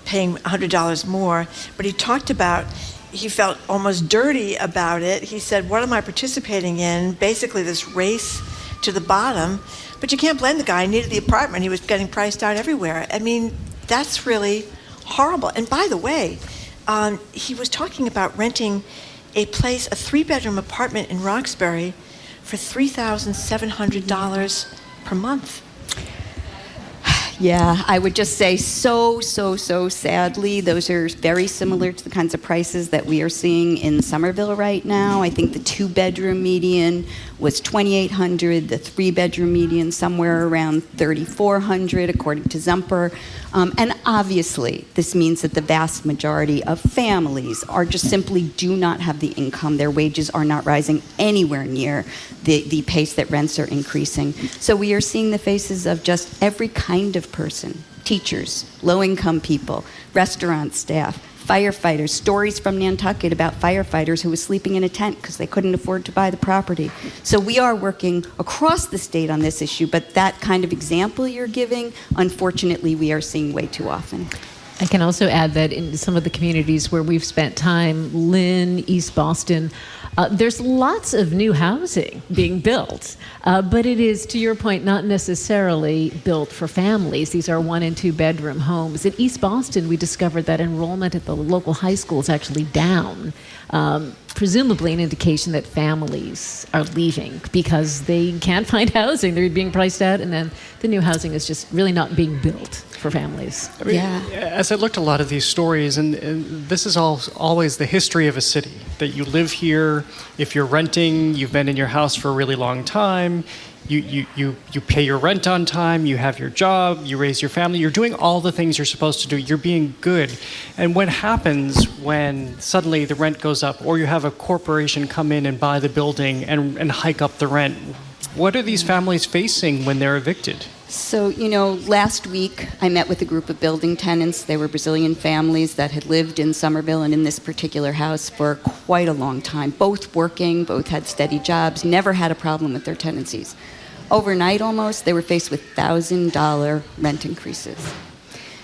paying $100 more. But he talked about, he felt almost dirty about it. He said, what am I participating in? Basically this race to the bottom. But you can't blame the guy. He needed the apartment. He was getting priced out everywhere. I mean, that's really horrible. And by the way, he was talking about renting a place, a 3-bedroom apartment in Roxbury for $3,700 per month. Yeah, I would just say so sadly, those are very similar to the kinds of prices that we are seeing in Somerville right now. I think the 2-bedroom median was $2,800, the 3-bedroom median somewhere around $3,400, according to Zumper. And obviously, this means that the vast majority of families are just simply do not have the income. Their wages are not rising anywhere near the pace that rents are increasing. So we are seeing the faces of just every kind of person: teachers, low-income people, restaurant staff, firefighters, stories from Nantucket about firefighters who were sleeping in a tent because they couldn't afford to buy the property. So we are working across the state on this issue, but that kind of example you're giving, unfortunately, we are seeing way too often. I can also add that in some of the communities where we've spent time, Lynn, East Boston, there's lots of new housing being built, but it is, to your point, not necessarily built for families. These are 1 and 2 bedroom homes. In East Boston, we discovered that enrollment at the local high school is actually down, presumably an indication that families are leaving because they can't find housing. They're being priced out, and then the new housing is just really not being built for families. I mean, as I looked at a lot of these stories, and this is always the history of a city, that you live here, if you're renting, you've been in your house for a really long time, you pay your rent on time, you have your job, you raise your family, you're doing all the things you're supposed to do, you're being good. And what happens when suddenly the rent goes up, or you have a corporation come in and buy the building and hike up the rent? What are these families facing when they're evicted? So, last week I met with a group of building tenants. They were Brazilian families that had lived in Somerville and in this particular house for quite a long time, both working, both had steady jobs, never had a problem with their tenancies. Overnight almost, they were faced with $1,000 rent increases.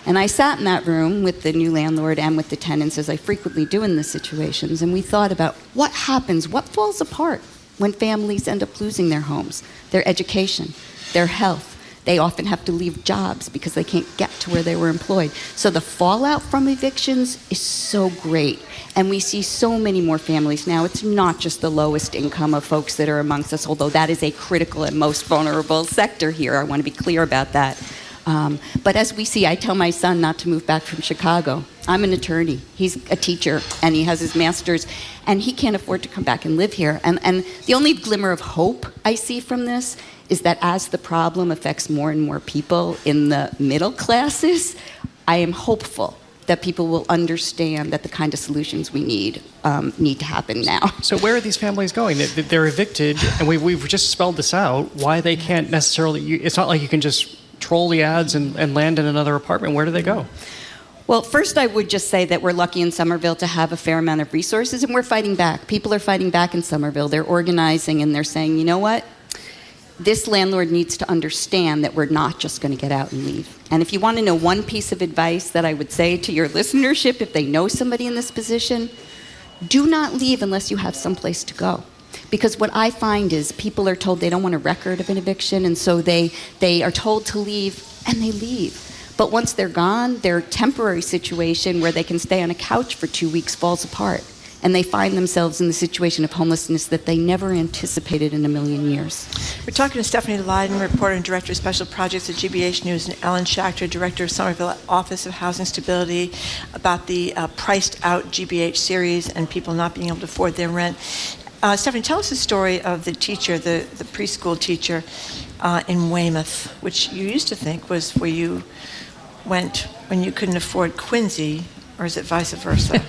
And I sat in that room with the new landlord and with the tenants, as I frequently do in these situations, and we thought about what happens, what falls apart when families end up losing their homes, their education, their health. They often have to leave jobs because they can't get to where they were employed. So the fallout from evictions is so great. And we see so many more families now. It's not just the lowest income of folks that are amongst us, although that is a critical and most vulnerable sector here. I want to be clear about that. But as we see, I tell my son not to move back from Chicago. I'm an attorney. He's a teacher, and he has his master's, and he can't afford to come back and live here. And the only glimmer of hope I see from this is that as the problem affects more and more people in the middle classes, I am hopeful that people will understand that the kind of solutions we need to happen now. So where are these families going? They're evicted, and we've just spelled this out, why they can't necessarily, it's not like you can just troll the ads and land in another apartment. Where do they go? Well, first I would just say that we're lucky in Somerville to have a fair amount of resources, and we're fighting back. People are fighting back in Somerville. They're organizing, and they're saying, you know what? This landlord needs to understand that we're not just going to get out and leave. And if you want to know one piece of advice that I would say to your listenership, if they know somebody in this position, do not leave unless you have someplace to go. Because what I find is people are told they don't want a record of an eviction, and so they are told to leave, and they leave. But once they're gone, their temporary situation where they can stay on a couch for 2 weeks falls apart. And they find themselves in the situation of homelessness that they never anticipated in a million years. We're talking to Stephanie Leydon, reporter and director of special projects at GBH News, and Ellen Shachter, director of Somerville Office of Housing Stability, about the Priced Out GBH series and people not being able to afford their rent. Stephanie, tell us the story of the teacher, the preschool teacher in Weymouth, which you used to think was where you went when you couldn't afford Quincy, or is it vice versa?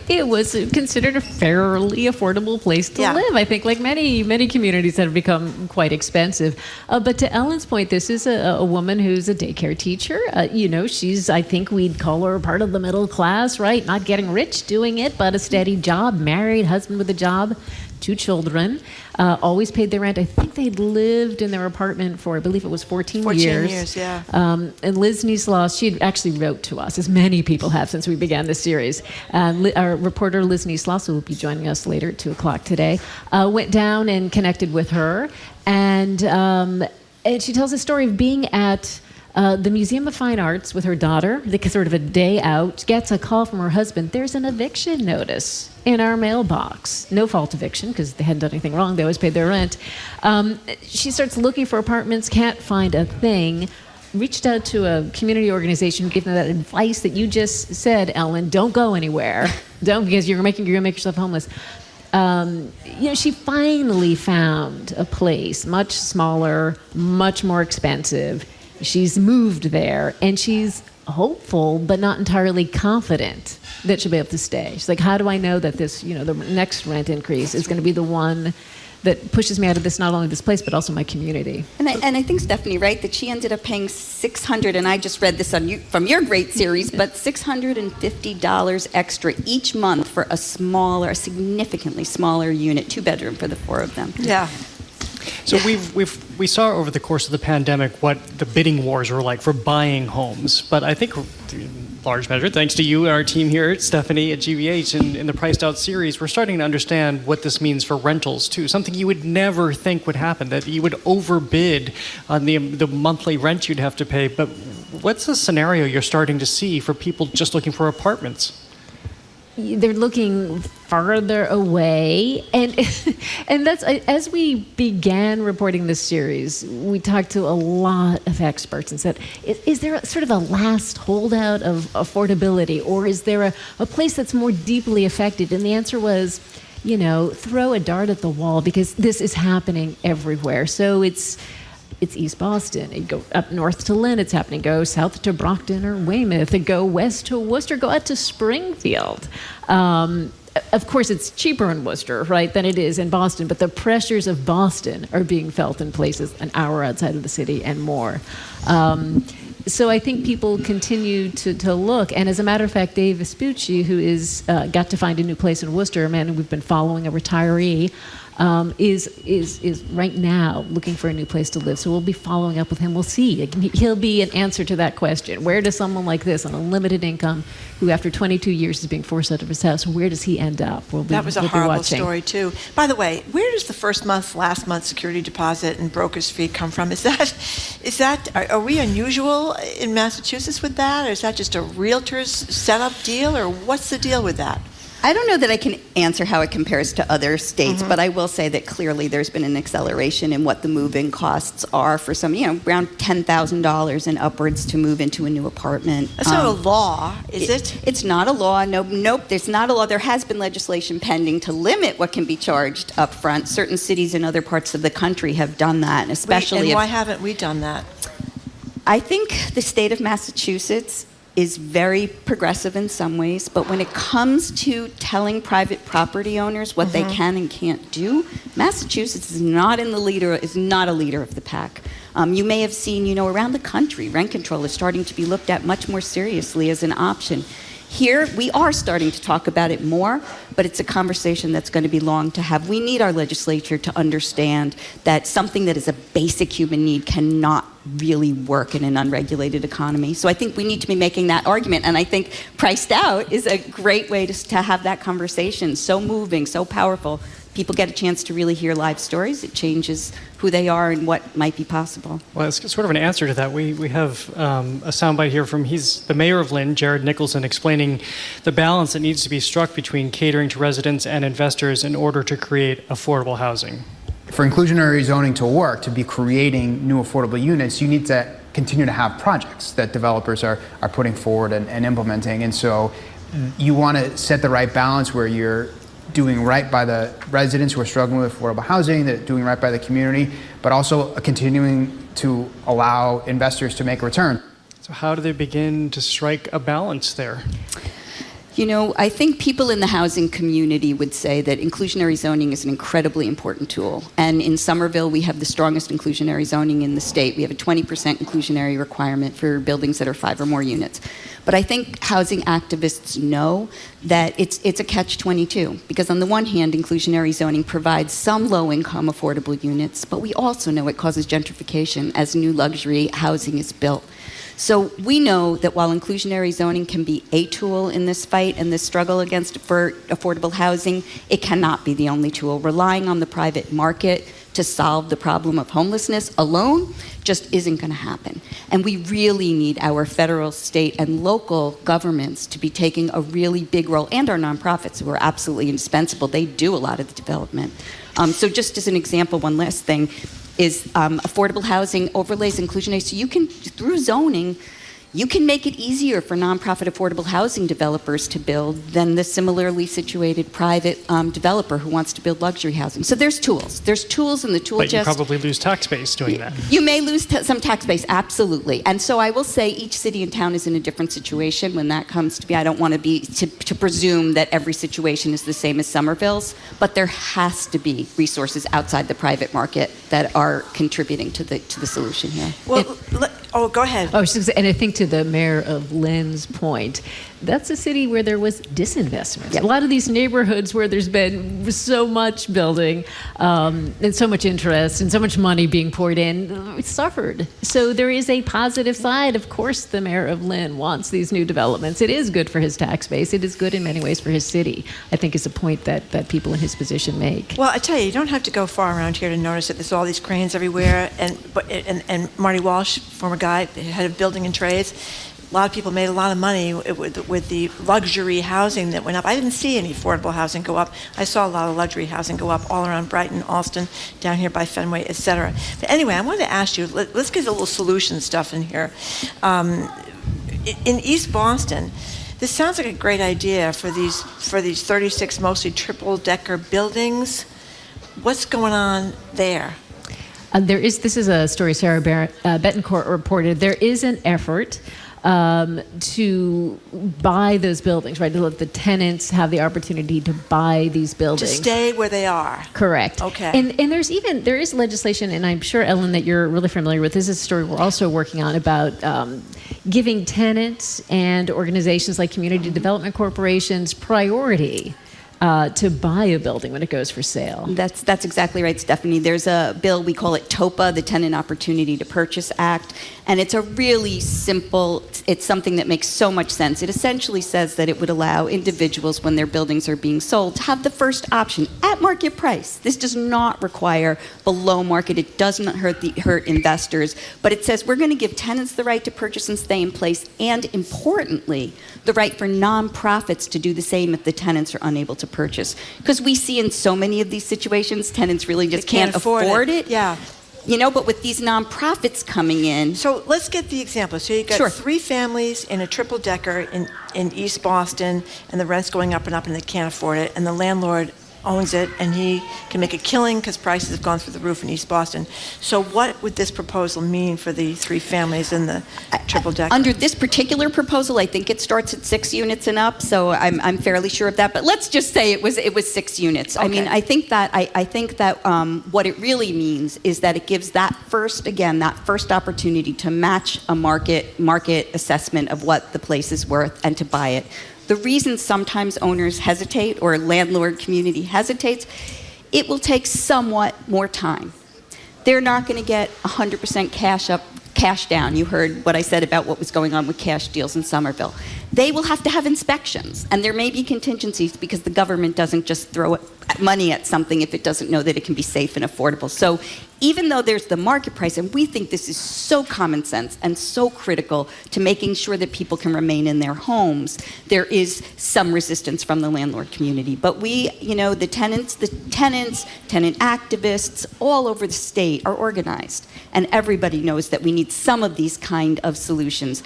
It was considered a fairly affordable place to live. I think, like many communities that have become quite expensive. But to Ellen's point, this is a woman who's a daycare teacher. She's, I think we'd call her part of the middle class, right? Not getting rich doing it, but a steady job, married, husband with a job, 2 children, always paid their rent. I think they'd lived in their apartment for, I believe it was 14 years. 14 years, yeah. And Liz Neisloss, she actually wrote to us, as many people have since we began this series. Our reporter Liz Neisloss, who will be joining us later at 2 o'clock today, went down and connected with her. And she tells a story of being at the Museum of Fine Arts with her daughter, sort of a day out, gets a call from her husband. There's an eviction notice in our mailbox. No fault eviction, because they hadn't done anything wrong. They always paid their rent. She starts looking for apartments, can't find a thing. Reached out to a community organization who gave them that advice that you just said, Ellen. Don't go anywhere. Don't, because you're going to make yourself homeless. She finally found a place, much smaller, much more expensive. She's moved there, and she's hopeful but not entirely confident that she'll be able to stay. She's like, how do I know that this, the next rent increase is going to be the one that pushes me out of this, not only this place, but also my community? And I think, Stephanie, right, that she ended up paying $600, and I just read this from your great series, but $650 extra each month for a significantly smaller unit, 2-bedroom for the 4 of them. Yeah. So we saw over the course of the pandemic what the bidding wars were like for buying homes, but I think large measure, thanks to you and our team here, Stephanie, at GBH, in the Priced Out series, we're starting to understand what this means for rentals, too. Something you would never think would happen, that you would overbid on the monthly rent you'd have to pay. But what's the scenario you're starting to see for people just looking for apartments? They're looking farther away, and that's, as we began reporting this series, we talked to a lot of experts and said, is there sort of a last holdout of affordability, or is there a place that's more deeply affected? And the answer was, throw a dart at the wall, because this is happening everywhere. So it's East Boston. You go up north to Lynn, it's happening. Go south to Brockton or Weymouth. Go west to Worcester. Go out to Springfield. Of course, it's cheaper in Worcester, right, than it is in Boston. But the pressures of Boston are being felt in places an hour outside of the city and more. So I think people continue to look. And as a matter of fact, Dave Vespucci, who is got to find a new place in Worcester, a man who we've been following, a retiree, is right now looking for a new place to live. So we'll be following up with him. We'll see. He'll be an answer to that question. Where does someone like this on a limited income, who after 22 years is being forced out of his house, where does he end up? That was a horrible story, too. By the way, where does the last month's security deposit and broker's fee come from? Are we unusual in Massachusetts with that? Or is that just a realtor's setup deal? Or what's the deal with that? I don't know that I can answer how it compares to other states, but I will say that clearly there's been an acceleration in what the move-in costs are for some, around $10,000 and upwards to move into a new apartment. That's not a law, is it? It's not a law. Nope, there's not a law. There has been legislation pending to limit what can be charged up front. Certain cities in other parts of the country have done that, and especially and why haven't we done that? I think the state of Massachusetts is very progressive in some ways, but when it comes to telling private property owners what they can and can't do, Massachusetts is not a leader of the pack. You may have seen, around the country, rent control is starting to be looked at much more seriously as an option. Here, we are starting to talk about it more, but it's a conversation that's going to be long to have. We need our legislature to understand that something that is a basic human need cannot really work in an unregulated economy. So I think we need to be making that argument, and I think Priced Out is a great way to have that conversation. So moving, so powerful. People get a chance to really hear live stories. It changes who they are and what might be possible. Well, it's sort of an answer to that. We have a soundbite here from the mayor of Lynn, Jared Nicholson, explaining the balance that needs to be struck between catering to residents and investors in order to create affordable housing. For inclusionary zoning to work, to be creating new affordable units, you need to continue to have projects that developers are putting forward and implementing. And so you want to set the right balance where you're doing right by the residents who are struggling with affordable housing, that doing right by the community, but also continuing to allow investors to make a return. So how do they begin to strike a balance there? I think people in the housing community would say that inclusionary zoning is an incredibly important tool. And in Somerville, we have the strongest inclusionary zoning in the state. We have a 20% inclusionary requirement for buildings that are 5 or more units. But I think housing activists know that it's a catch-22, because on the one hand, inclusionary zoning provides some low-income affordable units, but we also know it causes gentrification as new luxury housing is built. So we know that while inclusionary zoning can be a tool in this fight and this struggle for affordable housing, it cannot be the only tool. Relying on the private market to solve the problem of homelessness alone just isn't going to happen. And we really need our federal, state, and local governments to be taking a really big role, and our nonprofits, who are absolutely indispensable. They do a lot of the development. So just as an example, one last thing is affordable housing overlays inclusionary. So you can, through zoning, you can make it easier for nonprofit affordable housing developers to build than the similarly situated private developer who wants to build luxury housing. So there's tools. There's tools in the tool chest. But you probably lose tax base doing that. You may lose some tax base, absolutely. And so I will say each city and town is in a different situation when that comes to be. I don't want to presume that every situation is the same as Somerville's, but there has to be resources outside the private market that are contributing to the solution here. Well, go ahead. And I think to the mayor of Lynn's point, that's a city where there was disinvestment. A lot of these neighborhoods where there's been so much building and so much interest and so much money being poured in suffered. So there is a positive side. Of course, the mayor of Lynn wants these new developments. It is good for his tax base. It is good in many ways for his city, I think is a point that people in his position make. Well, I tell you don't have to go far around here to notice that there's all these cranes everywhere. And Marty Walsh, former guy, head of building and trades, a lot of people made a lot of money with the luxury housing that went up. I didn't see any affordable housing go up. I saw a lot of luxury housing go up all around Brighton, Alston, down here by Fenway, etc. But anyway, I wanted to ask you, let's get a little solution stuff in here. In East Boston, this sounds like a great idea for these 36 mostly triple-decker buildings. What's going on there? This is a story Sarah Betancourt reported. There is an effort to buy those buildings, right? To let the tenants have the opportunity to buy these buildings. To stay where they are. Correct. Okay. And there is legislation, and I'm sure, Ellen, that you're really familiar with. This is a story we're also working on about giving tenants and organizations like community development corporations priority to buy a building when it goes for sale. That's exactly right, Stephanie. There's a bill, we call it TOPA, the Tenant Opportunity to Purchase Act, and it's a really simple, it's something that makes so much sense. It essentially says that it would allow individuals, when their buildings are being sold, to have the first option at market price. This does not require below market. It does not hurt investors, but it says we're going to give tenants the right to purchase and stay in place, and importantly, the right for nonprofits to do the same if the tenants are unable to purchase. Because we see in so many of these situations, tenants really just can't afford it. Yeah. You know, but with these nonprofits coming in. So let's get the example. So you got 3 families in a triple-decker in East Boston, and the rent's going up, and they can't afford it, and the landlord owns it, and he can make a killing because prices have gone through the roof in East Boston. So what would this proposal mean for the 3 families in the triple-decker? Under this particular proposal, I think it starts at 6 units and up, so I'm fairly sure of that. But let's just say it was 6 units. Okay. I mean, I think that what it really means is that it gives that first opportunity to match a market assessment of what the place is worth and to buy it. The reason sometimes owners hesitate or landlord community hesitates, it will take somewhat more time. They're not going to get 100% cash down. You heard what I said about what was going on with cash deals in Somerville. They will have to have inspections, and there may be contingencies because the government doesn't just throw money at something if it doesn't know that it can be safe and affordable. So even though there's the market price, and we think this is so common sense and so critical to making sure that people can remain in their homes, there is some resistance from the landlord community. But we, the tenants, tenant activists all over the state are organized, and everybody knows that we need some of these kind of solutions.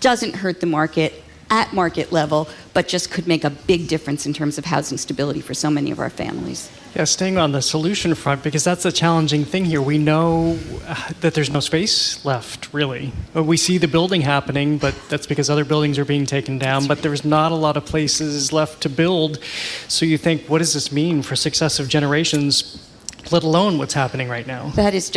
Doesn't hurt the market at market level, but just could make a big difference in terms of housing stability for so many of our families. Yeah, staying on the solution front, because that's a challenging thing here. We know that there's no space left, really. We see the building happening, but that's because other buildings are being taken down, but there's not a lot of places left to build. So you think, what does this mean for successive generations, let alone what's happening right now? That is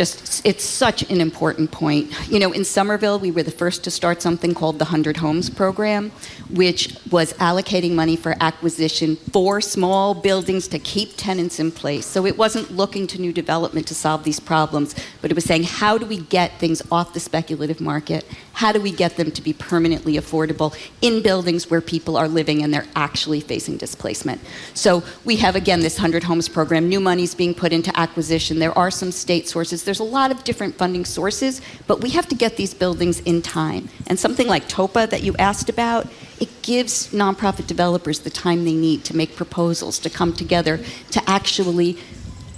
it's such an important point. In Somerville, we were the first to start something called the 100 Homes program, which was allocating money for acquisition for small buildings to keep tenants in place. So it wasn't looking to new development to solve these problems, but it was saying, how do we get things off the speculative market? How do we get them to be permanently affordable in buildings where people are living and they're actually facing displacement? So we have, again, this 100 Homes program. New money's being put into acquisition. There are some state sources. There's a lot of different funding sources, but we have to get these buildings in time. And something like TOPA that you asked about, it gives nonprofit developers the time they need to make proposals, to come together, to actually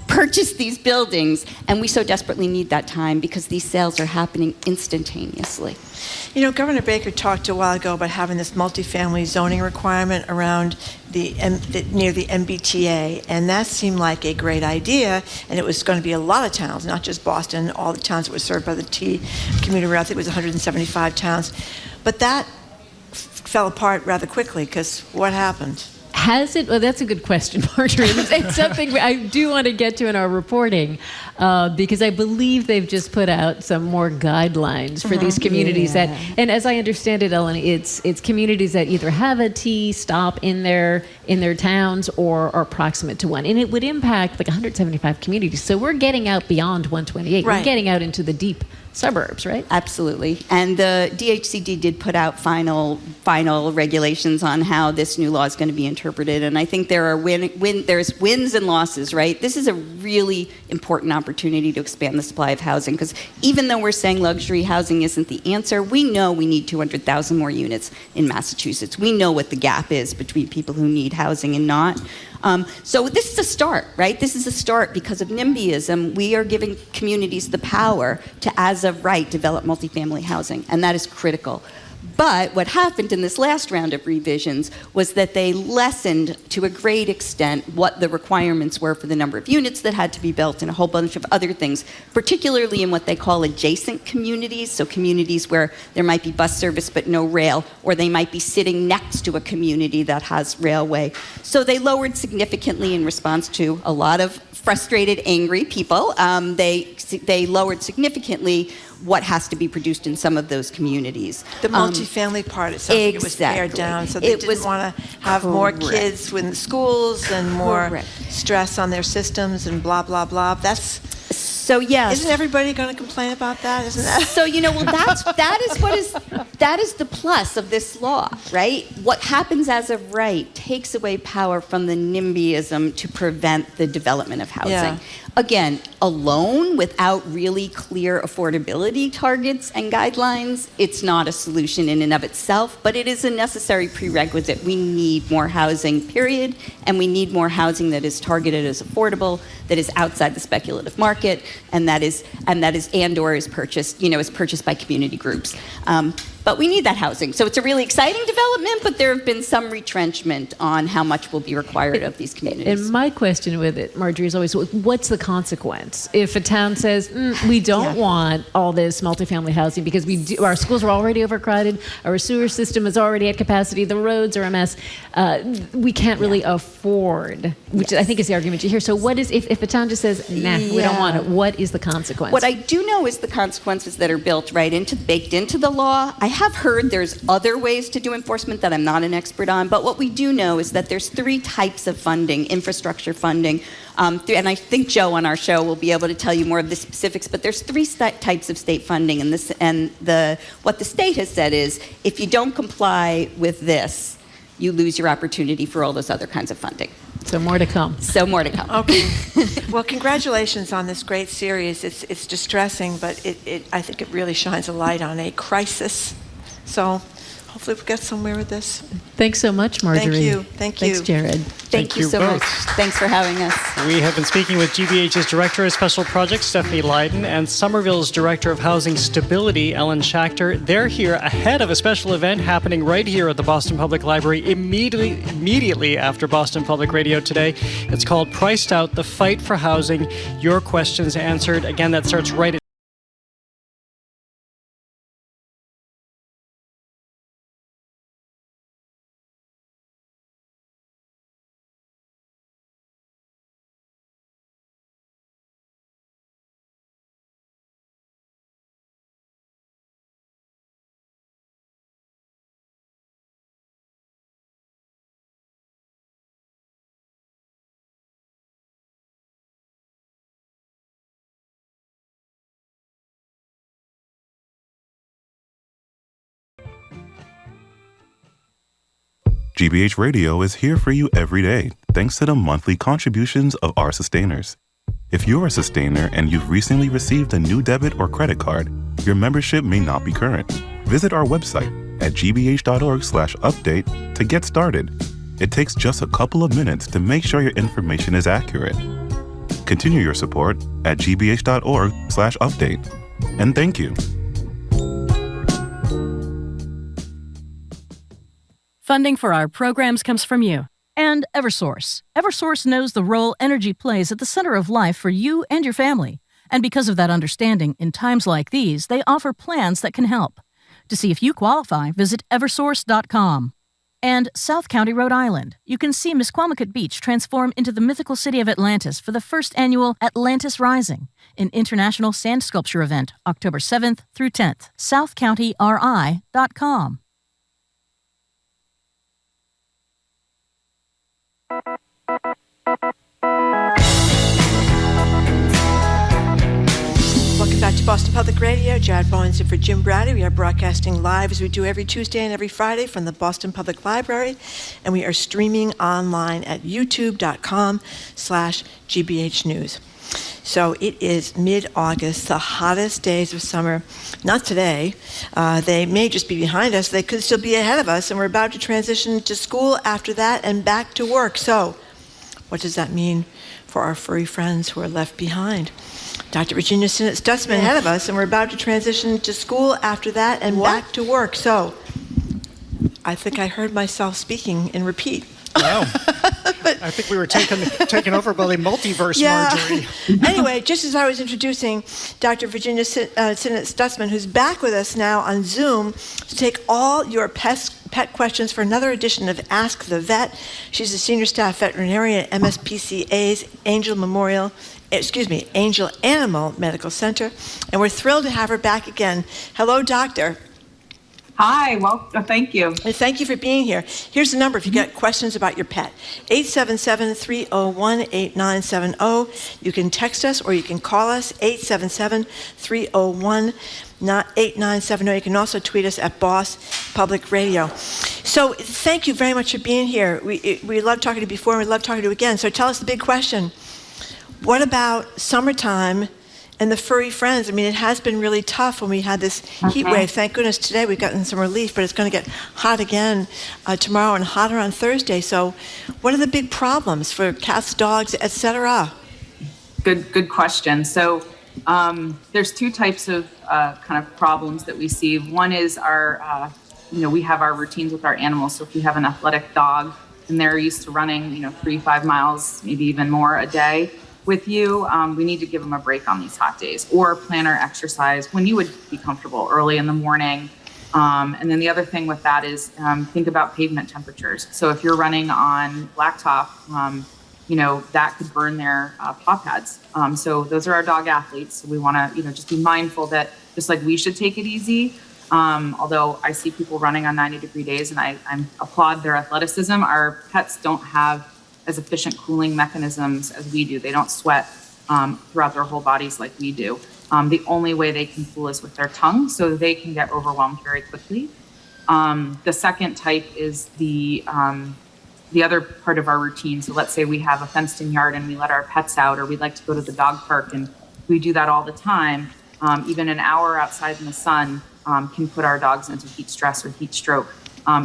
purchase these buildings, and we so desperately need that time because these sales are happening instantaneously. Governor Baker talked a while ago about having this multifamily zoning requirement around near the MBTA, and that seemed like a great idea, and it was going to be a lot of towns, not just Boston, all the towns that were served by the T commuter rail. I think it was 175 towns. But that fell apart rather quickly, because what happened? Has it? Well, that's a good question, Marjorie. It's something I do want to get to in our reporting because I believe they've just put out some more guidelines for these communities that, and as I understand it, Ellen, it's communities that either have a T stop in their towns or are proximate to one, and it would impact like 175 communities. So we're getting out beyond 128. Right. We're getting out into the deep suburbs, right? Absolutely. And the DHCD did put out final regulations on how this new law is going to be interpreted. And I think there are there's wins and losses, right? This is a really important opportunity to expand the supply of housing, because even though we're saying luxury housing isn't the answer, we know we need 200,000 more units in Massachusetts. We know what the gap is between people who need housing and not. So this is a start, right? This is a start because of NIMBYism. We are giving communities the power to, as of right, develop multifamily housing, and that is critical. But what happened in this last round of revisions was that they lessened to a great extent what the requirements were for the number of units that had to be built and a whole bunch of other things, particularly in what they call adjacent communities, so communities where there might be bus service but no rail, or they might be sitting next to a community that has railway. So they lowered significantly in response to a lot of frustrated, angry people. They lowered significantly what has to be produced in some of those communities. The multifamily part, it sounds like it was pared down, so they didn't want to have more kids in the schools and more stress on their systems and blah, blah, blah. So yes. Isn't everybody going to complain about that? Isn't that? So, well, that is the plus of this law, right? What happens as of right takes away power from the NIMBYism to prevent the development of housing. Yeah. Again, alone, without really clear affordability targets and guidelines, it's not a solution in and of itself, but it is a necessary prerequisite. We need more housing, period, and we need more housing that is targeted as affordable, that is outside the speculative market, and that is and/or is purchased by community groups. But we need that housing. So it's a really exciting development, but there have been some retrenchment on how much will be required of these communities. And my question with it, Marjorie, is always, what's the consequence? If a town says, we don't want all this multifamily housing because our schools are already overcrowded, our sewer system is already at capacity, the roads are a mess, we can't really afford, which I think is the argument you hear. So what is, if a town just says, we don't want it, what is the consequence? What I do know is the consequences that are baked into the law. I have heard there's other ways to do enforcement that I'm not an expert on, but what we do know is that there's 3 types of funding, infrastructure funding, and I think Joe on our show will be able to tell you more of the specifics, but there's 3 types of state funding, what the state has said is, if you don't comply with this, you lose your opportunity for all those other kinds of funding. So more to come. Okay. Well, congratulations on this great series. It's distressing, but I think it really shines a light on a crisis. So hopefully we'll get somewhere with this. Thanks so much, Marjorie. Thank you. Thanks, Jared. Thank you so much. Thanks for having us. We have been speaking with GBH's Director of Special Projects, Stephanie Leydon, and Somerville's Director of Housing Stability, Ellen Shachter. They're here ahead of a special event happening right here at the Boston Public Library immediately after Boston Public Radio today. It's called Priced Out, The Fight for Housing, Your Questions Answered. Again, that starts right at GBH Radio is here for you every day, thanks to the monthly contributions of our sustainers. If you're a sustainer and you've recently received a new debit or credit card, your membership may not be current. Visit our website at gbh.org/update to get started. It takes just a couple of minutes to make sure your information is accurate. Continue your support at gbh.org/update. And thank you. Funding for our programs comes from you. And Eversource. Eversource knows the role energy plays at the center of life for you and your family. And because of that understanding, in times like these, they offer plans that can help. To see if you qualify, visit eversource.com. And South County, Rhode Island. You can see Misquamicut Beach transform into the mythical city of Atlantis for the first annual Atlantis Rising, an international sand sculpture event, October 7th through 10th. SouthCountyRI.com. Welcome back to Boston Public Radio. Jared Bowens for Jim Brady. We are broadcasting live as we do every Tuesday and every Friday from the Boston Public Library, and we are streaming online at youtube.com/GBH News. So it is mid-August, the hottest days of summer. Not today. They may just be behind us. They could still be ahead of us, and we're about to transition to school after that and back to work. So what does that mean for our furry friends who are left behind? Dr. Virginia Stutzman ahead of us, and we're about to transition to school after that and back to work. So I think I heard myself speaking in repeat. Wow. I think we were taken over by the multiverse, Marjorie. Anyway, just as I was introducing Dr. Virginia Stutzman, who's back with us now on Zoom to take all your pet questions for another edition of Ask the Vet. She's a senior staff veterinarian at MSPCA's Angel Animal Medical Center, and we're thrilled to have her back again. Hello, doctor. Hi, well, thank you. And thank you for being here. Here's the number if you got questions about your pet. 877-301-8970. You can text us or you can call us, 877-301-8970. You can also tweet us at Boss Public Radio. So thank you very much for being here. We loved talking to you before and we love talking to you again. So tell us the big question. What about summertime and the furry friends? I mean, it has been really tough when we had this heat wave. Thank goodness today we've gotten some relief, but it's going to get hot again tomorrow and hotter on Thursday. So what are the big problems for cats, dogs, etc.? Good question. So there's two types of kind of problems that we see. One is our, we have our routines with our animals. So if you have an athletic dog and they're used to running, 3-5 miles, maybe even more a day with you, we need to give them a break on these hot days, or plan our exercise when you would be comfortable early in the morning. And then the other thing with that is think about pavement temperatures. So if you're running on blacktop, that could burn their paw pads. So those are our dog athletes. So we want to, just be mindful that just like we should take it easy. Although I see people running on 90-degree days and I applaud their athleticism, our pets don't have as efficient cooling mechanisms as we do. They don't sweat throughout their whole bodies like we do. The only way they can cool is with their tongue, so they can get overwhelmed very quickly. The second type is the other part of our routine. So let's say we have a fenced-in yard and we let our pets out, or we'd like to go to the dog park, and we do that all the time. Even an hour outside in the sun can put our dogs into heat stress or heat stroke.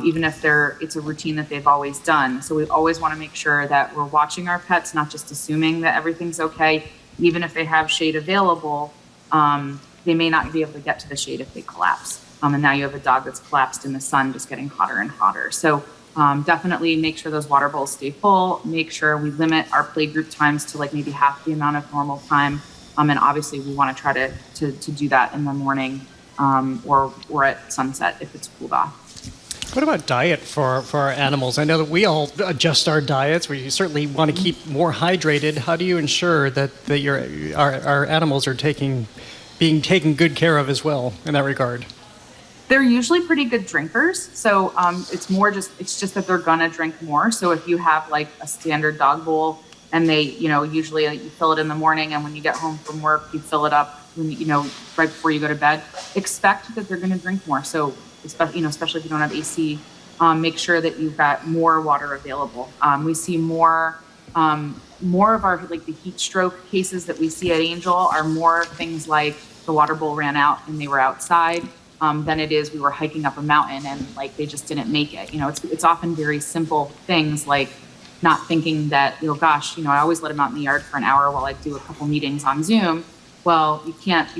Even if it's a routine that they've always done. So we always want to make sure that we're watching our pets, not just assuming that everything's okay. Even if they have shade available, they may not be able to get to the shade if they collapse. And now you have a dog that's collapsed in the sun, just getting hotter and hotter. So definitely make sure those water bowls stay full. Make sure we limit our play group times to like maybe half the amount of normal time. And obviously we want to try to do that in the morning or at sunset if it's cooled off. What about diet for our animals? I know that we all adjust our diets. We certainly want to keep more hydrated. How do you ensure that our animals are being taken good care of as well in that regard? They're usually pretty good drinkers. So it's just that they're gonna drink more. So if you have like a standard dog bowl and they, usually you fill it in the morning, and when you get home from work, you fill it up when right before you go to bed, expect that they're gonna drink more. So especially if you don't have AC, make sure that you've got more water available. We see more of our like the heat stroke cases that we see at Angel are more things like the water bowl ran out and they were outside than it is we were hiking up a mountain and like they just didn't make it. It's often very simple things like not thinking that, I always let them out in the yard for an hour while I do a couple meetings on Zoom. Well, you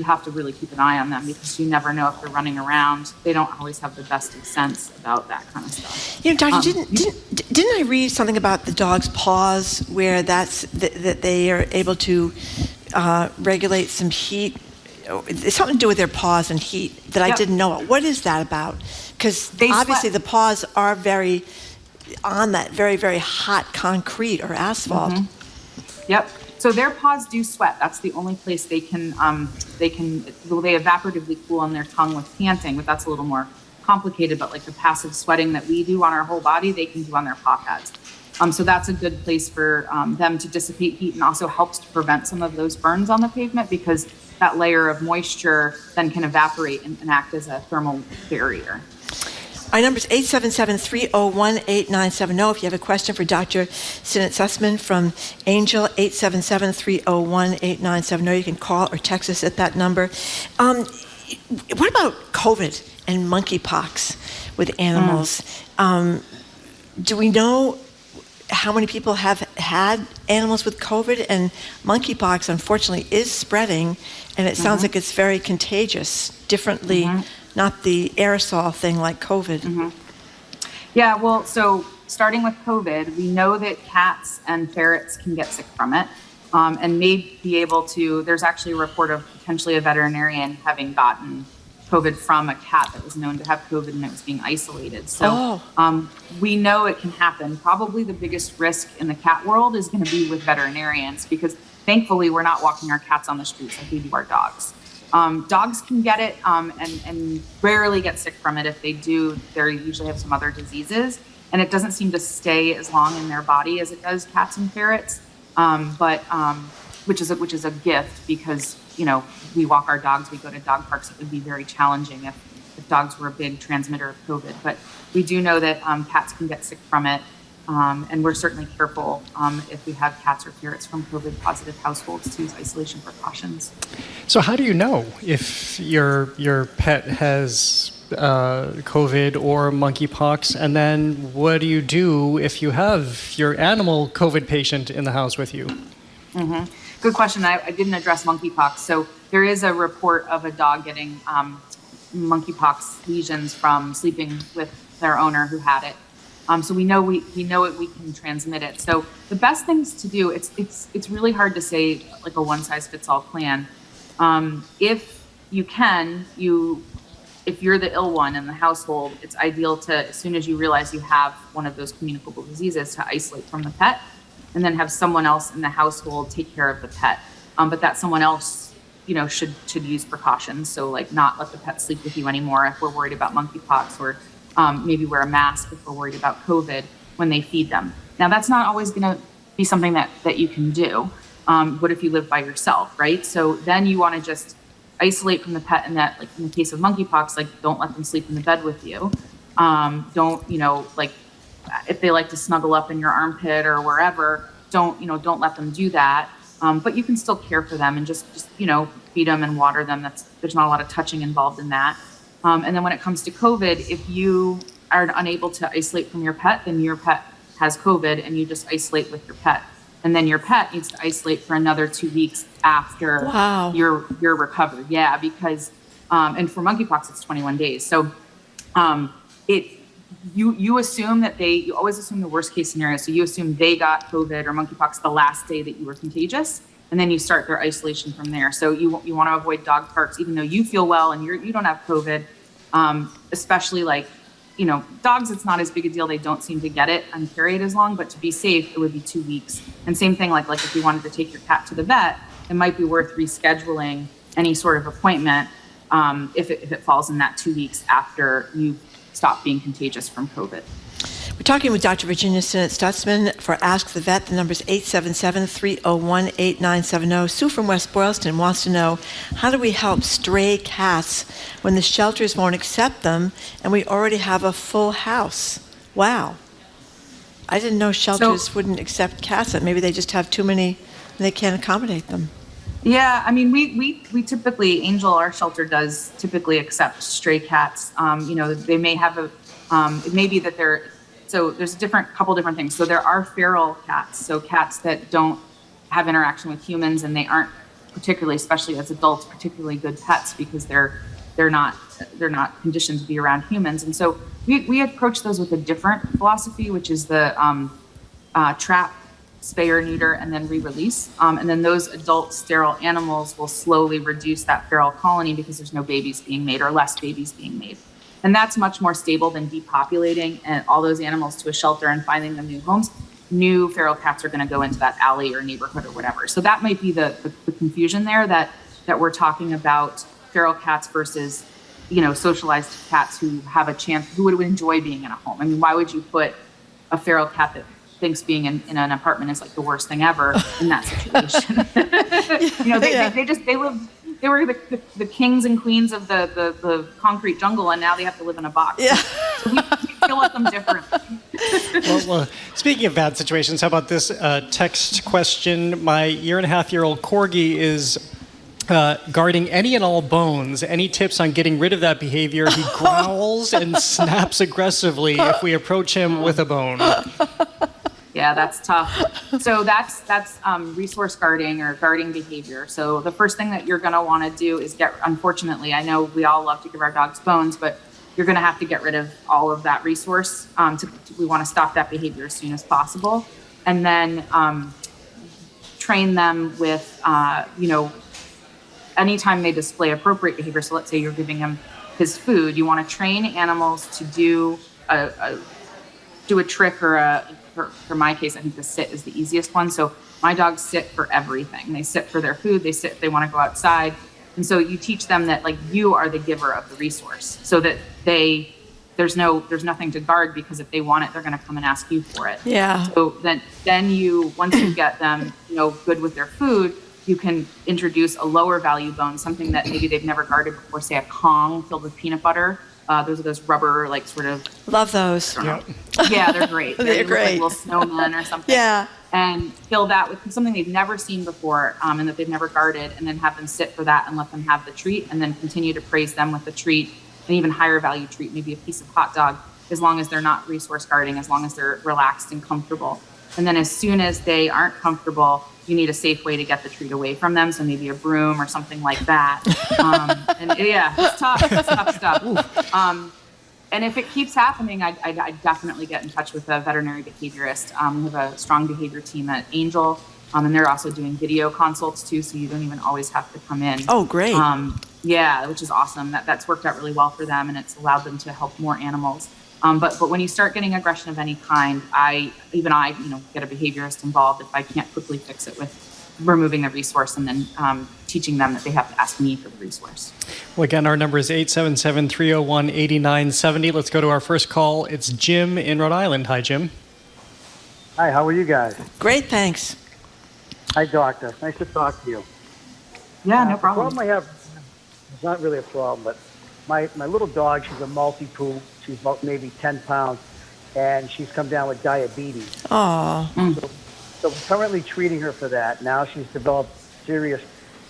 have to really keep an eye on them because you never know if they're running around. They don't always have the best of sense about that kind of stuff. Doctor, didn't I read something about the dog's paws where that they are able to regulate some heat it's something to do with their paws and heat that I didn't know. What is that about? Because obviously the paws are very on that very, very hot concrete or asphalt. Yep. So their paws do sweat. That's the only place they evaporatively cool on their tongue with panting, but that's a little more complicated. But like the passive sweating that we do on our whole body, they can do on their paw pads. So that's a good place for them to dissipate heat, and also helps to prevent some of those burns on the pavement, because that layer of moisture then can evaporate and act as a thermal barrier. Our number is 877-301-8970. If you have a question for Dr. Sinnott Sussman from Angel, 877-301-8970. You can call or text us at that number. What about COVID and monkeypox with animals? Do we know how many people have had animals with COVID? And monkeypox, unfortunately, is spreading, and it sounds like it's very contagious, differently, not the aerosol thing like COVID. Yeah, well, so starting with COVID, we know that cats and ferrets can get sick from it, and may be able to. There's actually a report of potentially a veterinarian having gotten COVID from a cat that was known to have COVID, and it was being isolated. So we know it can happen. Probably the biggest risk in the cat world is going to be with veterinarians, because thankfully we're not walking our cats on the streets like we do our dogs. Dogs can get it and rarely get sick from it. If they do, they usually have some other diseases, and it doesn't seem to stay as long in their body as it does cats and ferrets. Which is a gift, because we walk our dogs, we go to dog parks. It would be very challenging if dogs were a big transmitter of COVID. But we do know that cats can get sick from it, and we're certainly careful if we have cats or ferrets from COVID-positive households to use isolation precautions. So how do you know if your pet has COVID or monkeypox? And then what do you do if you have your animal COVID patient in the house with you? Good question. I didn't address monkeypox. So there is a report of a dog getting monkeypox lesions from sleeping with their owner who had it. So we know we can transmit it. So the best things to do, it's really hard to say like a one size fits all plan. If you can, if you're the ill one in the household, it's ideal to, as soon as you realize you have one of those communicable diseases, to isolate from the pet, and then have someone else in the household take care of the pet. But that someone else, should use precautions. So like not let the pet sleep with you anymore if we're worried about monkeypox, or maybe wear a mask if we're worried about COVID when they feed them. Now that's not always gonna be something that you can do. What if you live by yourself, right? So then you wanna just isolate from the pet, in that, like in the case of monkeypox, like don't let them sleep in the bed with you. Don't, if they like to snuggle up in your armpit or wherever, don't let them do that. But you can still care for them and just feed them and water them. There's not a lot of touching involved in that. And then when it comes to COVID, if you are unable to isolate from your pet, then your pet has COVID and you just isolate with your pet. And then your pet needs to isolate for another 2 weeks after you're recovered. Yeah, because, and for monkeypox, it's 21 days. So you assume that you always assume the worst case scenario. So you assume they got COVID or monkeypox the last day that you were contagious, and then you start their isolation from there. So you want to avoid dog parks, even though you feel well and you don't have COVID, especially like, dogs, it's not as big a deal. They don't seem to get it and carry it as long, but to be safe, it would be 2 weeks. And same thing, like if you wanted to take your cat to the vet, it might be worth rescheduling any sort of appointment if it falls in that 2 weeks after you stop being contagious from COVID. We're talking with Dr. Virginia Sinnott Stutzman for Ask the Vet. The number is 877-301-8970. Sue from West Boylston wants to know, how do we help stray cats when the shelters won't accept them and we already have a full house? Wow. I didn't know shelters wouldn't accept cats. That maybe they just have too many and they can't accommodate them. Yeah, I mean, we typically, Angel, our shelter does typically accept stray cats. They may have it may be that so there's couple different things. So there are feral cats, so cats that don't have interaction with humans, and they aren't particularly, especially as adults, particularly good pets, because they're not conditioned to be around humans. And so we approach those with a different philosophy, which is the trap spay or neuter, and then re-release. And then those adult sterile animals will slowly reduce that feral colony because there's no babies being made or less babies being made. And that's much more stable than depopulating and all those animals to a shelter and finding them new homes. New feral cats are going to go into that alley or neighborhood or whatever. So that might be the confusion there, that we're talking about feral cats versus, socialized cats who have a chance, who would enjoy being in a home. I mean, why would you put a feral cat that thinks being in an apartment is like the worst thing ever in that situation? They were the kings and queens of the concrete jungle, and now they have to live in a box. Yeah. So we deal with them differently. Well, speaking of bad situations, how about this text question? My 1.5-year-old corgi is guarding any and all bones. Any tips on getting rid of that behavior? He growls and snaps aggressively if we approach him with a bone. Yeah, that's tough. So that's resource guarding or guarding behavior. So the first thing that you're going to want to do is unfortunately, I know we all love to give our dogs bones, but you're going to have to get rid of all of that resource. We want to stop that behavior as soon as possible. And then train them with, anytime they display appropriate behavior. So let's say you're giving him his food, you want to train animals to do a trick or for my case, I think the sit is the easiest one. So my dogs sit for everything. They sit for their food. They sit if they want to go outside. And so you teach them that you are the giver of the resource, so that there's nothing to guard, because if they want it, they're going to come and ask you for it. Yeah. So then once you get them, good with their food, you can introduce a lower value bone, something that maybe they've never guarded before, say a Kong filled with peanut butter. Those are those rubber, sort of. Love those. Yeah, they're great. They're great. Like little snowmen or something. Yeah. And fill that with something they've never seen before, and that they've never guarded, and then have them sit for that and let them have the treat, and then continue to praise them with the treat, an even higher value treat, maybe a piece of hot dog, as long as they're not resource guarding, as long as they're relaxed and comfortable. And then as soon as they aren't comfortable, you need a safe way to get the treat away from them. So maybe a broom or something like that. It's tough. It's tough stuff. And if it keeps happening, I'd definitely get in touch with a veterinary behaviorist. We have a strong behavior team at Angel, and they're also doing video consults too, so you don't even always have to come in. Oh, great. Which is awesome. That's worked out really well for them, and it's allowed them to help more animals. But when you start getting aggression of any kind, I get a behaviorist involved if I can't quickly fix it with removing the resource, and then teaching them that they have to ask me for the resource. Well, again, our number is 877-301-8970. Let's go to our first call. It's Jim in Rhode Island. Hi, Jim. Hi, how are you guys? Great, thanks. Hi, doctor. Nice to talk to you. Yeah, no problem. The problem I have, it's not really a problem, but my little dog, she's a Maltipoo. She's about maybe 10 pounds, and she's come down with diabetes. Aww. So we're currently treating her for that. Now she's developed serious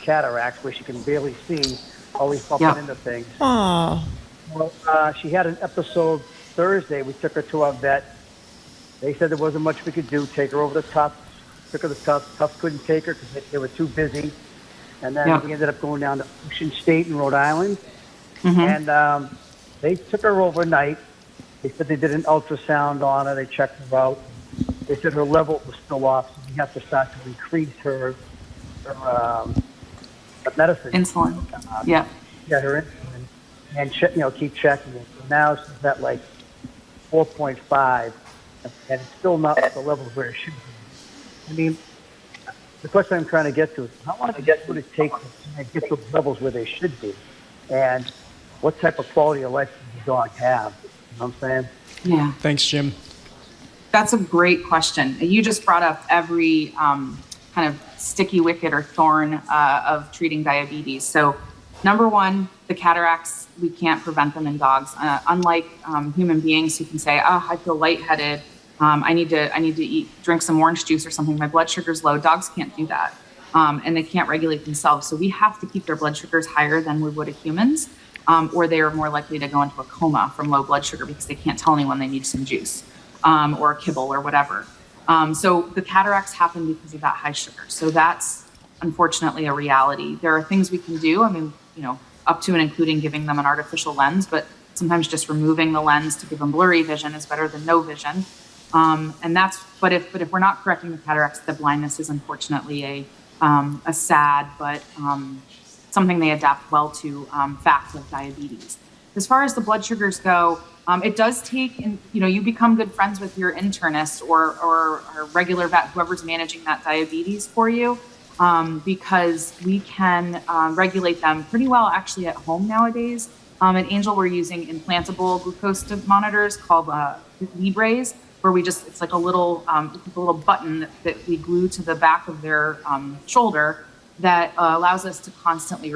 cataracts where she can barely see, always bumping into things. Aww. Well, she had an episode Thursday. We took her to our vet. They said there wasn't much we could do. Take her over to Tufts. Took her to Tufts. Tufts couldn't take her because they were too busy. And then we ended up going down to Ocean State in Rhode Island. And they took her overnight. They said they did an ultrasound on her. They checked her out. They said her level was still off, so we have to start to increase her medicine. Insulin. Yeah, her insulin. And, keep checking it. So now she's at 4.5, and it's still not at the level where it should be. I mean, the question I'm trying to get to is how long would it take to get those levels where they should be? And what type of quality of life does the dog have? You know what I'm saying? Yeah. Thanks, Jim. That's a great question. You just brought up every kind of sticky wicket or thorn of treating diabetes. So number one, the cataracts, we can't prevent them in dogs. Unlike human beings who can say, I feel lightheaded. I need to drink some orange juice or something. My blood sugar's low. Dogs can't do that. And they can't regulate themselves. So we have to keep their blood sugars higher than we would humans, or they are more likely to go into a coma from low blood sugar because they can't tell anyone they need some juice or a kibble or whatever. So the cataracts happen because of that high sugar. So that's unfortunately a reality. There are things we can do. I mean, up to and including giving them an artificial lens, but sometimes just removing the lens to give them blurry vision is better than no vision. But if we're not correcting the cataracts, the blindness is unfortunately a sad but something they adapt well to fact of diabetes. As far as the blood sugars go, it does take, you become good friends with your internist or regular vet, whoever's managing that diabetes for you, because we can regulate them pretty well actually at home nowadays. At Angel, we're using implantable glucose monitors called Libres, where it's like a little button that we glue to the back of their shoulder that allows us to constantly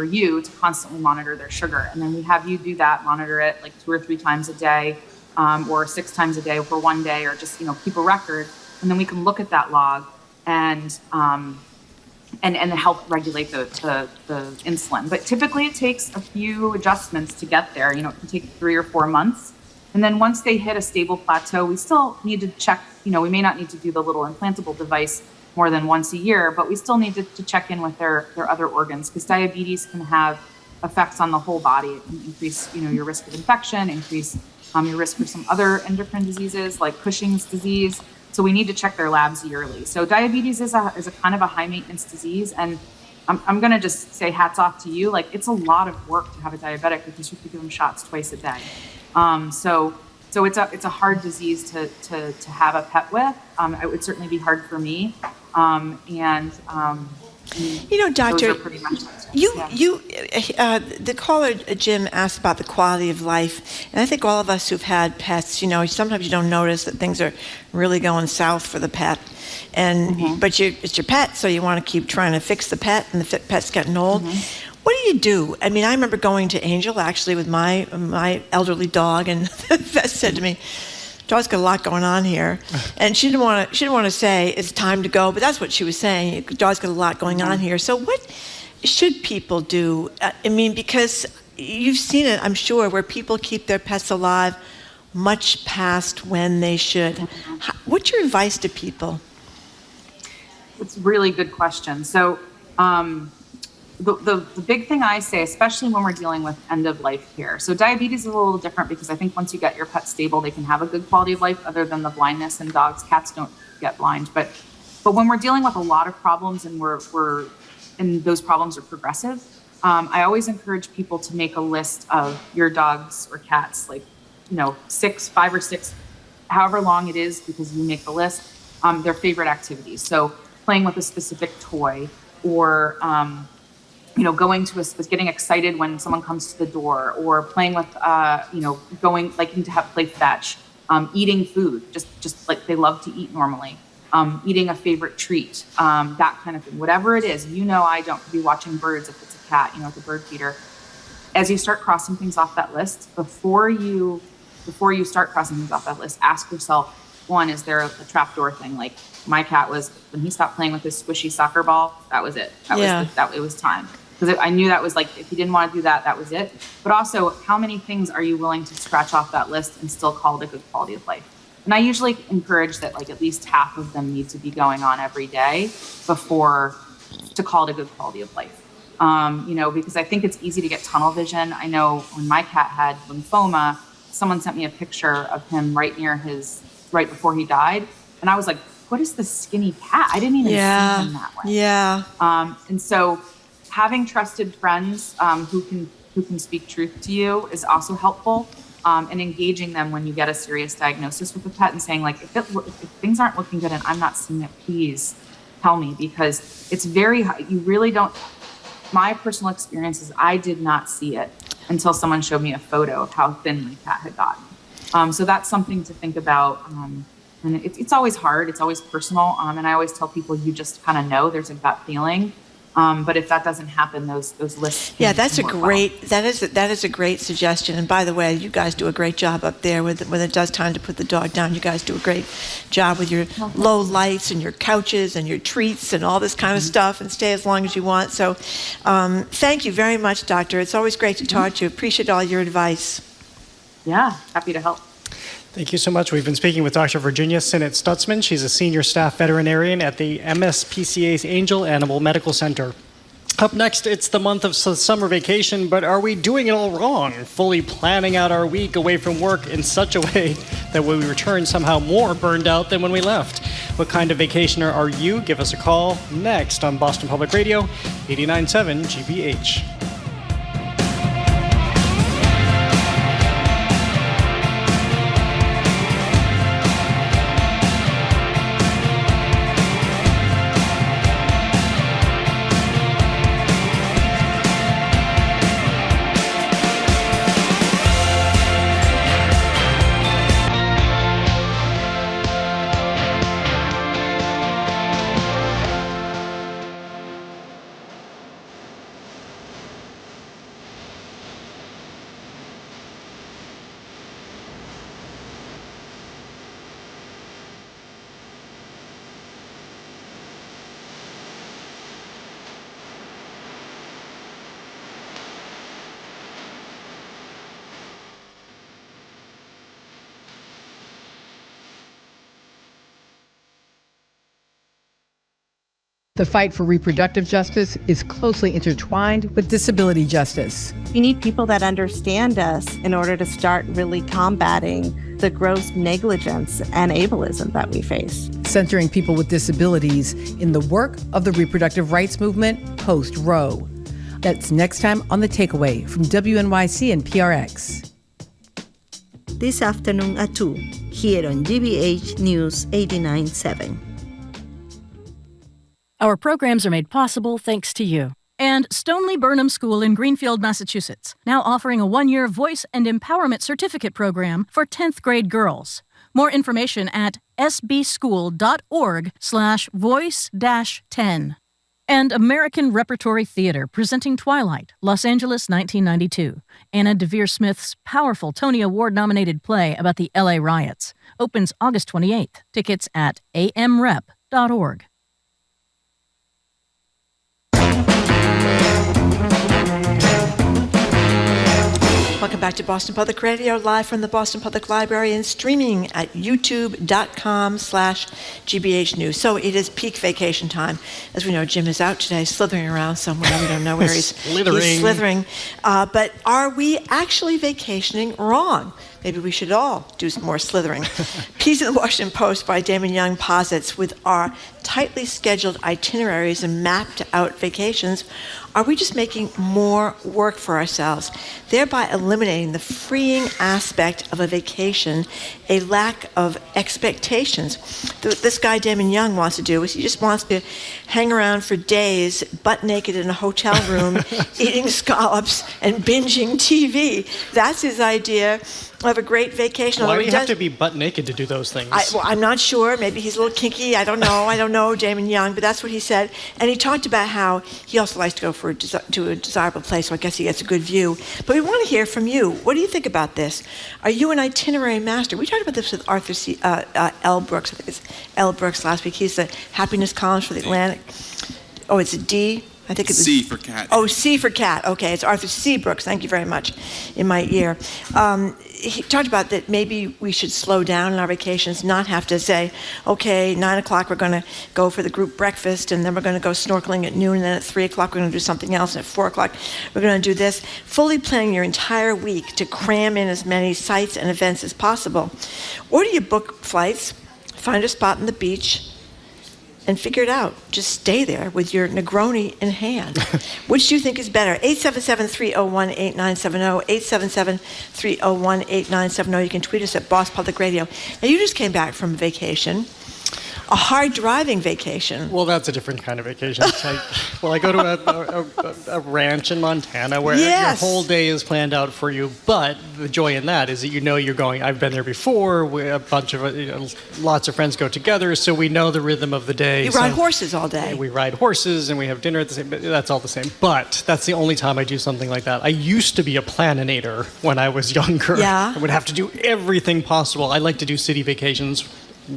monitor their sugar. And then we have you monitor it like 2 or 3 times a day, or 6 times a day for one day, or just, keep a record. And then we can look at that log and help regulate the insulin. But typically it takes a few adjustments to get there. It can take 3 or 4 months. And then once they hit a stable plateau, we still need to check, we may not need to do the little implantable device more than once a year, but we still need to check in with their other organs, because diabetes can have effects on the whole body. It can increase, your risk of infection, increase your risk for some other endocrine diseases like Cushing's disease. So we need to check their labs yearly. So diabetes is a kind of a high maintenance disease. And I'm going to just say hats off to you. Like, it's a lot of work to have a diabetic because you have to give them shots twice a day. So it's a hard disease to have a pet with. It would certainly be hard for me. Doctor, pretty much the caller Jim asked about the quality of life, and I think all of us who've had pets, sometimes you don't notice that things are really going south for the pet, but it's your pet, so you want to keep trying to fix the pet, and the pet's getting old. What do you do? I mean, I remember going to Angel actually with my elderly dog, and the vet said to me, "Dog's got a lot going on here," and she didn't want to say it's time to go, but that's what she was saying. Dog's got a lot going on here. So what should people do? I mean, because you've seen it, I'm sure, where people keep their pets alive much past when they should. What's your advice to people? It's a really good question. So the big thing I say, especially when we're dealing with end-of-life care. So diabetes is a little different because I think once you get your pet stable, they can have a good quality of life other than the blindness in dogs. Cats don't get blind. But when we're dealing with a lot of problems and and those problems are progressive, I always encourage people to make a list of your dogs or cats, like, 5 or 6, however long it is, because you make the list, their favorite activities. So playing with a specific toy, or going to getting excited when someone comes to the door, or playing with, liking to play fetch, eating food, just like they love to eat normally, eating a favorite treat, that kind of thing. Whatever it is, I don't be watching birds if it's a cat, at the bird feeder. As you start crossing things off that list, before you start crossing things off that list, ask yourself, one, is there a trapdoor thing? Like my cat was, when he stopped playing with his squishy soccer ball, that was it. It was time. Because I knew that was like, if he didn't want to do that, that was it. But also, how many things are you willing to scratch off that list and still call it a good quality of life? And I usually encourage that like at least half of them need to be going on every day to call it a good quality of life. Because I think it's easy to get tunnel vision. I know when my cat had lymphoma, someone sent me a picture of him right before he died. And I was like, what is this skinny cat? I didn't even see him that way. Yeah. And so having trusted friends who can speak truth to you is also helpful, and engaging them when you get a serious diagnosis with a pet and saying, like, if things aren't looking good and I'm not seeing it, please tell me, because it's you really don't. My personal experience is I did not see it until someone showed me a photo of how thin my cat had gotten. So that's something to think about. And it's always hard. It's always personal. And I always tell people, you just kind of know, there's a gut feeling. But if that doesn't happen, those lists. Yeah, that is a great suggestion. And by the way, you guys do a great job up there when it does time to put the dog down. You guys do a great job with your low lights and your couches and your treats and all this kind of stuff, and stay as long as you want. So thank you very much, Doctor. It's always great to talk to you. Appreciate all your advice. Yeah, happy to help. Thank you so much. We've been speaking with Dr. Virginia Sinnott-Stutzman. She's a senior staff veterinarian at the MSPCA's Angel Animal Medical Center. Up next, it's the month of summer vacation, but are we doing it all wrong? Fully planning out our week away from work in such a way that when we return somehow more burned out than when we left. What kind of vacationer are you? Give us a call next on Boston Public Radio, 89.7 GBH. The fight for reproductive justice is closely intertwined with disability justice. We need people that understand us in order to start really combating the gross negligence and ableism that we face. Centering people with disabilities in the work of the reproductive rights movement post-Roe. That's next time on The Takeaway from WNYC and PRX. This afternoon at 2, here on GBH News 89.7. Our programs are made possible thanks to you. And Stoneleigh Burnham School in Greenfield, Massachusetts, now offering a 1-year voice and empowerment certificate program for 10th grade girls. More information at sbschool.org/voice-10. And American Repertory Theater presenting Twilight, Los Angeles, 1992. Anna Deavere Smith's powerful Tony Award-nominated play about the LA riots. Opens August 28th. Tickets at amrep.org. Welcome back to Boston Public Radio, live from the Boston Public Library and streaming at youtube.com/GBH News. So it is peak vacation time. As we know, Jim is out today, slithering around somewhere. We don't know where he's slithering. But are we actually vacationing wrong? Maybe we should all do some more slithering. Piece in the Washington Post by Damon Young posits, with our tightly scheduled itineraries and mapped out vacations, are we just making more work for ourselves, thereby eliminating the freeing aspect of a vacation, a lack of expectations? This guy Damon Young wants to do is he just wants to hang around for days, butt naked in a hotel room, eating scallops and binging TV. That's his idea of a great vacation. Why do you have to be butt naked to do those things? I'm not sure. Maybe he's a little kinky. I don't know, Damon Young, but that's what he said. And he talked about how he also likes to go to a desirable place, so I guess he gets a good view. But we want to hear from you. What do you think about this? Are you an itinerary master? We talked about this with Arthur L. Brooks. I think it's L. Brooks last week. He's the happiness columnist for the Atlantic. Oh, it's a D? I think it's C for cat. Oh, C for cat. Okay, it's Arthur C. Brooks. Thank you very much. In my ear. He talked about that maybe we should slow down in our vacations, not have to say, okay, 9 o'clock we're going to go for the group breakfast, and then we're going to go snorkeling at noon, and then at 3 o'clock we're going to do something else, and at 4 o'clock we're going to do this. Fully planning your entire week to cram in as many sites and events as possible. Or do you book flights, find a spot on the beach, and figure it out. Just stay there with your Negroni in hand. Which do you think is better? 877-301-8970, 877-301-8970. You can tweet us at Boss Public Radio. Now, you just came back from vacation. A hard driving vacation. Well, that's a different kind of vacation. It's like, I go to a ranch in Montana where your whole day is planned out for you. But the joy in that is that you're going. I've been there before. A bunch of lots of friends go together, so we know the rhythm of the day. You ride horses all day. We ride horses and we have dinner at the same. That's all the same. But that's the only time I do something like that. I used to be a planinator when I was younger. Yeah. I would have to do everything possible. I like to do city vacations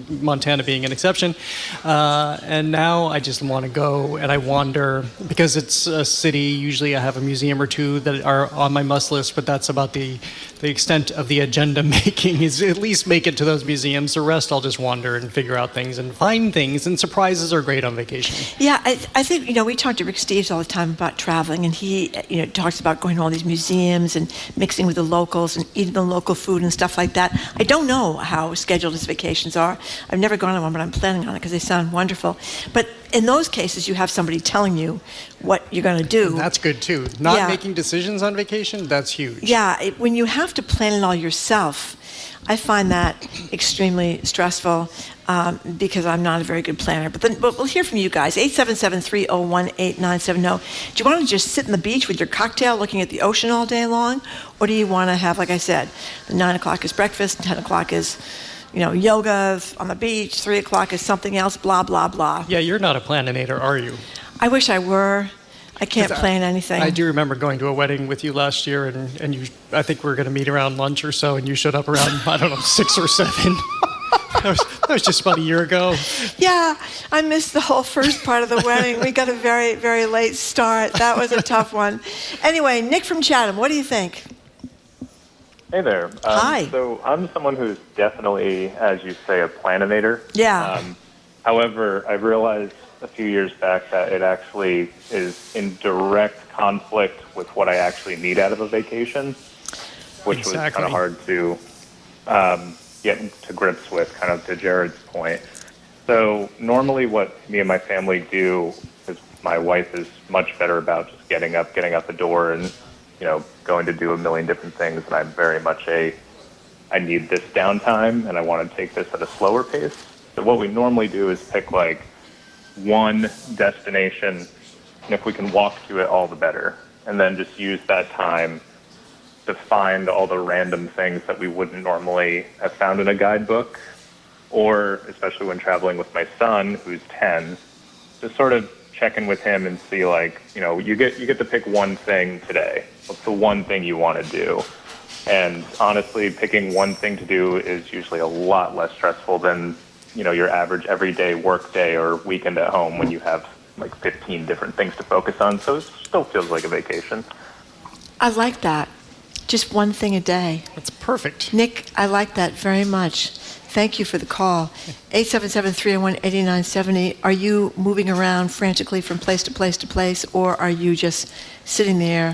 Montana being an exception. And now I just want to go and I wander, because it's a city, usually I have a museum or two that are on my must list, but that's about the extent of the agenda making, is at least make it to those museums. The rest I'll just wander and figure out things and find things, and surprises are great on vacation. Yeah, I think, we talk to Rick Steves all the time about traveling, and he, talks about going to all these museums and mixing with the locals and eating the local food and stuff like that. I don't know how scheduled his vacations are. I've never gone on one, but I'm planning on it because they sound wonderful. But in those cases, you have somebody telling you what you're going to do. And that's good too. Not making decisions on vacation, that's huge. Yeah, when you have to plan it all yourself, I find that extremely stressful because I'm not a very good planner. But we'll hear from you guys. 877-301-8970. Do you want to just sit on the beach with your cocktail looking at the ocean all day long? Or do you want to have, like I said, 9 o'clock is breakfast, 10 o'clock is yoga on the beach, 3 o'clock is something else, blah, blah, blah. Yeah, you're not a planinator, are you? I wish I were. I can't plan anything. I do remember going to a wedding with you last year, and you, I think we were going to meet around lunch or so, and you showed up around, 6 or 7. That was just about a year ago. Yeah, I missed the whole first part of the wedding. We got a very, very late start. That was a tough one. Anyway, Nick from Chatham, what do you think? Hey there. Hi. So I'm someone who's definitely, as you say, a planinator. Yeah. However, I realized a few years back that it actually is in direct conflict with what I actually need out of a vacation, which was kind of hard to get to grips with, kind of to Jared's point. So normally what me and my family do, because my wife is much better about just getting up the door and, going to do a million different things. And I'm very much I need this downtime and I want to take this at a slower pace. So what we normally do is pick like one destination, and if we can walk to it, all the better. And then just use that time to find all the random things that we wouldn't normally have found in a guidebook, or especially when traveling with my son, who's 10, just sort of check in with him and see, like, you get to pick one thing today. What's the one thing you want to do? And honestly, picking one thing to do is usually a lot less stressful than, your average everyday work day or weekend at home when you have like 15 different things to focus on. So it still feels like a vacation. I like that. Just one thing a day. That's perfect. Nick, I like that very much. Thank you for the call. 877-301-8970. Are you moving around frantically from place to place to place, or are you just sitting there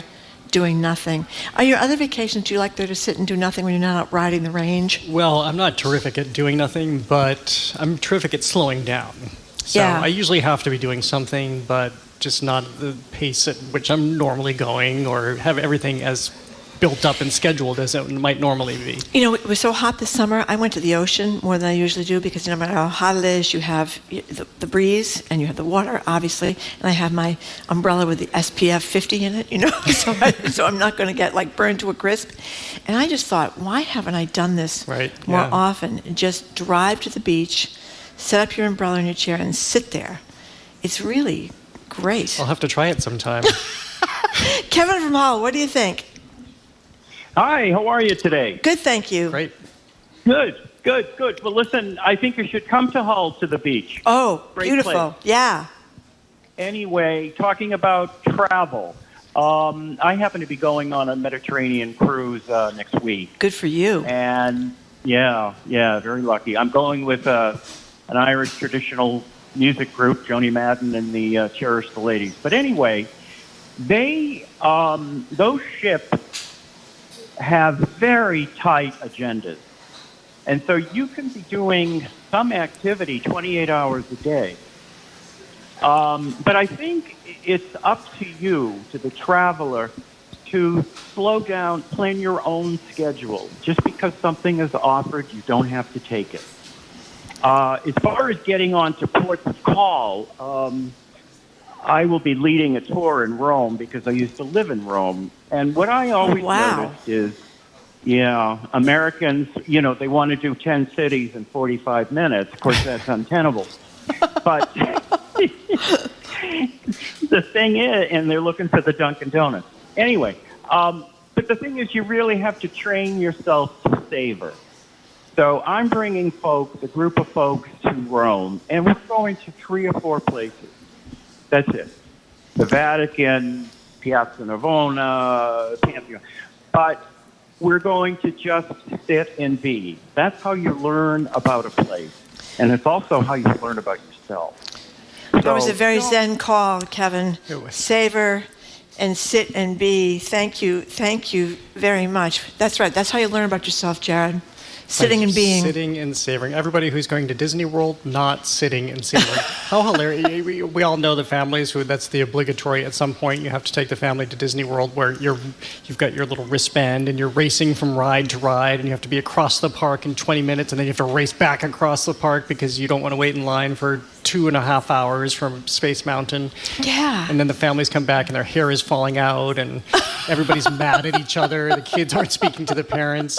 doing nothing? Are your other vacations, do you like there to sit and do nothing when you're not out riding the range? Well, I'm not terrific at doing nothing, but I'm terrific at slowing down. So Yeah. I usually have to be doing something, but just not at the pace at which I'm normally going, or have everything as built up and scheduled as it might normally be. It was so hot this summer, I went to the ocean more than I usually do because no matter how hot it is, you have the breeze and you have the water, obviously, and I have my umbrella with the SPF 50 in it, so I'm not going to get burned to a crisp. And I just thought, why haven't I done this more often? Just drive to the beach, set up your umbrella in your chair and sit there. It's really great. I'll have to try it sometime. Kevin from Hull, what do you think? Hi, how are you today? Good, thank you. Great. Good. Well, listen, I think you should come to Hull to the beach. Oh, Great beautiful. place. Yeah. Anyway, talking about travel, I happen to be going on a Mediterranean cruise next week. Good for you. And yeah, very lucky. I'm going with an Irish traditional music group, Joni Madden and the Cherish the Ladies. But anyway, those ships have very tight agendas. And so you can be doing some activity 28 hours a day. But I think it's up to you, to the traveler, to slow down, plan your own schedule. Just because something is offered, you don't have to take it. As far as getting on to ports of call, I will be leading a tour in Rome because I used to live in Rome. And what I always noticed is, Americans, they want to do 10 cities in 45 minutes. Of course, that's untenable. But the thing is, and they're looking for the Dunkin' Donuts. Anyway, but the thing is, you really have to train yourself to savor. So I'm bringing a group of folks to Rome, and we're going to 3 or 4 places. That's it. The Vatican, Piazza Navona, Pantheon. But we're going to just sit and be. That's how you learn about a place. And it's also how you learn about yourself. That was a very Zen call, Kevin. Savor and sit and be. Thank you very much. That's right. That's how you learn about yourself, Jared. Sitting and being. Sitting and savoring. Everybody who's going to Disney World, not sitting and savoring. How hilarious. We all know the families who that's the obligatory at some point. You have to take the family to Disney World where you've got your little wristband and you're racing from ride to ride and you have to be across the park in 20 minutes and then you have to race back across the park because you don't want to wait in line for 2.5 hours from Space Mountain. Yeah. And then the families come back and their hair is falling out and everybody's mad at each other. The kids aren't speaking to the parents.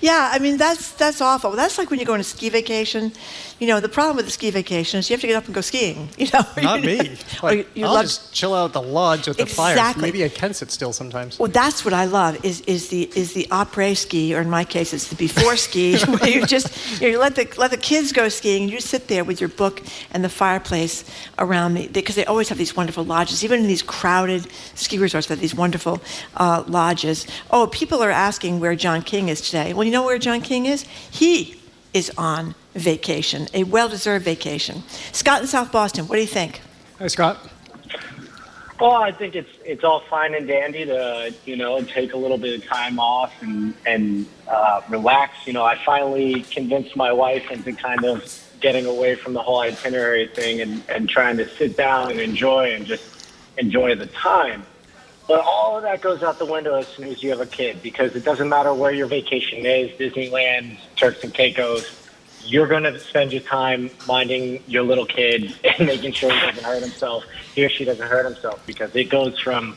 Yeah, I mean, that's awful. That's like when you go on a ski vacation. You know, the problem with the ski vacation is you have to get up and go skiing. You know, not me. Like, I'll just chill out at the lodge with the fire. Maybe I can sit still sometimes. Well, that's what I love is the après ski, or in my case, it's the before ski, where you let the kids go skiing, and you sit there with your book and the fireplace around me, because they always have these wonderful lodges, even in these crowded ski resorts. They have these wonderful lodges. Oh, people are asking where John King is today. Well, you know where John King is? He is on vacation, a well-deserved vacation. Scott in South Boston, what do you think? Hi, Scott. Well, I think it's all fine and dandy to, take a little bit of time off and relax. I finally convinced my wife into kind of getting away from the whole itinerary thing and trying to sit down and enjoy the time. But all of that goes out the window as soon as you have a kid, because it doesn't matter where your vacation is, Disneyland, Turks and Caicos, you're going to spend your time minding your little kid and making sure he doesn't hurt himself, he or she doesn't hurt himself, because it goes from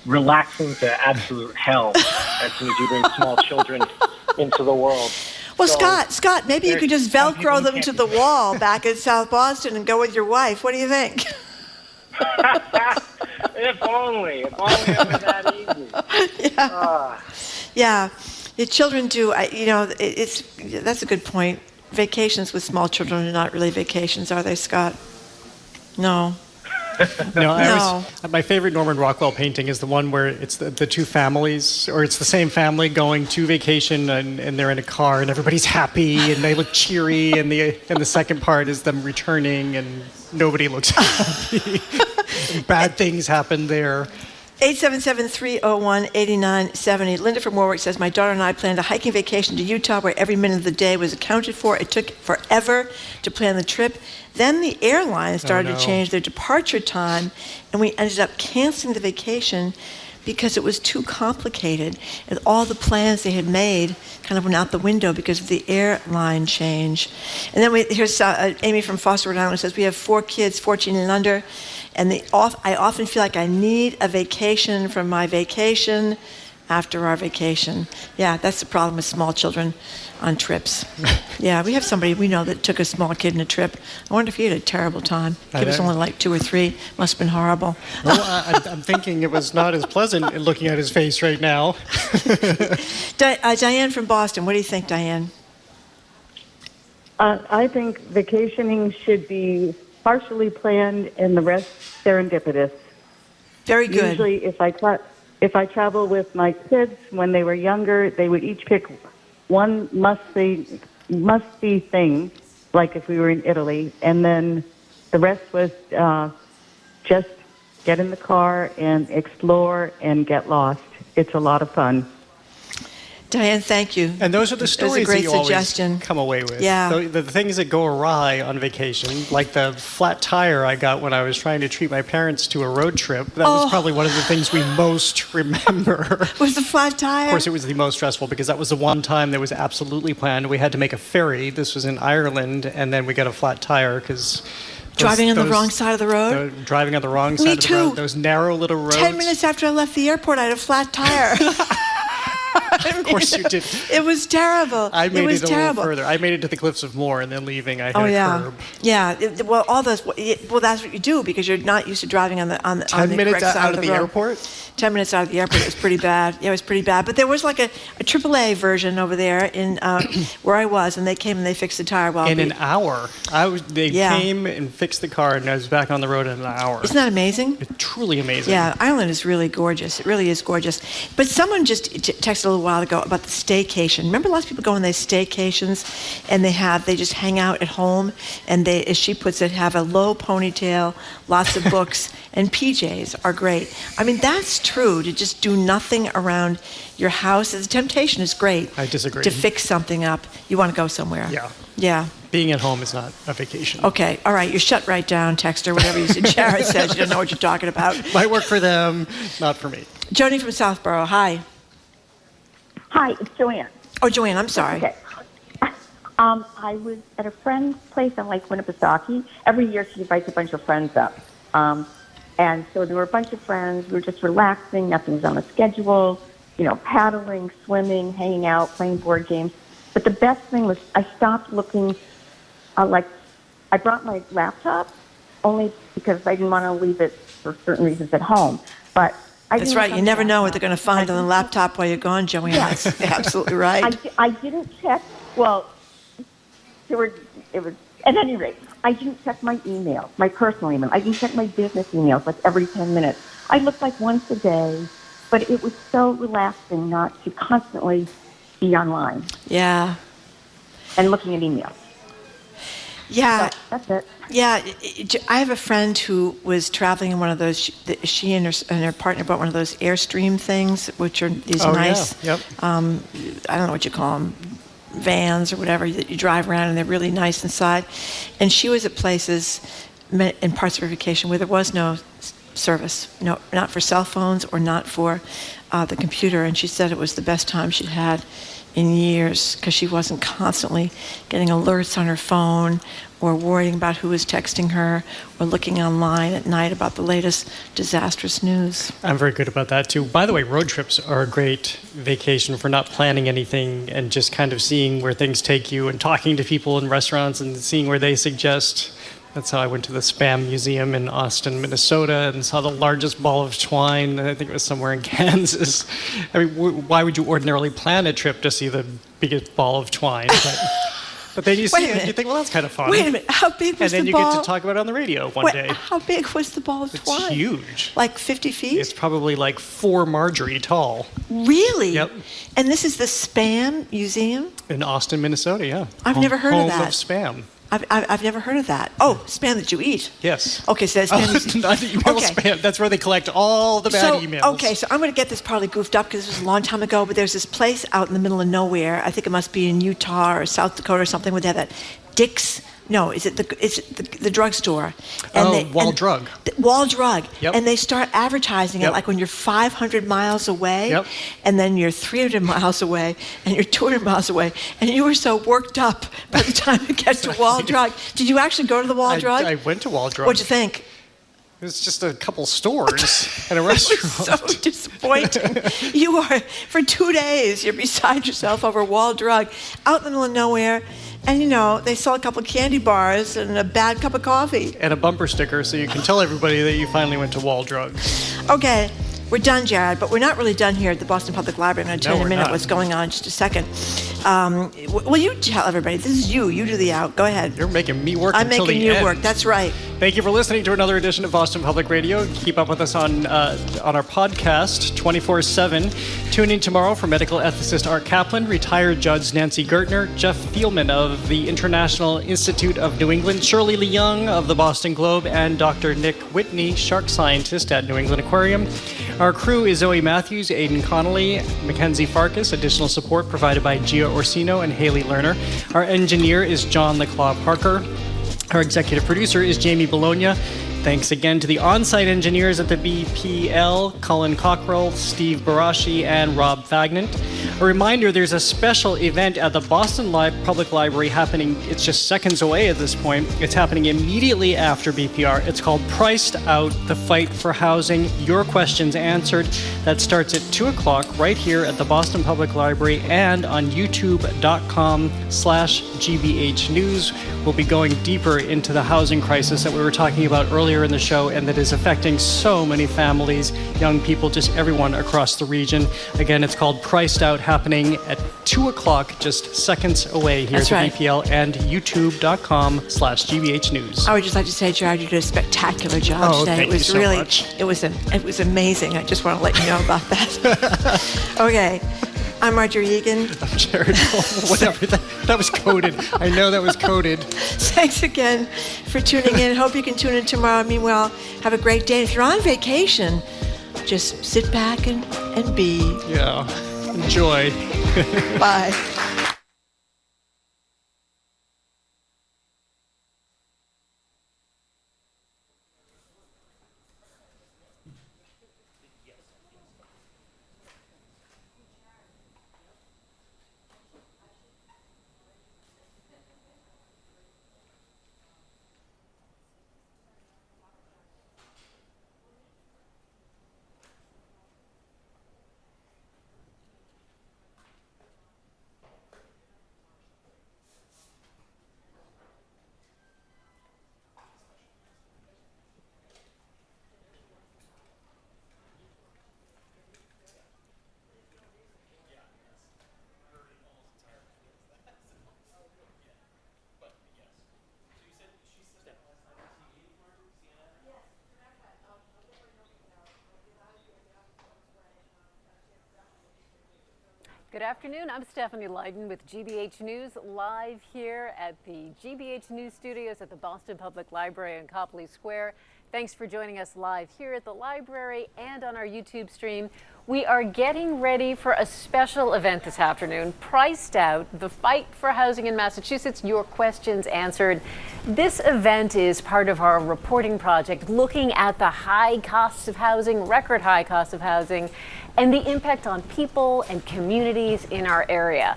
relaxing to absolute hell as soon as you bring small children into the world. Well, so, Scott, maybe you could just Velcro them to the wall back in South Boston and go with your wife. What do you think? If only it was that easy. Yeah, the children do. That's a good point. Vacations with small children are not really vacations, are they, Scott? No. No. My favorite Norman Rockwell painting is the one where it's the two families, or it's the same family going to vacation and they're in a car and everybody's happy and they look cheery, and the second part is them returning and nobody looks happy. And bad things happen there. 877-301-8970. Linda from Warwick says, my daughter and I planned a hiking vacation to Utah where every minute of the day was accounted for. It took forever to plan the trip. Then the airline started to change their departure time, and we ended up canceling the vacation because it was too complicated. And all the plans they had made kind of went out the window because of the airline change. And then here's Amy from Foster, Rhode Island, who says, we have 4 kids, 14 and under, and I often feel like I need a vacation from my vacation after our vacation. Yeah, that's the problem with small children on trips. Yeah, we have somebody we know that took a small kid on a trip. I wonder if he had a terrible time. Kid was only like 2 or 3. Must have been horrible. Well, I'm thinking it was not as pleasant looking at his face right now. Diane from Boston, what do you think, Diane? I think vacationing should be partially planned and the rest serendipitous. Very good. Usually, if I travel with my kids when they were younger, they would each pick one must-see thing, like if we were in Italy, and then the rest was just get in the car and explore and get lost. It's a lot of fun. Diane, thank you. And those are the stories that you suggestion. Always come away with. Yeah. The things that go awry on vacation, like the flat tire I got when I was trying to treat my parents to a road trip. That was probably one of the things we most remember. Was the flat tire? Of course, it was the most stressful because that was the one time that was absolutely planned. We had to make a ferry. This was in Ireland, and then we got a flat tire because... Driving on the wrong side of the road? Driving on the wrong side of the road. Those narrow little roads. 10 minutes after I left the airport, I had a flat tire. Of course you did. It was terrible. I made it a terrible. little further. I made it to the Cliffs of Moher, and then leaving, I hit a curb. Yeah. Well, all those. Well, that's what you do because you're not used to driving on the 10 minutes correct side out of the road. airport. 10 minutes out of the airport. It was pretty bad. Yeah, it was pretty bad. But there was like a AAA version over there in where I was, and they came and they fixed the tire. In an hour. They came and fixed the car, and I was back on the road in an hour. Isn't that amazing? It's truly amazing. Yeah, Ireland is really gorgeous. It really is gorgeous. But someone just texted a little while ago about the staycation. Remember lots of people go on these staycations, and they just hang out at home, and they, as she puts it, have a low ponytail, lots of books, and PJs are great. I mean, that's true, to just do nothing around your house. The temptation is great. I disagree. To fix something up. You want to go somewhere. Yeah. Yeah. Being at home is not a vacation. Okay, all right, you're shut right down, texter, whatever you said. Jared says you don't know what you're talking about. Might work for them, not for me. Joni from Southborough, hi. Hi, it's Joanne. Oh, Joanne, I'm sorry. Okay. I was at a friend's place on Lake Winnipesaukee. Every year she invites a bunch of friends up. And so there were a bunch of friends. We were just relaxing. Nothing's on the schedule. Paddling, swimming, hanging out, playing board games. But the best thing was I stopped looking I brought my laptop only because I didn't want to leave it for certain reasons at home. But That's right. You never know what they're going to find on the laptop while you're gone, Joanne. Yeah. That's absolutely right. I didn't check. Well, it was. At any rate, I didn't check my email, my personal email. I didn't check my business emails like every 10 minutes. I looked like once a day, but it was so relaxing not to constantly be online. Yeah. And looking at emails. Yeah. So that's it. Yeah. I have a friend who was traveling in one of those, she and her partner bought one of those Airstream things, which are these nice, yeah. Yep. I don't know what you call them, vans or whatever that you drive around, and they're really nice inside. And she was at places in parts of her vacation where there was no service, not for cell phones or not for the computer. And she said it was the best time she'd had in years because she wasn't constantly getting alerts on her phone or worrying about who was texting her or looking online at night about the latest disastrous news. I'm very good about that too. By the way, road trips are a great vacation for not planning anything and just kind of seeing where things take you and talking to people in restaurants and seeing where they suggest. That's how I went to the Spam Museum in Austin, Minnesota, and saw the largest ball of twine. I think it was somewhere in Kansas. I mean, why would you ordinarily plan a trip to see the biggest ball of twine? But then you see it, you think, well, that's kind of fun. Wait a minute, how big was the ball? And then you get to talk about it on the radio one day. How big was the ball of twine? It's huge. Like 50 feet? It's probably like 4 Marjorie tall. Really? Yep. And this is the Spam Museum? In Austin, Minnesota, yeah. I've never heard of that. Home of Spam. I've never heard of that. Oh, Spam that you eat. Yes. Okay, so that's Spam. Not the email Spam. That's where they collect all the bad emails. Okay, so I'm going to get this probably goofed up because this was a long time ago, but there's this place out in the middle of nowhere. I think it must be in Utah or South Dakota or something where they have that Dick's. No, it's the drugstore. And Wall Drug. Wall Drug. Yep. And they start advertising it like when you're 500 miles away, and then you're 300 miles away, and you're 200 miles away, and you were so worked up by the time you get to Wall Drug. Did you actually go to the Wall Drug? I went to Wall Drug. What'd you think? It was just a couple stores and a restaurant. So disappointing. You are, for 2 days, you're beside yourself over Wall Drug, out in the middle of nowhere. And, they sell a couple candy bars and a bad cup of coffee. And a bumper sticker so you can tell everybody that you finally went to Wall Drug. Okay, we're done, Jared, but we're not really done here at the Boston Public Library. I'm going to tell you in a minute not. what's going on in just a second. Well, you tell everybody. This is you. You do the out. Go ahead. You're making me work I'm until making the you end. work. That's right. Thank you for listening to another edition of Boston Public Radio. Keep up with us on our podcast 24/7. Tune in tomorrow for medical ethicist Art Kaplan, retired Judge Nancy Gertner, Jeff Thielman of the International Institute of New England, Shirley Leung of the Boston Globe, and Dr. Nick Whitney, shark scientist at New England Aquarium. Our crew is Zoe Matthews, Aidan Connolly, Mackenzie Farkas. Additional support provided by Gia Orsino and Haley Lerner. Our engineer is John LeClaw Parker. Our executive producer is Jamie Bologna. Thanks again to the on-site engineers at the BPL, Colin Cockrell, Steve Barashi, and Rob Fagnant. A reminder, there's a special event at the Boston Public Library happening. It's just seconds away at this point. It's happening immediately after BPR. It's called Priced Out, The Fight for Housing, Your Questions Answered. That starts at 2 o'clock right here at the Boston Public Library and on youtube.com/GBH News. We'll be going deeper into the housing crisis that we were talking about earlier in the show and that is affecting so many families, young people, just everyone across the region. Again, it's called Priced Out, happening at 2 o'clock, just seconds away here That's at right. BPL and youtube.com/GBH News. I would just like to say, Gerard, you did a spectacular job today. Thank It was you so really, much. it was amazing. I just want to let you know about that. Okay, I'm Marjorie Egan. I'm Jared. Whatever, that was coded. I know that was coded. Thanks again for tuning in. Hope you can tune in tomorrow. Meanwhile, have a great day. If you're on vacation, just sit back and be. Yeah, enjoy. Bye. Good afternoon. I'm Stephanie Leydon with GBH News, live here at the GBH News studios at the Boston Public Library in Copley Square. Thanks for joining us live here at the library and on our YouTube stream. We are getting ready for a special event this afternoon, Priced Out, the fight for housing in Massachusetts, your questions answered. This event is part of our reporting project looking at the high costs of housing, record high costs of housing, and the impact on people and communities in our area.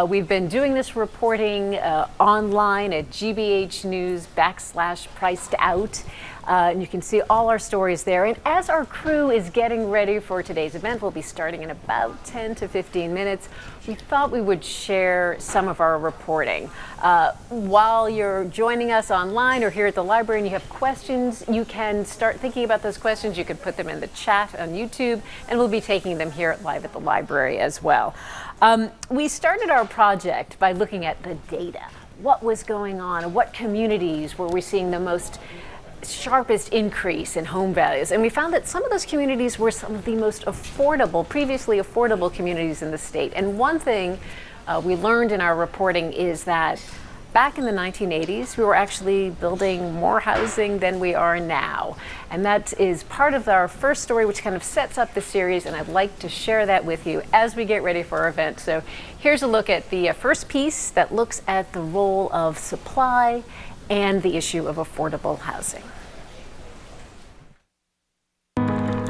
We've been doing this reporting online at GBH News /Priced Out. And you can see all our stories there. And as our crew is getting ready for today's event, we'll be starting in about 10 to 15 minutes. We thought we would share some of our reporting. While you're joining us online or here at the library and you have questions, you can start thinking about those questions. You can put them in the chat on YouTube, and we'll be taking them here live at the library as well. We started our project by looking at the data. What was going on? What communities were we seeing the most sharpest increase in home values? And we found that some of those communities were some of the most affordable, previously affordable communities in the state. And one thing we learned in our reporting is that back in the 1980s, we were actually building more housing than we are now. And that is part of our first story, which kind of sets up the series, and I'd like to share that with you as we get ready for our event. So here's a look at the first piece that looks at the role of supply and the issue of affordable housing.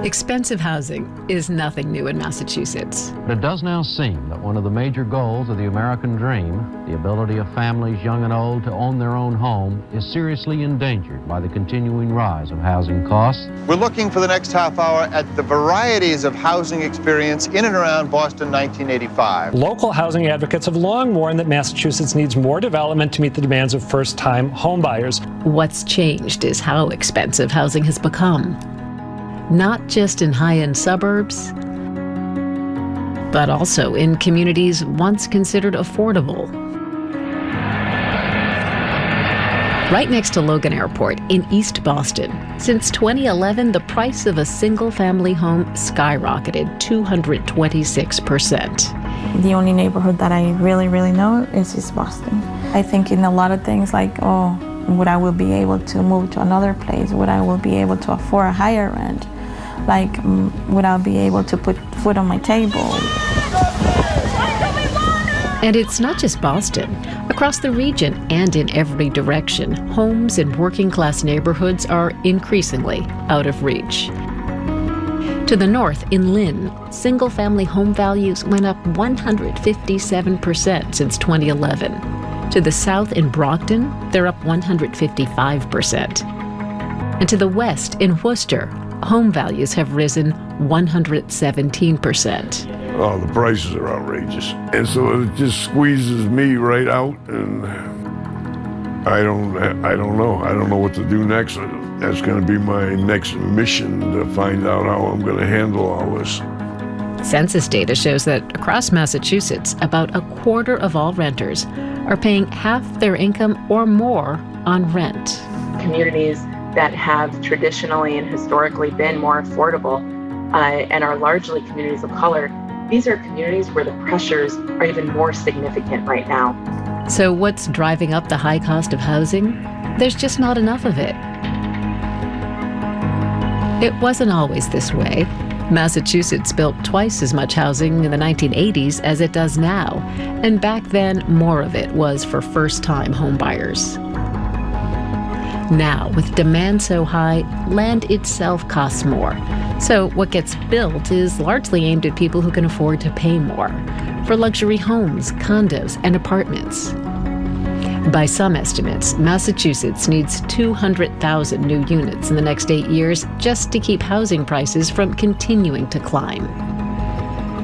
Expensive housing is nothing new in Massachusetts. It does now seem that one of the major goals of the American dream, the ability of families young and old to own their own home, is seriously endangered by the continuing rise of housing costs. We're looking for the next half hour at the varieties of housing experience in and around Boston 1985. Local housing advocates have long warned that Massachusetts needs more development to meet the demands of first-time homebuyers. What's changed is how expensive housing has become. Not just in high-end suburbs, but also in communities once considered affordable. Right next to Logan Airport in East Boston, since 2011, the price of a single-family home skyrocketed 226%. The only neighborhood that I really know is East Boston. I think in a lot of things like, would I will be able to move to another place? Would I will be able to afford a higher rent? Like, would I be able to put food on my table? And it's not just Boston. Across the region and in every direction, homes in working-class neighborhoods are increasingly out of reach. To the north, in Lynn, single-family home values went up 157% since 2011. To the south, in Brockton, they're up 155%. And to the west, in Worcester, home values have risen 117%. Oh, the prices are outrageous. And so it just squeezes me right out, and I don't know. I don't know what to do next. That's going to be my next mission, to find out how I'm going to handle all this. Census data shows that across Massachusetts, about a quarter of all renters are paying half their income or more on rent. Communities that have traditionally and historically been more affordable and are largely communities of color, these are communities where the pressures are even more significant right now. So what's driving up the high cost of housing? There's just not enough of it. It wasn't always this way. Massachusetts built twice as much housing in the 1980s as it does now, and back then more of it was for first-time homebuyers. Now, with demand so high, land itself costs more. So what gets built is largely aimed at people who can afford to pay more for luxury homes, condos, and apartments. By some estimates, Massachusetts needs 200,000 new units in the next 8 years just to keep housing prices from continuing to climb.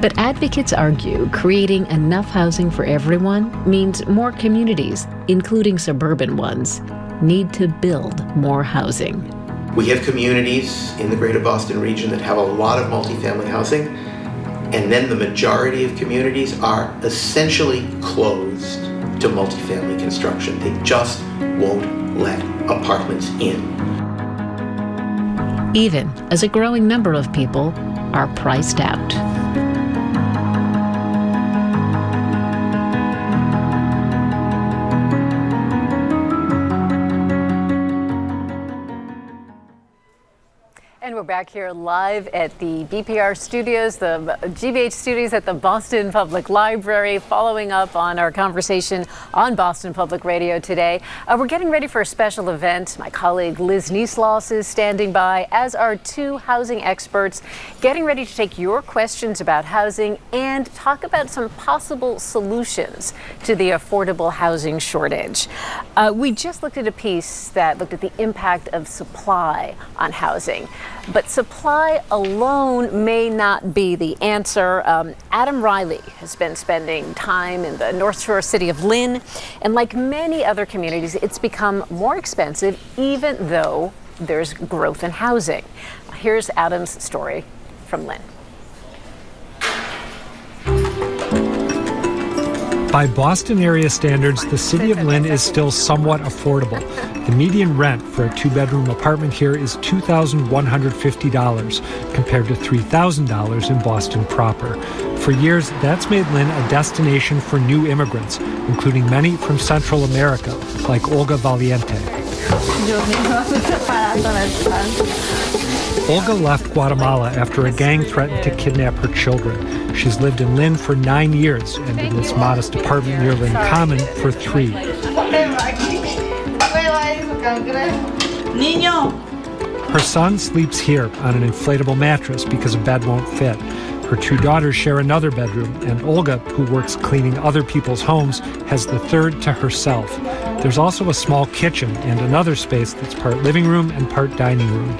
But advocates argue creating enough housing for everyone means more communities, including suburban ones, need to build more housing. We have communities in the greater Boston region that have a lot of multifamily housing, and then the majority of communities are essentially closed to multifamily construction. They just won't let apartments in. Even as a growing number of people are priced out. And we're back here live at the BPR studios, the GBH studios at the Boston Public Library, following up on our conversation on Boston Public Radio today. We're getting ready for a special event. My colleague Liz Neisloss is standing by, as are two housing experts, getting ready to take your questions about housing and talk about some possible solutions to the affordable housing shortage. We just looked at a piece that looked at the impact of supply on housing. But supply alone may not be the answer. Adam Riley has been spending time in the North Shore city of Lynn, and like many other communities, it's become more expensive even though there's growth in housing. Here's Adam's story from Lynn. By Boston area standards, the city of Lynn is still somewhat affordable. The median rent for a two-bedroom apartment here is $2,150, compared to $3,000 in Boston proper. For years, that's made Lynn a destination for new immigrants, including many from Central America, like Olga Valiente. Olga left Guatemala after a gang threatened to kidnap her children. She's lived in Lynn for 9 years and in this modest apartment near Lynn Common for 3. Her son sleeps here on an inflatable mattress because a bed won't fit. Her 2 daughters share another bedroom, and Olga, who works cleaning other people's homes, has the third to herself. There's also a small kitchen and another space that's part living room and part dining room.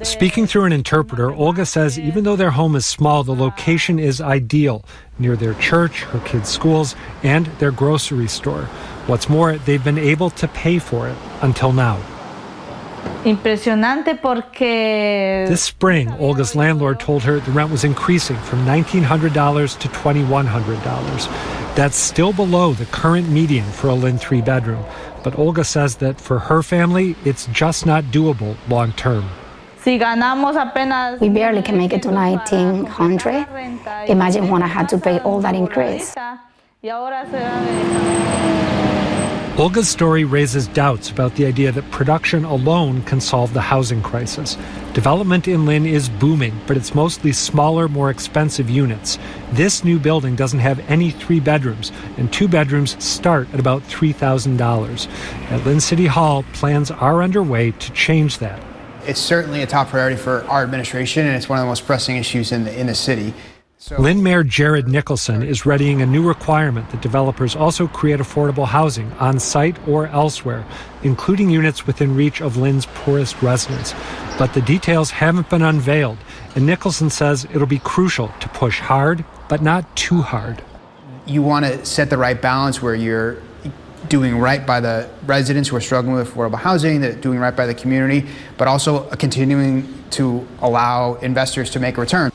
Speaking through an interpreter, Olga says even though their home is small, the location is ideal, near their church, her kids' schools, and their grocery store. What's more, they've been able to pay for it until now. This spring, Olga's landlord told her the rent was increasing from $1,900 to $2,100. That's still below the current median for a Lynn 3-bedroom. But Olga says that for her family, it's just not doable long term. We barely can make it to 1,900. Imagine when I had to pay all that increase. Olga's story raises doubts about the idea that production alone can solve the housing crisis. Development in Lynn is booming, but it's mostly smaller, more expensive units. This new building doesn't have any 3 bedrooms, and 2 bedrooms start at about $3,000. At Lynn City Hall, plans are underway to change that. It's certainly a top priority for our administration, and it's one of the most pressing issues in the city. Lynn Mayor Jared Nicholson is readying a new requirement that developers also create affordable housing on site or elsewhere, including units within reach of Lynn's poorest residents. But the details haven't been unveiled, and Nicholson says it'll be crucial to push hard, but not too hard. You want to set the right balance where you're doing right by the residents who are struggling with affordable housing, doing right by the community, but also continuing to allow investors to make a return.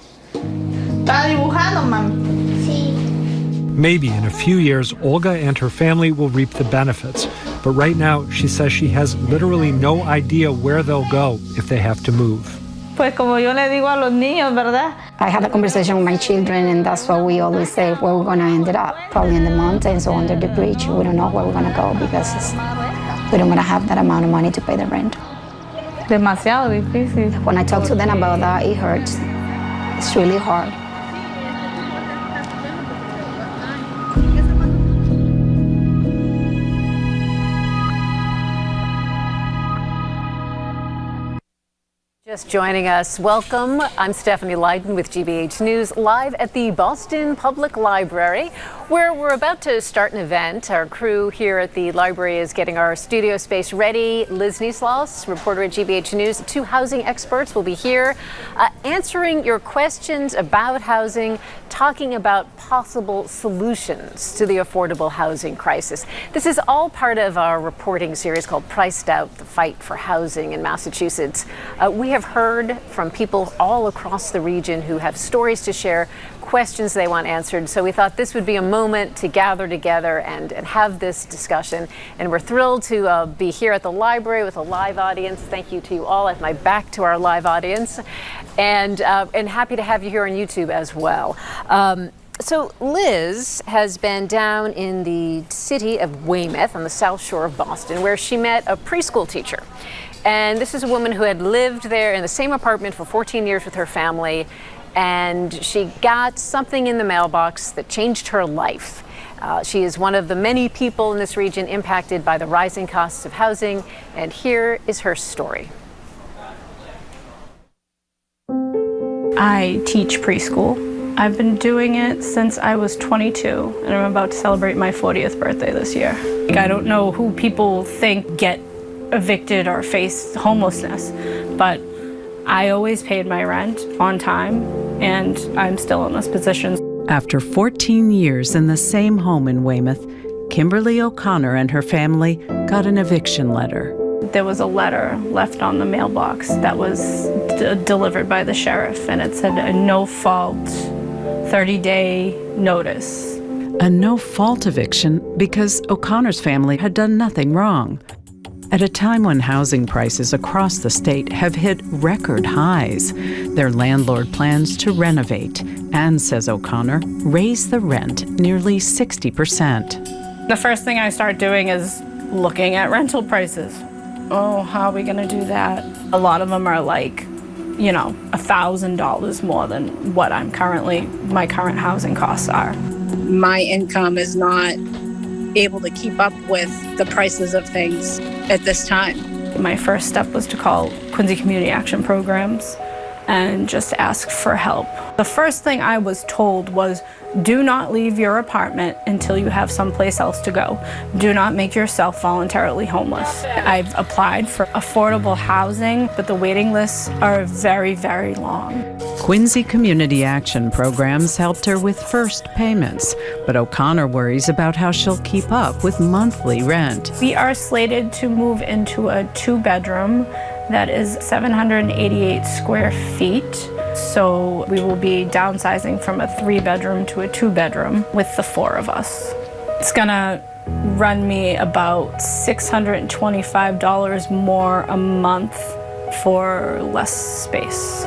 Maybe in a few years, Olga and her family will reap the benefits. But right now, she says she has literally no idea where they'll go if they have to move. I had a conversation with my children, and that's what we always say, where we're going to end up. Probably in the mountains or under the bridge. We don't know where we're going to go because we don't want to have that amount of money to pay the rent. Demasiado difícil. When I talk to them about that, it hurts. It's really hard. Just joining us, welcome. I'm Stephanie Leydon with GBH News, live at the Boston Public Library, where we're about to start an event. Our crew here at the library is getting our studio space ready. Liz Neisloss, reporter at GBH News, 2 housing experts will be here answering your questions about housing, talking about possible solutions to the affordable housing crisis. This is all part of our reporting series called Priced Out, the Fight for Housing in Massachusetts. We have heard from people all across the region who have stories to share, questions they want answered. So we thought this would be a moment to gather together and have this discussion. And we're thrilled to be here at the library with a live audience. Thank you to you all. I have my back to our live audience. And happy to have you here on YouTube as well. So Liz has been down in the city of Weymouth on the South Shore of Boston, where she met a preschool teacher. And this is a woman who had lived there in the same apartment for 14 years with her family, and she got something in the mailbox that changed her life. She is one of the many people in this region impacted by the rising costs of housing, and here is her story. I teach preschool. I've been doing it since I was 22, and I'm about to celebrate my 40th birthday this year. I don't know who people think get evicted or face homelessness, but I always paid my rent on time, and I'm still in this position. After 14 years in the same home in Weymouth, Kimberly O'Connor and her family got an eviction letter. There was a letter left on the mailbox that was delivered by the sheriff, and it said a no-fault 30-day notice. A no-fault eviction because O'Connor's family had done nothing wrong. At a time when housing prices across the state have hit record highs, their landlord plans to renovate and, says O'Connor, raise the rent nearly 60%. The first thing I start doing is looking at rental prices. Oh, how are we gonna do that? A lot of them are like, you know, $1,000 more than what my current housing costs are. My income is not able to keep up with the prices of things at this time. My first step was to call Quincy Community Action Programs and just ask for help. The first thing I was told was, do not leave your apartment until you have someplace else to go. Do not make yourself voluntarily homeless. I've applied for affordable housing, but the waiting lists are very, very long. Quincy Community Action Programs helped her with first payments, but O'Connor worries about how she'll keep up with monthly rent. We are slated to move into a 2-bedroom that is 788 square feet. So we will be downsizing from a 3-bedroom to a 2-bedroom with the 4 of us. It's gonna run me about $625 more a month for less space.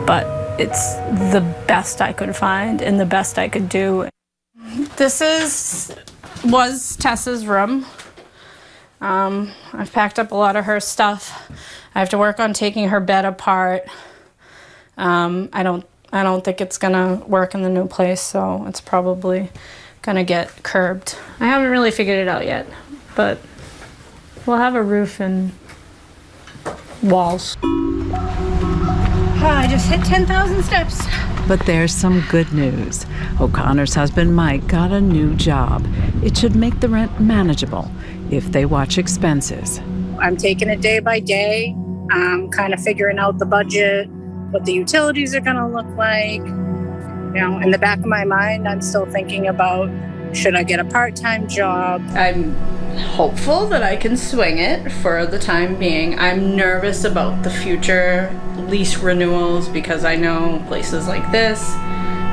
But it's the best I could find and the best I could do. This is was Tessa's room. I've packed up a lot of her stuff. I have to work on taking her bed apart. I don't think it's gonna work in the new place, so it's probably gonna get curbed. I haven't really figured it out yet, but we'll have a roof and walls. I just hit 10,000 steps. But there's some good news. O'Connor's husband Mike got a new job. It should make the rent manageable if they watch expenses. I'm taking it day by day. I'm kind of figuring out the budget, what the utilities are going to look like. You know, in the back of my mind, I'm still thinking about, should I get a part-time job? I'm hopeful that I can swing it for the time being. I'm nervous about the future lease renewals because I know places like this,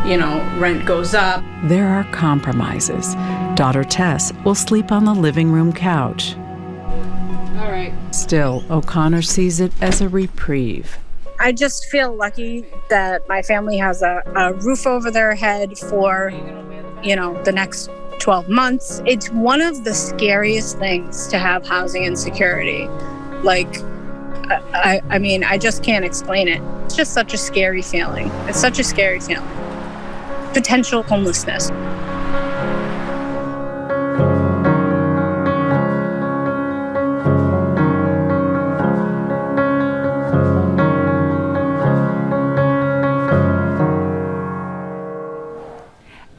you know, rent goes up. There are compromises. Daughter Tess will sleep on the living room couch. All right. Still, O'Connor sees it as a reprieve. I just feel lucky that my family has a roof over their head for, you know, the next 12 months. It's one of the scariest things to have housing insecurity. Like, I mean, I just can't explain it. It's just such a scary feeling. It's such a scary feeling. Potential homelessness.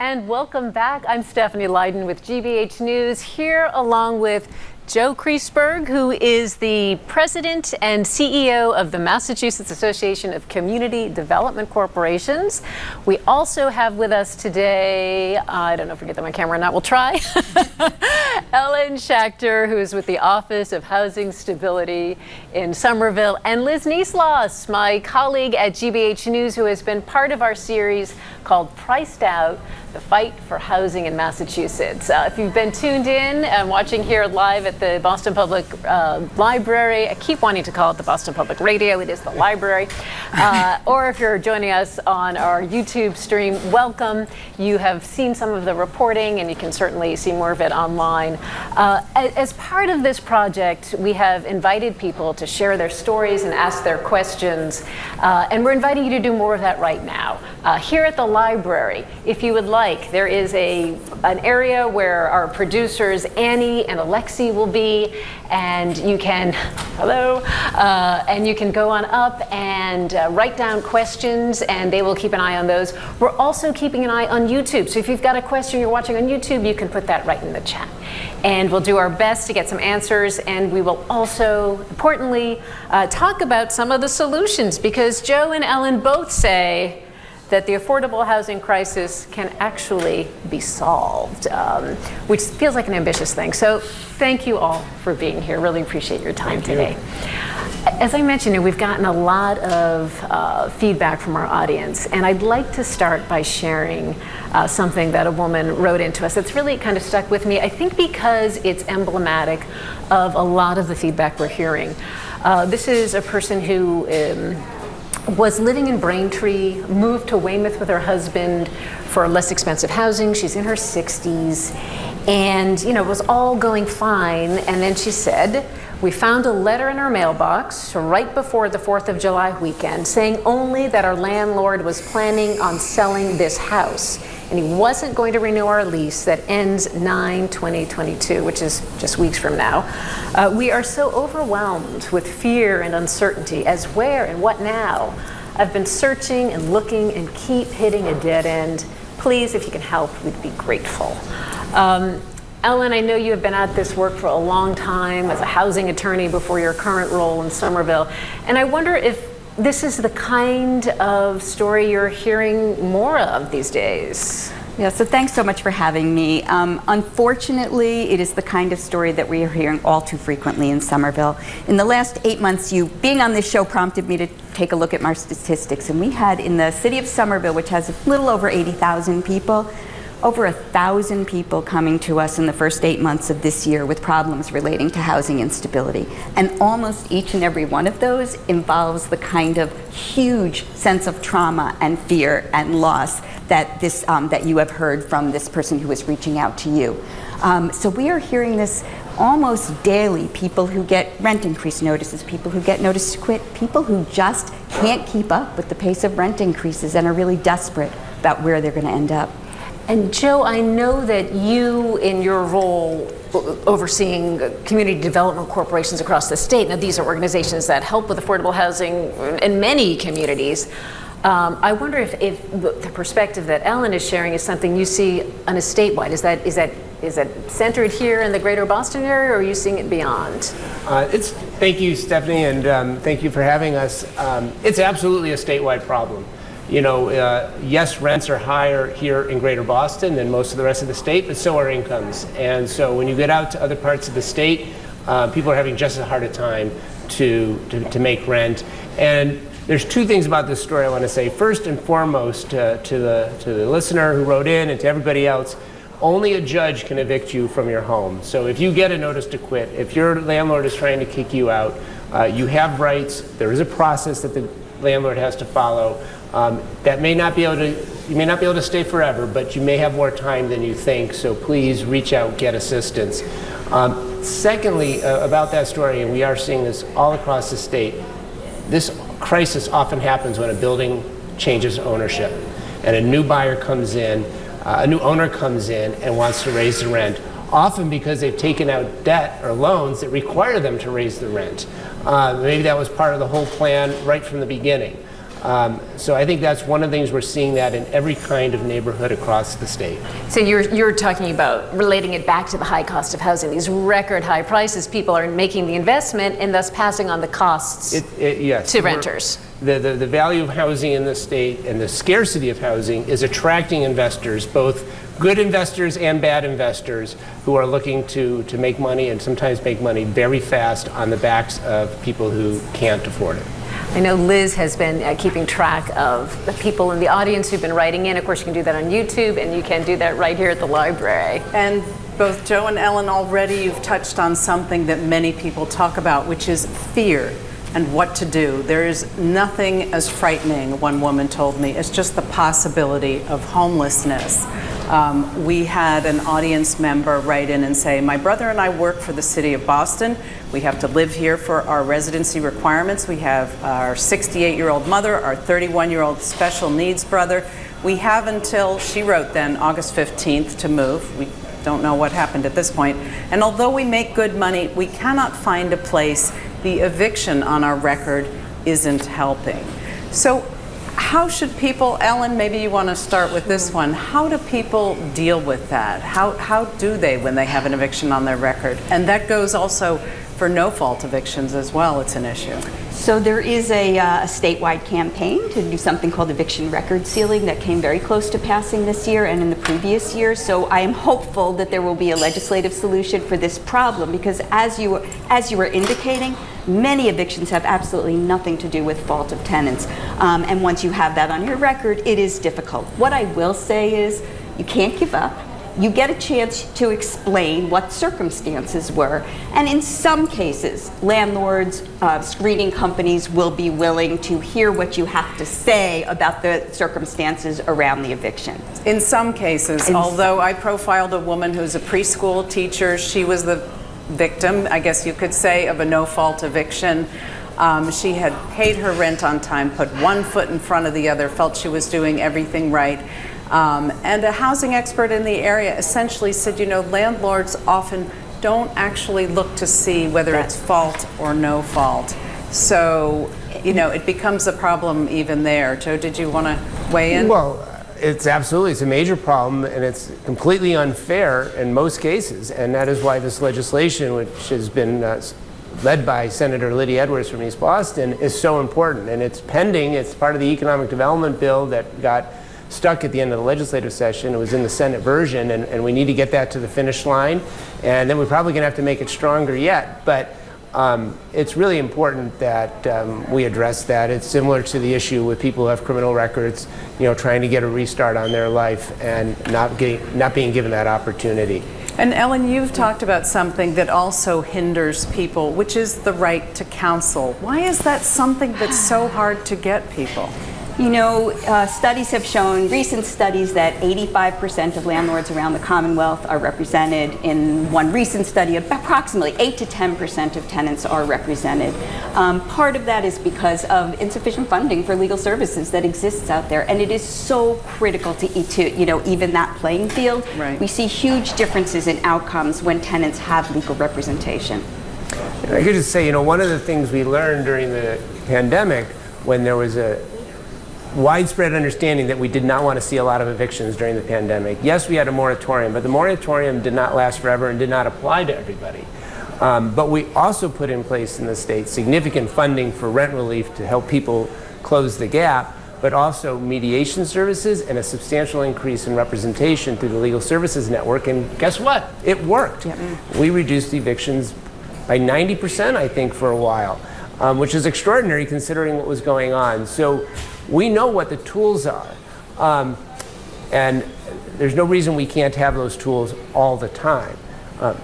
And welcome back. I'm Stephanie Leydon with GBH News, here along with Joe Kriesberg, who is the president and CEO of the Massachusetts Association of Community Development Corporations. We also have with us today, I don't know if we get them on camera or not, we'll try, Ellen Shachter, who is with the Office of Housing Stability in Somerville, and Liz Neisloss, my colleague at GBH News, who has been part of our series called Priced Out, the fight for housing in Massachusetts. If you've been tuned in and watching here live at the Boston Public Library, I keep wanting to call it the Boston Public Radio, it is the library, or if you're joining us on our YouTube stream, welcome. You have seen some of the reporting and you can certainly see more of it online. As part of this project, we have invited people to share their stories and ask their questions, and we're inviting you to do more of that right now. Here at the library, if you would like, there is an area where our producers Annie and Alexi will be, and you can, and you can go on up and write down questions, and they will keep an eye on those. We're also keeping an eye on YouTube, so if you've got a question you're watching on YouTube, you can put that right in the chat. And we'll do our best to get some answers, and we will also, importantly, talk about some of the solutions, because Joe and Ellen both say that the affordable housing crisis can actually be solved, which feels like an ambitious thing. So thank you all for being here. Really appreciate your time today. As I mentioned, we've gotten a lot of feedback from our audience, and I'd like to start by sharing something that a woman wrote into us that's really kind of stuck with me, I think because it's emblematic of a lot of the feedback we're hearing. This is a person who was living in Braintree, moved to Weymouth with her husband for less expensive housing. She's in her 60s, and it was all going fine. And then she said, we found a letter in our mailbox right before the 4th of July weekend saying only that our landlord was planning on selling this house, and he wasn't going to renew our lease that ends 9/2022, which is just weeks from now. We are so overwhelmed with fear and uncertainty as where and what now. I've been searching and looking and keep hitting a dead end. Please, if you can help, we'd be grateful. Ellen, I know you have been at this work for a long time as a housing attorney before your current role in Somerville, and I wonder if this is the kind of story you're hearing more of these days. Yeah, so thanks so much for having me. Unfortunately, it is the kind of story that we are hearing all too frequently in Somerville. In the last 8 months, you being on this show prompted me to take a look at my statistics, and we had in the city of Somerville, which has a little over 80,000 people, over 1,000 people coming to us in the first 8 months of this year with problems relating to housing instability. And almost each and every one of those involves the kind of huge sense of trauma and fear and loss that you have heard from this person who is reaching out to you. So we are hearing this almost daily. People who get rent increase notices, people who get notice to quit, people who just can't keep up with the pace of rent increases and are really desperate about where they're going to end up. And Joe, I know that you, in your role overseeing community development corporations across the state, now these are organizations that help with affordable housing in many communities. I wonder if the perspective that Ellen is sharing is something you see on a statewide. Is that centered here in the greater Boston area, or are you seeing it beyond? Thank you, Stephanie, and thank you for having us. It's absolutely a statewide problem. You know, yes, rents are higher here in greater Boston than most of the rest of the state, but so are incomes. And so when you get out to other parts of the state, people are having just as hard a time to make rent. And there's two things about this story I want to say. First and foremost, to the listener who wrote in and to everybody else, only a judge can evict you from your home. So if you get a notice to quit, if your landlord is trying to kick you out, you have rights. There is a process that the landlord has to follow. That may not be able to, you may not be able to stay forever, but you may have more time than you think. So please reach out, get assistance. Secondly, about that story, and we are seeing this all across the state, this crisis often happens when a building changes ownership and a new buyer comes in, a new owner comes in and wants to raise the rent, often because they've taken out debt or loans that require them to raise the rent. Maybe that was part of the whole plan right from the beginning. So I think that's one of the things we're seeing that in every kind of neighborhood across the state. So you're talking about relating it back to the high cost of housing, these record high prices. People are making the investment and thus passing on the costs yes, to renters. The value of housing in the state and the scarcity of housing is attracting investors, both good investors and bad investors, who are looking to make money and sometimes make money very fast on the backs of people who can't afford it. I know Liz has been keeping track of the people in the audience who've been writing in. Of course, you can do that on YouTube, and you can do that right here at the library. And both Joe and Ellen, already you've touched on something that many people talk about, which is fear and what to do. There is nothing as frightening, one woman told me, as just the possibility of homelessness. We had an audience member write in and say, my brother and I work for the city of Boston. We have to live here for our residency requirements. We have our 68-year-old mother, our 31-year-old special needs brother. We have until, she wrote then, August 15th to move. We don't know what happened at this point. And although we make good money, we cannot find a place. The eviction on our record isn't helping. So how should people, Ellen, maybe you want to start with this one. How do people deal with that? How do they when they have an eviction on their record? And that goes also for no-fault evictions as well. It's an issue. So there is a statewide campaign to do something called eviction record sealing that came very close to passing this year and in the previous year. So I am hopeful that there will be a legislative solution for this problem, because as you were indicating, many evictions have absolutely nothing to do with fault of tenants. And once you have that on your record, it is difficult. What I will say is you can't give up. You get a chance to explain what circumstances were. And in some cases, landlords, screening companies will be willing to hear what you have to say about the circumstances around the eviction. In some cases, although I profiled a woman who's a preschool teacher, she was the victim, I guess you could say, of a no-fault eviction. She had paid her rent on time, put one foot in front of the other, felt she was doing everything right. And a housing expert in the area essentially said, you know, landlords often don't actually look to see whether it's fault or no fault. So, you know, it becomes a problem even there. Joe, did you want to weigh in? Well, it's a major problem, and it's completely unfair in most cases. And that is why this legislation, which has been led by Senator Lydia Edwards from East Boston, is so important. And it's pending. It's part of the economic development bill that got stuck at the end of the legislative session. It was in the Senate version, and we need to get that to the finish line. And then we're probably going to have to make it stronger yet. But it's really important that we address that. It's similar to the issue with people who have criminal records, you know, trying to get a restart on their life and not being given that opportunity. And Ellen, you've talked about something that also hinders people, which is the right to counsel. Why is that something that's so hard to get people? You know, studies have shown, recent studies, that 85% of landlords around the Commonwealth are represented. In one recent study, approximately 8 to 10% of tenants are represented. Part of that is because of insufficient funding for legal services that exists out there, and it is so critical to even that playing field. Right. We see huge differences in outcomes when tenants have legal representation. I could just say, one of the things we learned during the pandemic, when there was a widespread understanding that we did not want to see a lot of evictions during the pandemic. Yes, we had a moratorium, but the moratorium did not last forever and did not apply to everybody. But we also put in place in the state significant funding for rent relief to help people close the gap, but also mediation services and a substantial increase in representation through the legal services network. And guess what? It worked. Yep. We reduced evictions by 90%, I think, for a while, which is extraordinary considering what was going on. So we know what the tools are, and there's no reason we can't have those tools all the time.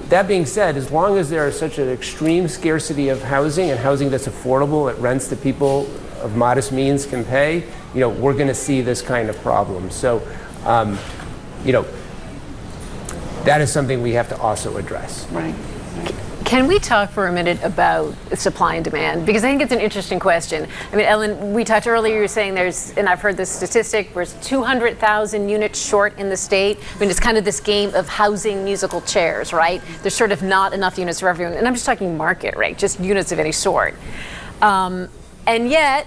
That being said, as long as there is such an extreme scarcity of housing and housing that's affordable at rents that people of modest means can pay, we're going to see this kind of problem. So, that is something we have to also address. Right. Can we talk for a minute about supply and demand? Because I think it's an interesting question. I mean, Ellen, we talked earlier, you were saying and I've heard this statistic, there's 200,000 units short in the state. I mean, it's kind of this game of housing musical chairs, right? There's sort of not enough units for everyone. And I'm just talking market rate, just units of any sort. And yet,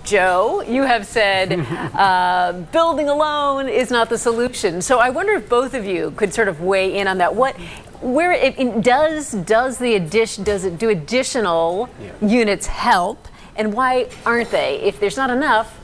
Joe, you have said building alone is not the solution. So I wonder if both of you could sort of weigh in on that. Do additional units help, and why aren't they? If there's not enough,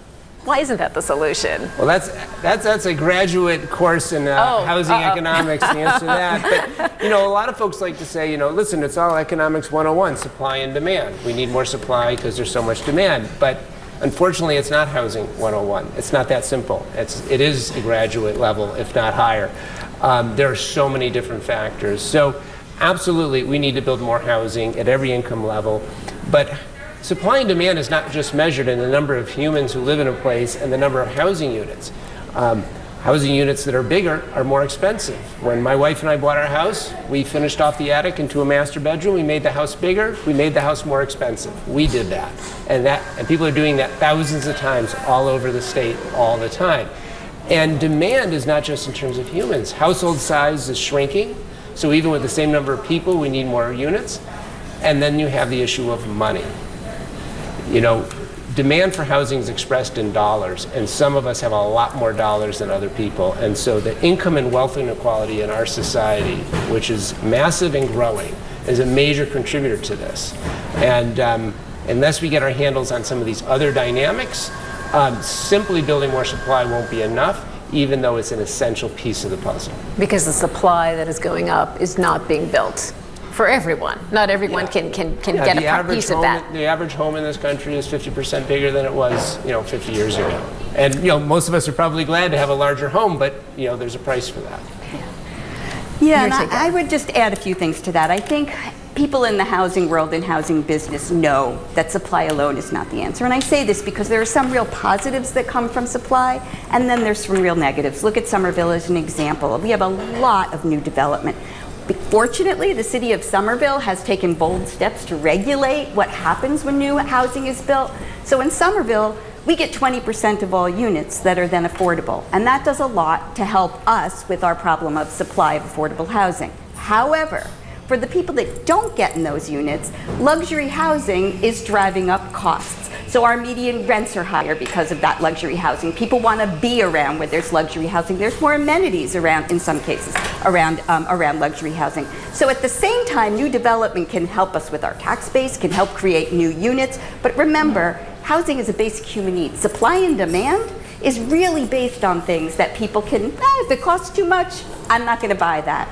why isn't that the solution? Well, that's a graduate course in housing economics to answer that. But a lot of folks like to say, listen, it's all economics 101, supply and demand. We need more supply because there's so much demand. But unfortunately, it's not housing 101. It's not that simple. It is a graduate level, if not higher. There are so many different factors. So absolutely, we need to build more housing at every income level. But supply and demand is not just measured in the number of humans who live in a place and the number of housing units. Housing units that are bigger are more expensive. When my wife and I bought our house, we finished off the attic into a master bedroom. We made the house bigger. We made the house more expensive. We did that. And people are doing that thousands of times all over the state all the time. And demand is not just in terms of humans. Household size is shrinking. So even with the same number of people, we need more units. And then you have the issue of money. Demand for housing is expressed in dollars, and some of us have a lot more dollars than other people. And so the income and wealth inequality in our society, which is massive and growing, is a major contributor to this. And unless we get our handles on some of these other dynamics, simply building more supply won't be enough, even though it's an essential piece of the puzzle. Because the supply that is going up is not being built for everyone. Not everyone can get a piece of that. The average home in this country is 50% bigger than it was, 50 years ago. And most of us are probably glad to have a larger home, but there's a price for that. Yeah, and I would just add a few things to that. I think people in the housing world and housing business know that supply alone is not the answer. And I say this because there are some real positives that come from supply, and then there's some real negatives. Look at Somerville as an example. We have a lot of new development. Fortunately, the city of Somerville has taken bold steps to regulate what happens when new housing is built. So in Somerville, we get 20% of all units that are then affordable. And that does a lot to help us with our problem of supply of affordable housing. However, for the people that don't get in those units, luxury housing is driving up costs. So our median rents are higher because of that luxury housing. People want to be around where there's luxury housing. There's more amenities around, in some cases, around luxury housing. So at the same time, new development can help us with our tax base, can help create new units. But remember, housing is a basic human need. Supply and demand is really based on things that people can, if it costs too much, I'm not going to buy that.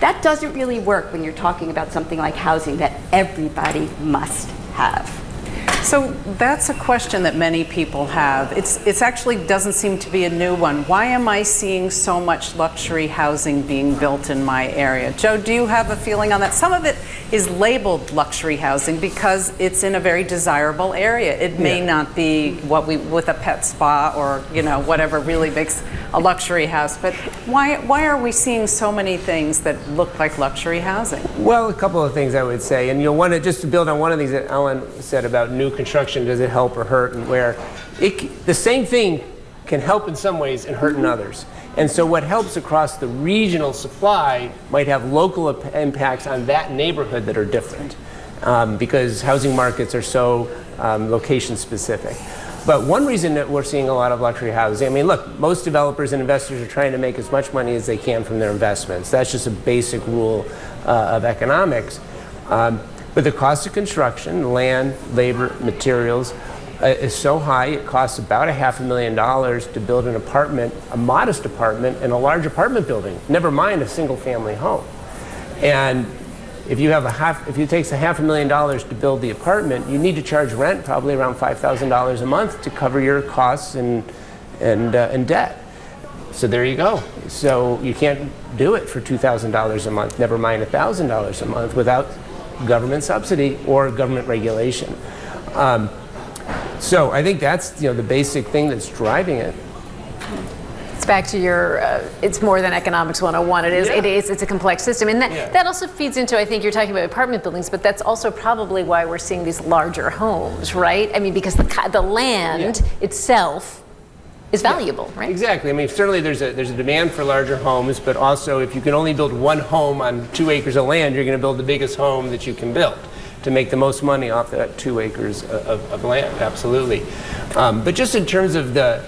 That doesn't really work when you're talking about something like housing that everybody must have. So that's a question that many people have. It's actually doesn't seem to be a new one. Why am I seeing so much luxury housing being built in my area? Joe, do you have a feeling on that? Some of it is labeled luxury housing because it's in a very desirable area. It may not be what we with a pet spa or whatever really makes a luxury house. But why are we seeing so many things that look like luxury housing? Well, a couple of things I would say, and just to build on one of these that Ellen said about new construction, does it help or hurt, and where the same thing can help in some ways and hurt in others. And so what helps across the regional supply might have local impacts on that neighborhood that are different because housing markets are so location specific. But one reason that we're seeing a lot of luxury housing, I mean, look, most developers and investors are trying to make as much money as they can from their investments. That's just a basic rule of economics. But the cost of construction, land, labor, materials, is so high, it costs about $500,000 to build an apartment, a modest apartment, in a large apartment building, never mind a single family home. And if it takes $500,000 to build the apartment, you need to charge rent probably around $5,000 a month to cover your costs and debt. So there you go. So you can't do it for $2,000 a month, never mind $1,000 a month without government subsidy or government regulation. So I think that's the basic thing that's driving it. It's back to your, it's more than economics 101. It's a complex system. And that also feeds into, I think you're talking about apartment buildings, but that's also probably why we're seeing these larger homes, right? I mean, because the land itself is valuable, right? Exactly. I mean, certainly there's a demand for larger homes, but also if you can only build one home on 2 acres of land, you're going to build the biggest home that you can build to make the most money off that 2 acres of land. Absolutely. But just in terms of the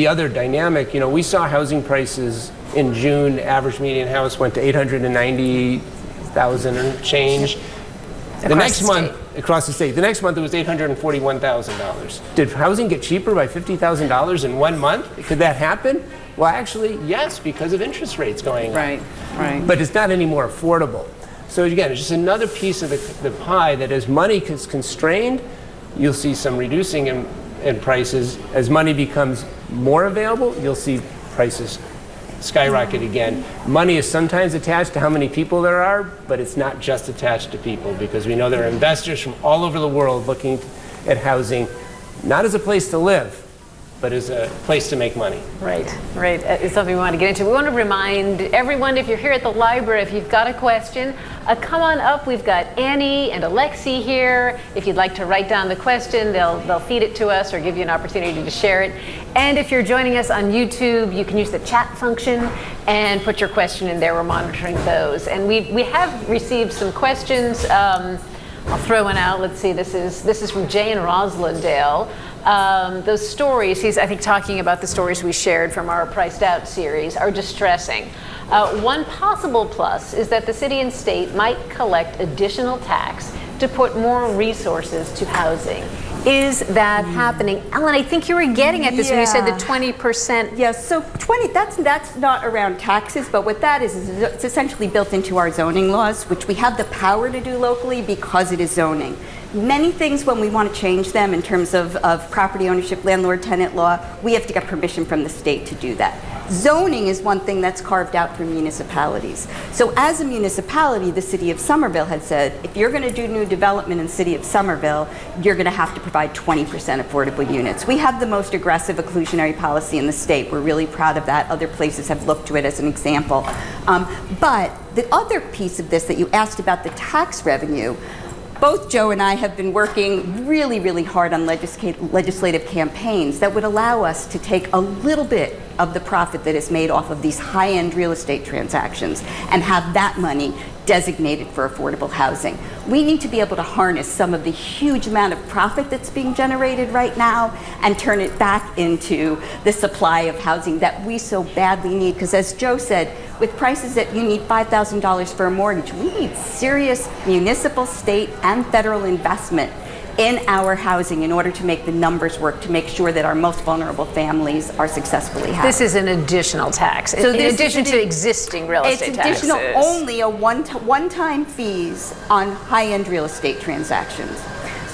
other dynamic, we saw housing prices in June. Average median house went to $890,000 and change. The next month, across the state, the next month it was $841,000. Did housing get cheaper by $50,000 in 1 month? Could that happen? Well, actually, yes, because of interest rates going up. Right. But it's not any more affordable. So again, it's just another piece of the pie that as money is constrained, you'll see some reducing in prices. As money becomes more available, you'll see prices skyrocket again. Money is sometimes attached to how many people there are, but it's not just attached to people because we know there are investors from all over the world looking at housing, not as a place to live, but as a place to make money. Right. It's something we want to get into. We want to remind everyone, if you're here at the library, if you've got a question, come on up. We've got Annie and Alexi here. If you'd like to write down the question, they'll feed it to us or give you an opportunity to share it. And if you're joining us on YouTube, you can use the chat function and put your question in there. We're monitoring those. And we have received some questions. I'll throw one out. Let's see. This is from Jay in Roslindale. Those stories, he's, I think, talking about the stories we shared from our Priced Out series, are distressing. One possible plus is that the city and state might collect additional tax to put more resources to housing. Is that happening? Ellen, I think you were getting at this when you said the 20%. Yes, so 20, that's not around taxes, but what that is it's essentially built into our zoning laws, which we have the power to do locally because it is zoning. Many things, when we want to change them in terms of property ownership, landlord-tenant law, we have to get permission from the state to do that. Zoning is one thing that's carved out for municipalities. So as a municipality, the city of Somerville had said, if you're going to do new development in the city of Somerville, you're going to have to provide 20% affordable units. We have the most aggressive inclusionary policy in the state. We're really proud of that. Other places have looked to it as an example. But the other piece of this that you asked about, the tax revenue, both Joe and I have been working really, really hard on legislative campaigns that would allow us to take a little bit of the profit that is made off of these high-end real estate transactions and have that money designated for affordable housing. We need to be able to harness some of the huge amount of profit that's being generated right now and turn it back into the supply of housing that we so badly need. Because as Joe said, with prices that you need $5,000 for a mortgage, we need serious municipal, state, and federal investment in our housing in order to make the numbers work, to make sure that our most vulnerable families are successfly housed. This is an additional tax, so in addition to existing real estate taxes. It's additional, only a one-time fees on high-end real estate transactions.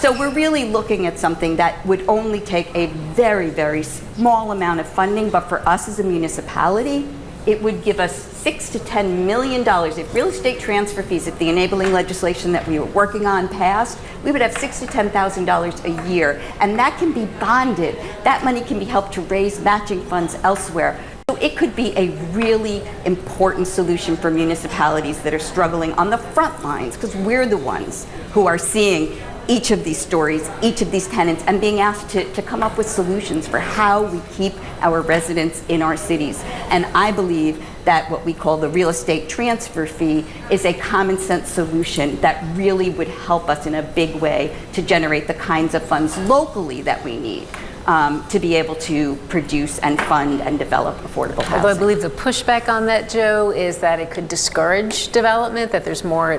So we're really looking at something that would only take a very, very small amount of funding, but for us as a municipality, it would give us $6 to $10 million. If real estate transfer fees, if the enabling legislation that we were working on passed, we would have $6,000 to $10,000 a year, and that can be bonded. That money can be helped to raise matching funds elsewhere. So it could be a really important solution for municipalities that are struggling on the front lines, because we're the ones who are seeing each of these stories, each of these tenants, and being asked to come up with solutions for how we keep our residents in our cities. And I believe that what we call the real estate transfer fee is a common sense solution that really would help us in a big way to generate the kinds of funds locally that we need to be able to produce and fund and develop affordable housing. Although I believe the pushback on that, Joe, is that it could discourage development, that there's more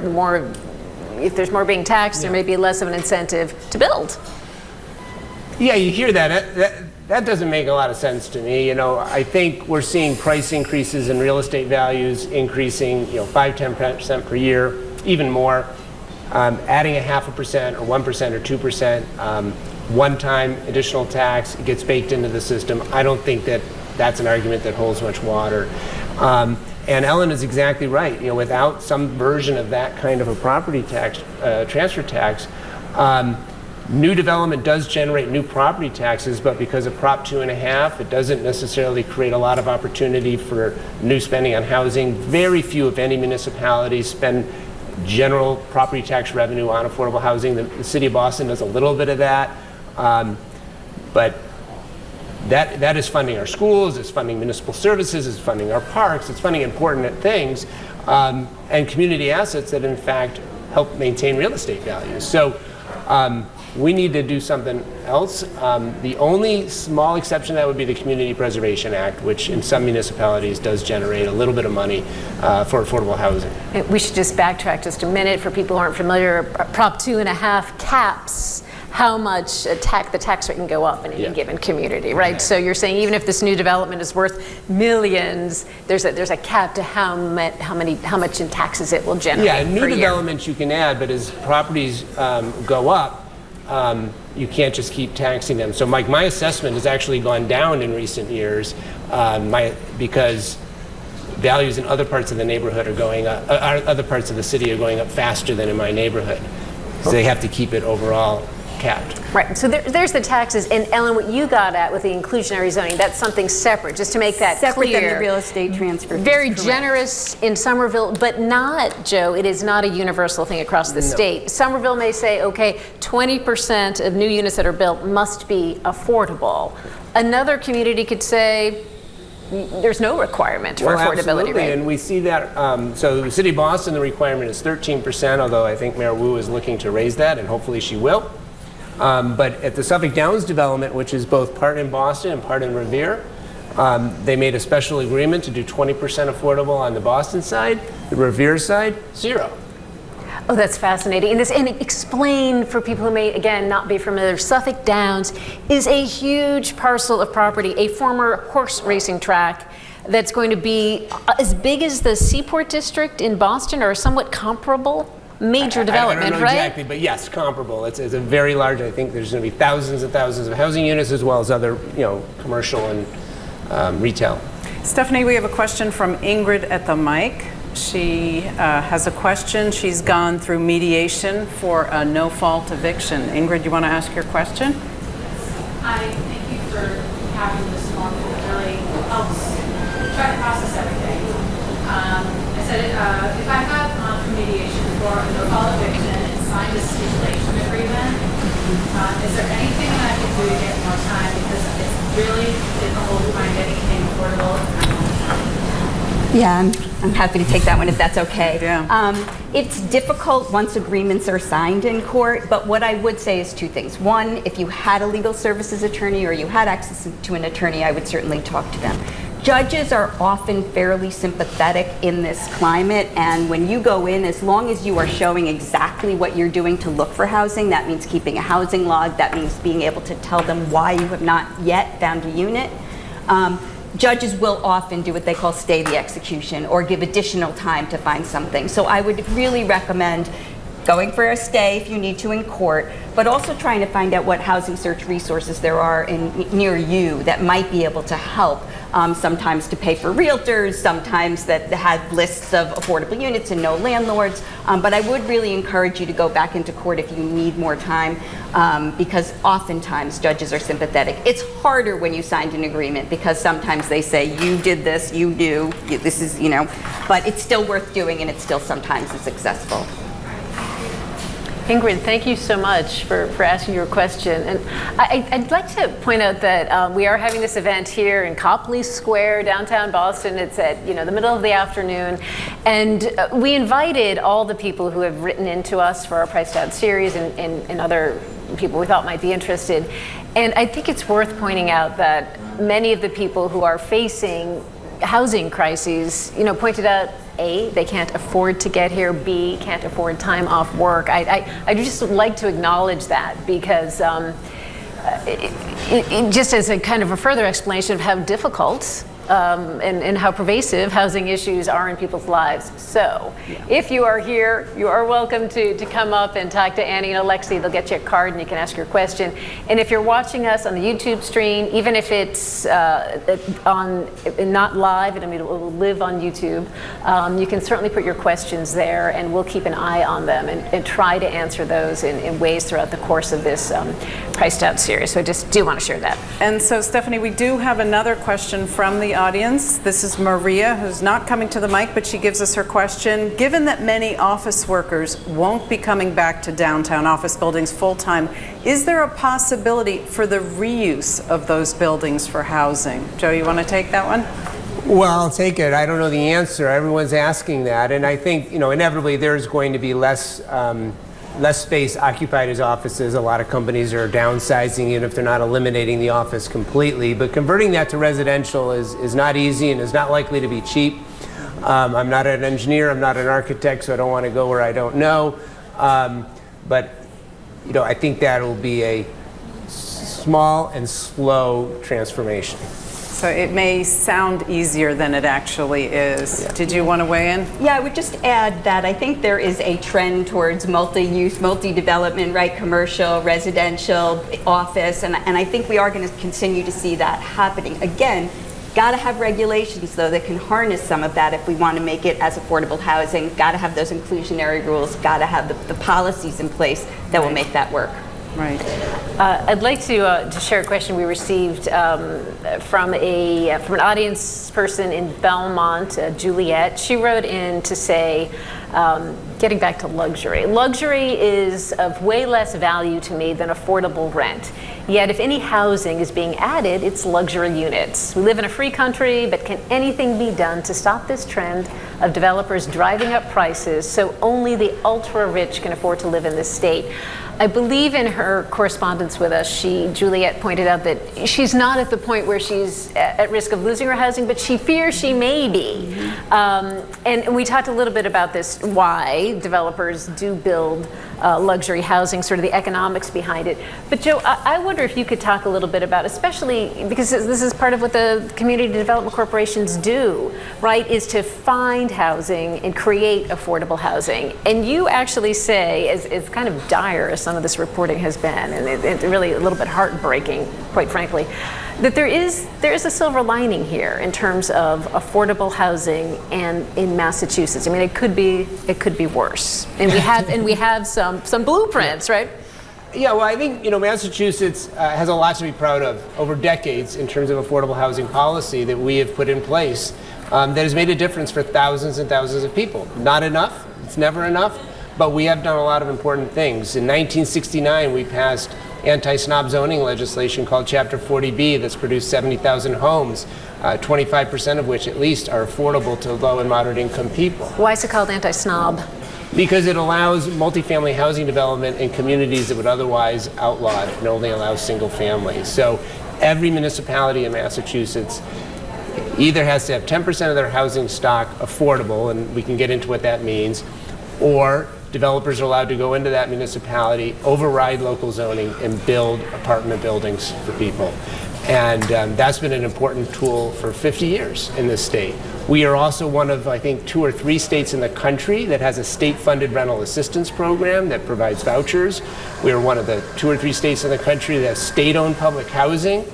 if there's more being taxed, there may be less of an incentive to build. Yeah, you hear that. That doesn't make a lot of sense to me. I think we're seeing price increases in real estate values increasing, 5-10% per year, even more. Adding 0.5% or 1% or 2%, one-time additional tax, it gets baked into the system. I don't think that that's an argument that holds much water. And Ellen is exactly right. Without some version of that kind of a property tax, transfer tax, new development does generate new property taxes, but because of Prop 2.5, it doesn't necessarily create a lot of opportunity for new spending on housing. Very few, if any, municipalities spend general property tax revenue on affordable housing. The city of Boston does a little bit of that, but that is funding our schools, it's funding municipal services, it's funding our parks, it's funding important things, and community assets that in fact help maintain real estate values. So we need to do something else. The only small exception to that would be the Community Preservation Act, which in some municipalities does generate a little bit of money for affordable housing. We should just backtrack just a minute for people who aren't familiar. Prop 2.5 caps how much the tax rate can go up in any given community, right? So you're saying even if this new development is worth millions, there's a cap to how much in taxes it will generate. Yeah, new developments you can add, but as properties go up, you can't just keep taxing them. So my assessment has actually gone down in recent years because values in other parts of the neighborhood are going up, other parts of the city are going up faster than in my neighborhood. So they have to keep it overall capped. Right, so there's the taxes, and Ellen, what you got at with the inclusionary zoning, that's something separate, just to make that separate clear. Than the real estate transfer. Very generous in Somerville, but not, Joe, it is not a universal thing across the state. Somerville may say, okay, 20% of new units that are built must be affordable. Another community could say, there's no requirement for affordability, absolutely. Right? And we see that, so the City of Boston, the requirement is 13%, although I think Mayor Wu is looking to raise that, and hopefully she will. But at the Suffolk Downs development, which is both part in Boston and part in Revere, they made a special agreement to do 20% affordable on the Boston side, the Revere side, 0. Oh, that's fascinating. And explain for people who may, again, not be familiar, Suffolk Downs is a huge parcel of property, a former horse racing track that's going to be as big as the Seaport District in Boston, or somewhat comparable. Major development, I don't know right? Exactly, but yes, comparable. It's a very large. I think there's going to be thousands and thousands of housing units as well as other, commercial and retail. Stephanie, we have a question from Ingrid at the mic. She has a question. She's gone through mediation for a no-fault eviction. Ingrid, you want to ask your question? Hi, thank you for having this morning. It really helps try to process everything. I said if I have gone through mediation for a no-fault eviction and signed a stipulation agreement, is there anything that I can do to get more time? Because it's really difficult to find anything affordable. Yeah, I'm happy to take that one if that's okay. Yeah. It's difficult once agreements are signed in court, but what I would say is two things. One, if you had a legal services attorney or you had access to an attorney, I would certainly talk to them. Judges are often fairly sympathetic in this climate, and when you go in, as long as you are showing exactly what you're doing to look for housing, that means keeping a housing log, that means being able to tell them why you have not yet found a unit. Judges will often do what they call stay the execution or give additional time to find something. So I would really recommend going for a stay if you need to in court, but also trying to find out what housing search resources there are near you that might be able to help. Sometimes to pay for realtors, sometimes that have lists of affordable units and no landlords. But I would really encourage you to go back into court if you need more time, because oftentimes judges are sympathetic. It's harder when you signed an agreement because sometimes they say, you did this, you do, this is, but it's still worth doing and it still sometimes is successful. Ingrid, thank you so much for asking your question. And I'd like to point out that we are having this event here in Copley Square, downtown Boston. It's at the middle of the afternoon. And we invited all the people who have written into us for our Priced Out series and other people we thought might be interested. And I think it's worth pointing out that many of the people who are facing housing crises, pointed out, A, they can't afford to get here, B, can't afford time off work. I just like to acknowledge that because it just as a kind of a further explanation of how difficult and how pervasive housing issues are in people's lives. So if you are here, you are welcome to come up and talk to Annie and Alexi. They'll get you a card and you can ask your question. And if you're watching us on the YouTube stream, even if it's not live, it will live on YouTube, you can certainly put your questions there and we'll keep an eye on them and try to answer those in ways throughout the course of this Priced Out series. So I just do want to share that. And so, Stephanie, we do have another question from the audience. This is Maria, who's not coming to the mic, but she gives us her question. Given that many office workers won't be coming back to downtown office buildings full-time, is there a possibility for the reuse of those buildings for housing? Joe, you want to take that one? Well, I'll take it. I don't know the answer. Everyone's asking that. And I think, inevitably there's going to be less space occupied as offices. A lot of companies are downsizing even if they're not eliminating the office completely. But converting that to residential is not easy and is not likely to be cheap. I'm not an engineer, I'm not an architect, so I don't want to go where I don't know. But I think that will be a small and slow transformation. So it may sound easier than it actually is. Yeah. Did you want to weigh in? Yeah, I would just add that I think there is a trend towards multi-use, multi-development, right? Commercial, residential, office, and I think we are going to continue to see that happening. Again, got to have regulations, though, that can harness some of that if we want to make it as affordable housing. Got to have those inclusionary rules. Got to have the policies in place that will make that work. Right. I'd like to share a question we received from an audience person in Belmont, Juliet. She wrote in to say, getting back to luxury. Luxury is of way less value to me than affordable rent. Yet if any housing is being added, it's luxury units. We live in a free country, but can anything be done to stop this trend of developers driving up prices so only the ultra-rich can afford to live in this state? I believe in her correspondence with us, Juliet pointed out that she's not at the point where she's at risk of losing her housing, but she fears she may be. And we talked a little bit about this, why developers do build luxury housing, sort of the economics behind it. But Joe, I wonder if you could talk a little bit about, especially because this is part of what the community development corporations do, right, is to find housing and create affordable housing. And you actually say, as kind of dire as some of this reporting has been, and it's really a little bit heartbreaking, quite frankly, that there is a silver lining here in terms of affordable housing and in Massachusetts. I mean, it could be worse, and we have some blueprints, right? Yeah, well, I think Massachusetts has a lot to be proud of over decades in terms of affordable housing policy that we have put in place that has made a difference for thousands and thousands of people. Not enough; it's never enough, but we have done a lot of important things. In 1969, we passed anti-snob zoning legislation called Chapter 40B that's produced 70,000 homes, 25% of which at least are affordable to low and moderate income people. Why is it called anti-snob? Because it allows multifamily housing development in communities that would otherwise outlaw it and only allow single families. So every municipality in Massachusetts either has to have 10% of their housing stock affordable, and we can get into what that means, or developers are allowed to go into that municipality, override local zoning, and build apartment buildings for people. And that's been an important tool for 50 years in this state. We are also one of, I think, 2 or 3 states in the country that has a state-funded rental assistance program that provides vouchers. We are one of the 2 or 3 states in the country that has state-owned public housing.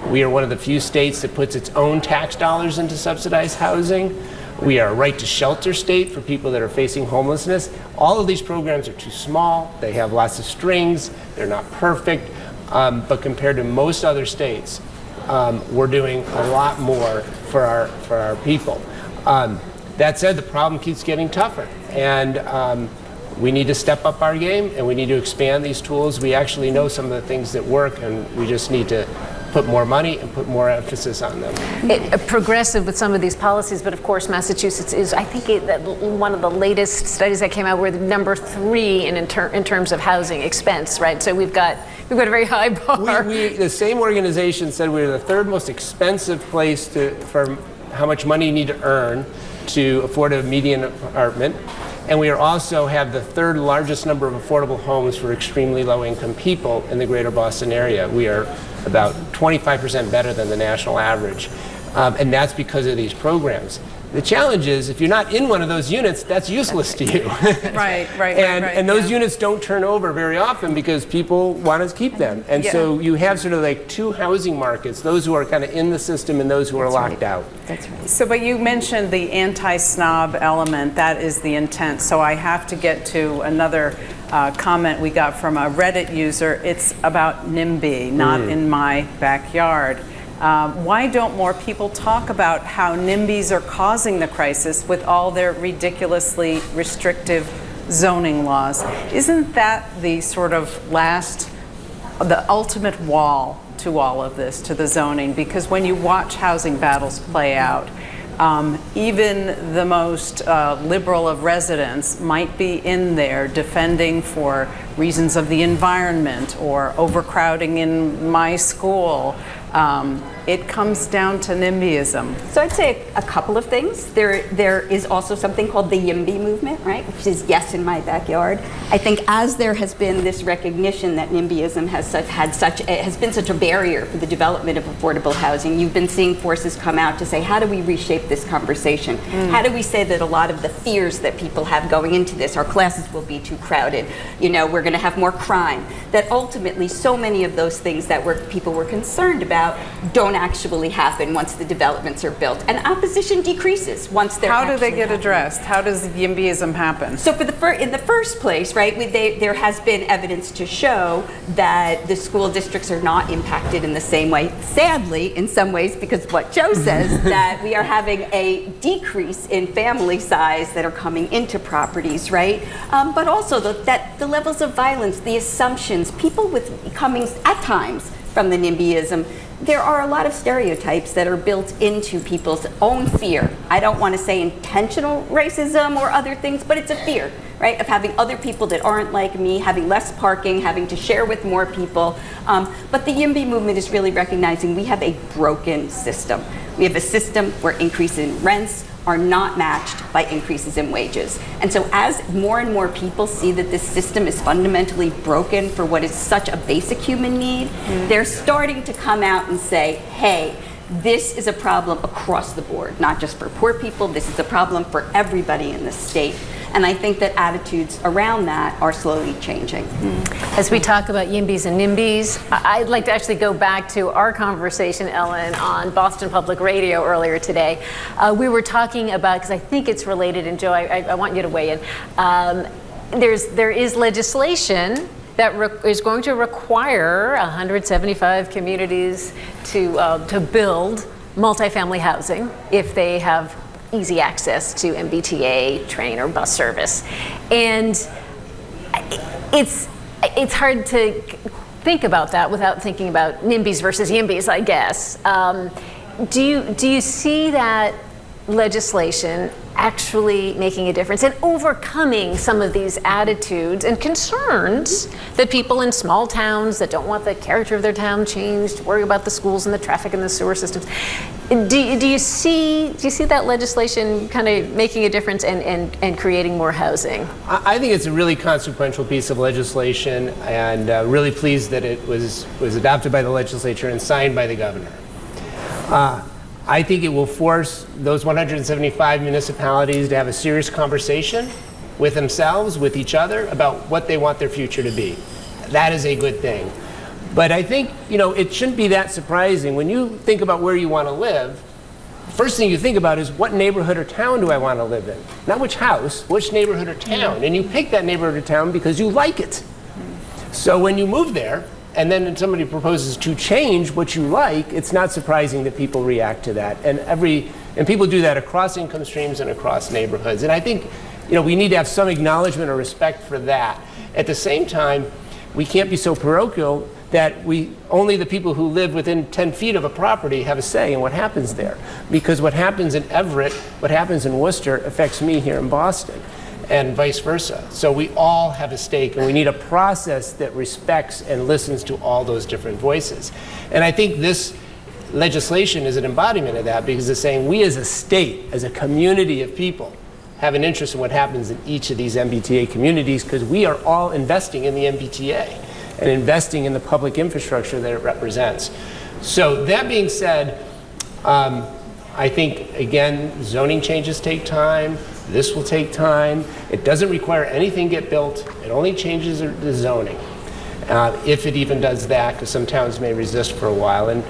We are one of the few states that puts its own tax dollars into subsidized housing. We are a right to shelter state for people that are facing homelessness. All of these programs are too small. They have lots of strings. They're not perfect. But compared to most other states, we're doing a lot more for our people. That said, the problem keeps getting tougher, and we need to step up our game, and we need to expand these tools. We actually know some of the things that work, and we just need to put more money and put more emphasis on them. Progressive with some of these policies, but of course Massachusetts is, I think, one of the latest studies that came out, we're number 3 in terms of housing expense, right? So we've got a very high bar. The same organization said we're the 3rd most expensive place for how much money you need to earn to afford a median apartment. And we also have the 3rd largest number of affordable homes for extremely low-income people in the greater Boston area. We are about 25% better than the national average. And that's because of these programs. The challenge is, if you're not in one of those units, that's useless to you. Right. And those units don't turn over very often because people want to keep them. And so you have sort of like 2 housing markets, those who are kind of in the system and those who are locked out. That's right. So, but you mentioned the anti-snob element. That is the intent. So I have to get to another comment we got from a Reddit user. It's about NIMBY, not in my backyard. Why don't more people talk about how NIMBYs are causing the crisis with all their ridiculously restrictive zoning laws? Isn't that the sort of the ultimate wall to all of this, to the zoning? Because when you watch housing battles play out, even the most liberal of residents might be in there defending for reasons of the environment or overcrowding in my school. It comes down to NIMBYism. So I'd say a couple of things. There is also something called the YIMBY movement, right? Which is yes in my backyard. I think as there has been this recognition that NIMBYism has been such a barrier for the development of affordable housing, you've been seeing forces come out to say, how do we reshape this conversation? How do we say that a lot of the fears that people have going into this, our classes will be too crowded, we're going to have more crime, that ultimately so many of those things that people were concerned about don't actually happen once the developments are built, and opposition decreases once they're How do they get addressed? How does YIMBYism happen? So in the first place, right, there has been evidence to show that the school districts are not impacted in the same way, sadly, in some ways, because what Joe says, that we are having a decrease in family size that are coming into properties, right? But also that the levels of violence, the assumptions, people coming at times from the NIMBYism, there are a lot of stereotypes that are built into people's own fear. I don't want to say intentional racism or other things, but it's a fear, right, of having other people that aren't like me, having less parking, having to share with more people. But the YIMBY movement is really recognizing we have a broken system. We have a system where increases in rents are not matched by increases in wages. And so as more and more people see that this system is fundamentally broken for what is such a basic human need, they're starting to come out and say, hey, this is a problem across the board, not just for poor people, this is a problem for everybody in the state. And I think that attitudes around that are slowly changing. As we talk about YIMBYs and NIMBYs, I'd like to actually go back to our conversation, Ellen, on Boston Public Radio earlier today. We were talking about, because I think it's related, and Joe, I want you to weigh in. There is legislation that is going to require 175 communities to build multifamily housing if they have easy access to MBTA, train, or bus service. And it's hard to think about that without thinking about NIMBYs versus YIMBYs, I guess. Do you see that legislation actually making a difference and overcoming some of these attitudes and concerns that people in small towns that don't want the character of their town changed, worry about the schools and the traffic and the sewer systems. Do you see that legislation kind of making a difference and creating more housing? I think it's a really consequential piece of legislation, and really pleased that it was adopted by the legislature and signed by the governor. I think it will force those 175 municipalities to have a serious conversation with themselves, with each other, about what they want their future to be. That is a good thing. But I think, it shouldn't be that surprising. When you think about where you want to live, the first thing you think about is, what neighborhood or town do I want to live in? Not which house, which neighborhood or town. And you pick that neighborhood or town because you like it. So when you move there, and then somebody proposes to change what you like, it's not surprising that people react to that. And people do that across income streams and across neighborhoods. And I think, we need to have some acknowledgement or respect for that. At the same time, we can't be so parochial that only the people who live within 10 feet of a property have a say in what happens there. Because what happens in Everett, what happens in Worcester affects me here in Boston, and vice versa. So we all have a stake, and we need a process that respects and listens to all those different voices. And I think this legislation is an embodiment of that, because it's saying we as a state, as a community of people, have an interest in what happens in each of these MBTA communities, because we are all investing in the MBTA and investing in the public infrastructure that it represents. So that being said, I think, again, zoning changes take time. This will take time. It doesn't require anything get built. It only changes the zoning, if it even does that, because some towns may resist for a while. And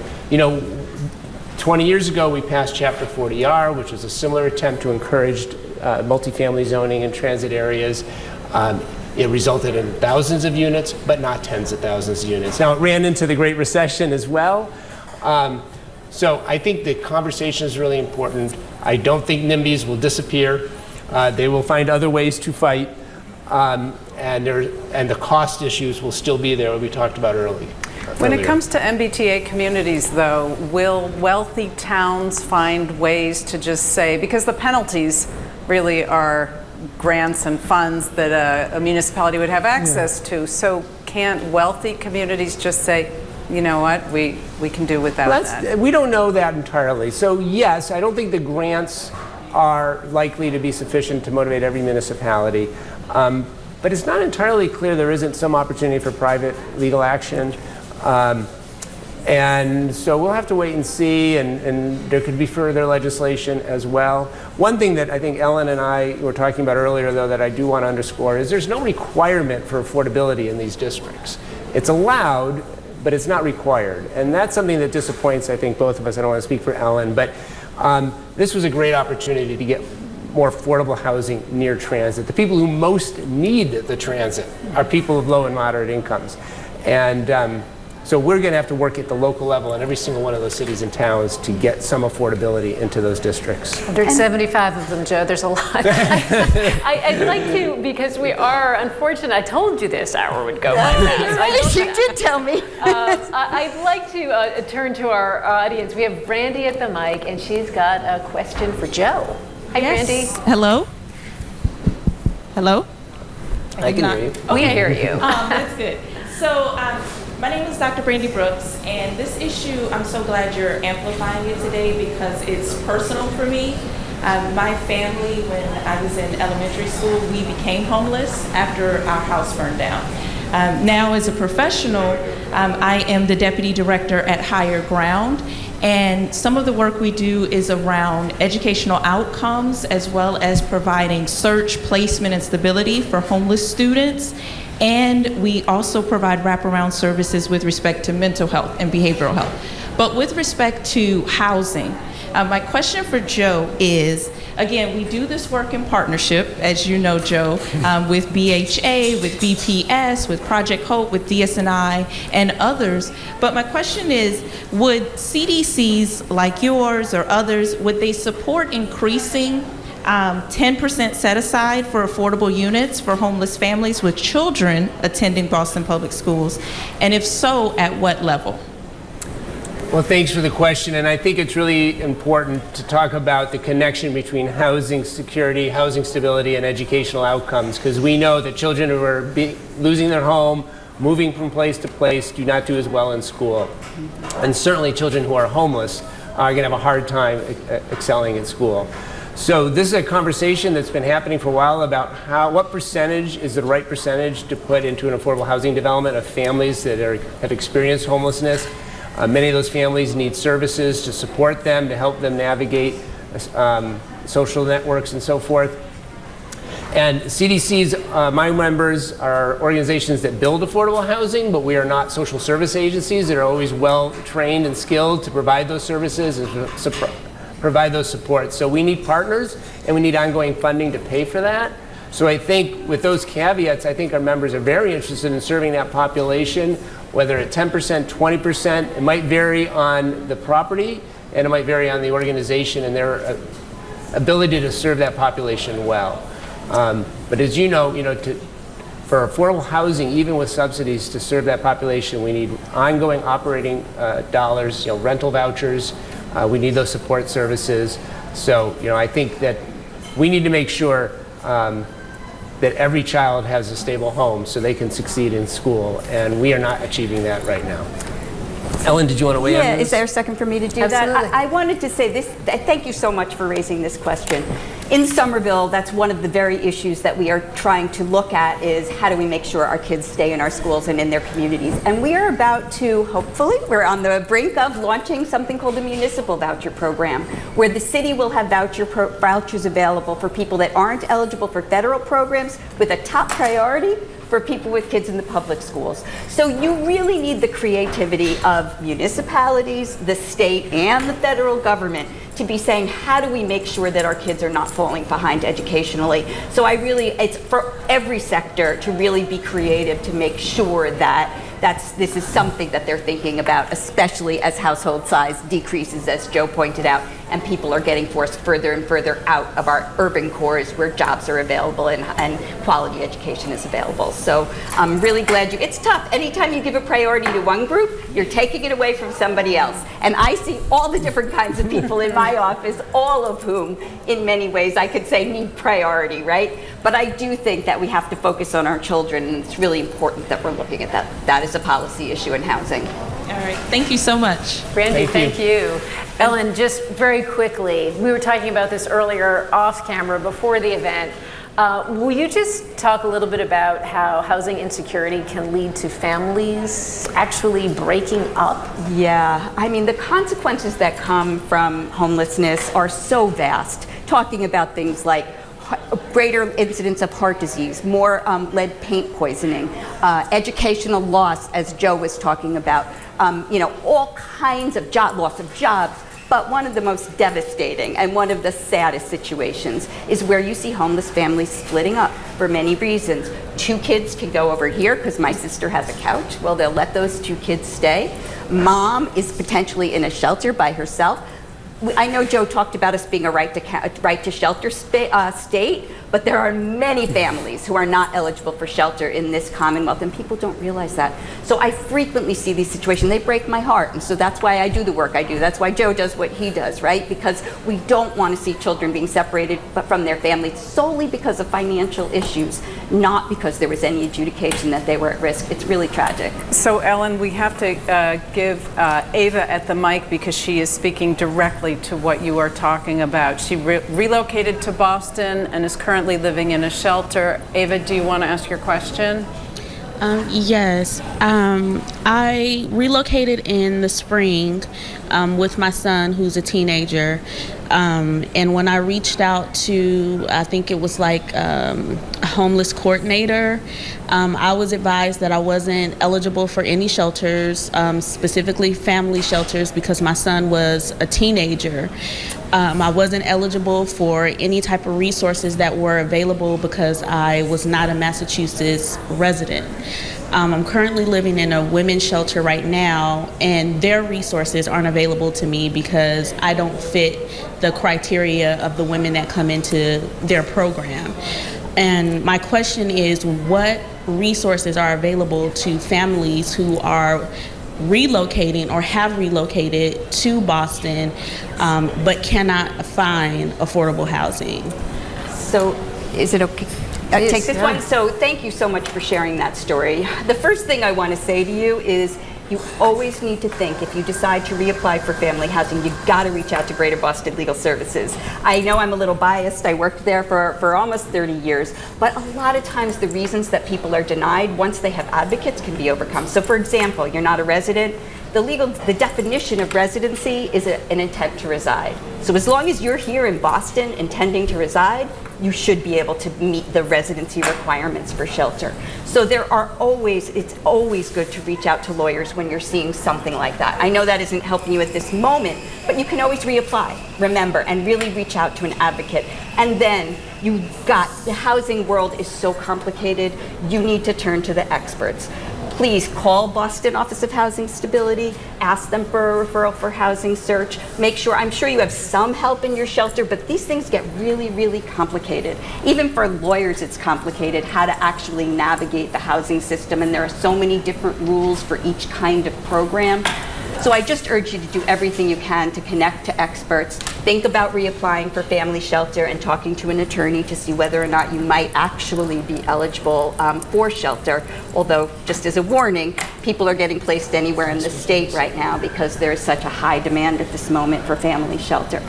20 years ago, we passed Chapter 40R, which was a similar attempt to encourage multifamily zoning in transit areas. It resulted in thousands of units, but not tens of thousands of units. Now, it ran into the Great Recession as well. So I think the conversation is really important. I don't think NIMBYs will disappear. They will find other ways to fight, and the cost issues will still be there, we talked about earlier. When it comes to MBTA communities, though, will wealthy towns find ways to just say, because the penalties really are grants and funds that a municipality would have access to, so can't wealthy communities just say, you know what, we can do without that? We don't know that entirely. So yes, I don't think the grants are likely to be sufficient to motivate every municipality. But it's not entirely clear there isn't some opportunity for private legal action. And so we'll have to wait and see, and there could be further legislation as well. One thing that I think Ellen and I were talking about earlier, though, that I do want to underscore is there's no requirement for affordability in these districts. It's allowed, but it's not required. And that's something that disappoints, I think, both of us. I don't want to speak for Ellen, but this was a great opportunity to get more affordable housing near transit. The people who most need the transit are people of low and moderate incomes. And so we're going to have to work at the local level in every single one of those cities and towns to get some affordability into those districts. 175 of them, Joe. There's a lot. I'd like to, because we are unfortunate. I told you this hour would go by fast. You did tell me. I'd like to turn to our audience. We have Brandy at the mic, and she's got a question for Joe. Hi, Brandy. Hello? Hello? I can hear you. We hear you. That's good. So, my name is Dr. Brandy Brooks, and this issue, I'm so glad you're amplifying it today because it's personal for me. My family, when I was in elementary school, we became homeless after our house burned down. Now, as a professional, I am the deputy director at Higher Ground, and some of the work we do is around educational outcomes as well as providing search, placement, and stability for homeless students. And we also provide wraparound services with respect to mental health and behavioral health. But with respect to housing, my question for Joe is, again, we do this work in partnership, as you know, Joe, with BHA, with BPS, with Project Hope, with DSNI, and others. But my question is, would CDCs like yours or others, would they support increasing 10% set aside for affordable units for homeless families with children attending Boston Public Schools? And if so, at what level? Well, thanks for the question, and I think it's really important to talk about the connection between housing security, housing stability, and educational outcomes, because we know that children who are losing their home, moving from place to place, do not do as well in school. And certainly children who are homeless are going to have a hard time excelling in school. So this is a conversation that's been happening for a while about what percentage is the right percentage to put into an affordable housing development of families that have experienced homelessness. Many of those families need services to support them, to help them navigate social networks and so forth. And CDC's, my members are organizations that build affordable housing, but we are not social service agencies that are always well trained and skilled to provide those services and provide those supports. So we need partners and we need ongoing funding to pay for that. So I think with those caveats, I think our members are very interested in serving that population, whether at 10%, 20%, it might vary on the property and it might vary on the organization and their ability to serve that population well. But as you know, for affordable housing, even with subsidies to serve that population, we need ongoing operating dollars, rental vouchers. We need those support services. So, I think that we need to make sure that every child has a stable home so they can succeed in school, and we are not achieving that right now. Ellen, did you want to weigh in? Yeah, is there a second for me to do Absolutely. that? I wanted to say this, thank you so much for raising this question. In Somerville, that's one of the very issues that we are trying to look at is how do we make sure our kids stay in our schools and in their communities. And we are about to, hopefully, we're on the brink of launching something called the Municipal Voucher Program, where the city will have vouchers available for people that aren't eligible for federal programs with a top priority for people with kids in the public schools. So you really need the creativity of municipalities, the state, and the federal government to be saying, how do we make sure that our kids are not falling behind educationally? So it's for every sector to really be creative to make sure that this is something that they're thinking about, especially as household size decreases, as Joe pointed out, and people are getting forced further and further out of our urban cores where jobs are available and quality education is available. So I'm really glad it's tough. Anytime you give a priority to one group, you're taking it away from somebody else. And I see all the different kinds of people in my office, all of whom, in many ways, I could say need priority, right? But I do think that we have to focus on our children, and it's really important that we're looking at that. That is a policy issue in housing. All right, thank you so much. Brandy, thank you. Ellen, just very quickly, we were talking about this earlier off camera before the event. Will you just talk a little bit about how housing insecurity can lead to families actually breaking up? Yeah, I mean, the consequences that come from homelessness are so vast. Talking about things like greater incidence of heart disease, more lead paint poisoning, educational loss, as Joe was talking about, all kinds of loss of jobs. But one of the most devastating and one of the saddest situations is where you see homeless families splitting up for many reasons. 2 kids can go over here because my sister has a couch. Well, they'll let those 2 kids stay. Mom is potentially in a shelter by herself. I know Joe talked about us being a right to shelter state, but there are many families who are not eligible for shelter in this Commonwealth, and people don't realize that. So I frequently see these situations. They break my heart, and so that's why I do the work I do. That's why Joe does what he does, right? Because we don't want to see children being separated from their families solely because of financial issues, not because there was any adjudication that they were at risk. It's really tragic. So Ellen, we have to give Ava at the mic because she is speaking directly to what you are talking about. She relocated to Boston and is currently living in a shelter. Ava, do you want to ask your question? Yes. I relocated in the spring with my son, who's a teenager. And when I reached out to, I think it was like a homeless coordinator, I was advised that I wasn't eligible for any shelters, specifically family shelters, because my son was a teenager. I wasn't eligible for any type of resources that were available because I was not a Massachusetts resident. I'm currently living in a women's shelter right now, and their resources aren't available to me because I don't fit the criteria of the women that come into their program. And my question is, what resources are available to families who are relocating or have relocated to Boston, but cannot find affordable housing. So is it okay? Take this one. So thank you so much for sharing that story. The first thing I want to say to you is you always need to think, if you decide to reapply for family housing, you've got to reach out to Greater Boston Legal Services. I know I'm a little biased. I worked there for almost 30 years, but a lot of times the reasons that people are denied, once they have advocates, can be overcome. So for example, you're not a resident. The definition of residency is an intent to reside. So as long as you're here in Boston intending to reside, you should be able to meet the residency requirements for shelter. So it's always good to reach out to lawyers when you're seeing something like that. I know that isn't helping you at this moment, but you can always reapply, remember, and really reach out to an advocate. And then the housing world is so complicated, you need to turn to the experts. Please call Boston Office of Housing Stability, ask them for a referral for housing search. I'm sure you have some help in your shelter, but these things get really, really complicated. Even for lawyers, it's complicated how to actually navigate the housing system, and there are so many different rules for each kind of program. So I just urge you to do everything you can to connect to experts. Think about reapplying for family shelter and talking to an attorney to see whether or not you might actually be eligible for shelter. Although, just as a warning, people are getting placed anywhere in the state right now because there is such a high demand at this moment for family shelter.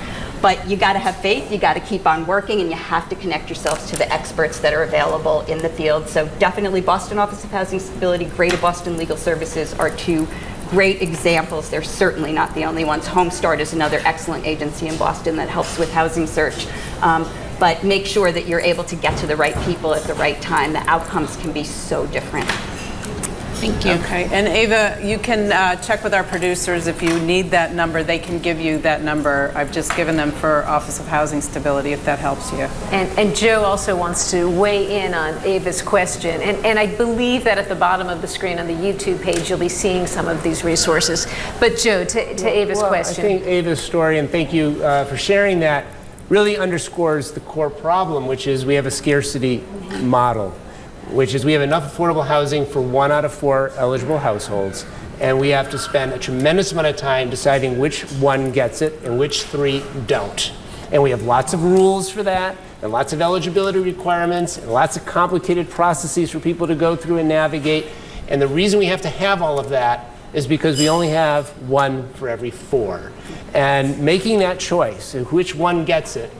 But you got to have faith, you got to keep on working, and you have to connect yourselves to the experts that are available in the field. So definitely Boston Office of Housing Stability, Greater Boston Legal Services are two great examples. They're certainly not the only ones. HomeStart is another excellent agency in Boston that helps with housing search. But make sure that you're able to get to the right people at the right time. The outcomes can be so different. Thank you. Okay, and Ava, you can check with our producers. If you need that number, they can give you that number. I've just given them for Office of Housing Stability, if that helps you. And Joe also wants to weigh in on Ava's question. And I believe that at the bottom of the screen on the YouTube page, you'll be seeing some of these resources. But Joe, to Ava's question. I think Ava's story, and thank you for sharing that, really underscores the core problem, which is we have a scarcity model, which is we have enough affordable housing for 1 out of 4 eligible households, and we have to spend a tremendous amount of time deciding which one gets it and which 3 don't. And we have lots of rules for that, and lots of eligibility requirements, and lots of complicated processes for people to go through and navigate. And the reason we have to have all of that is because we only have 1 for every 4. And making that choice, which one gets it,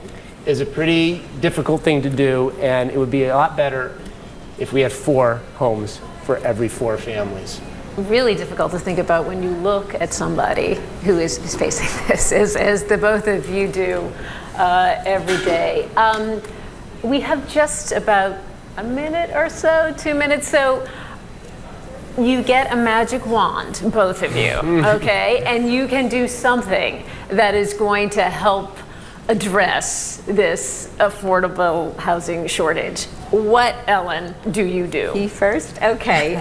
is a pretty difficult thing to do, and it would be a lot better if we had 4 homes for every 4 families. Really difficult to think about when you look at somebody who is facing this, as the both of you do every day. We have just about a minute or so, 2 minutes. So you get a magic wand, both of you, okay? And you can do something that is going to help address this affordable housing shortage. What, Ellen, do you do? Me first? Okay.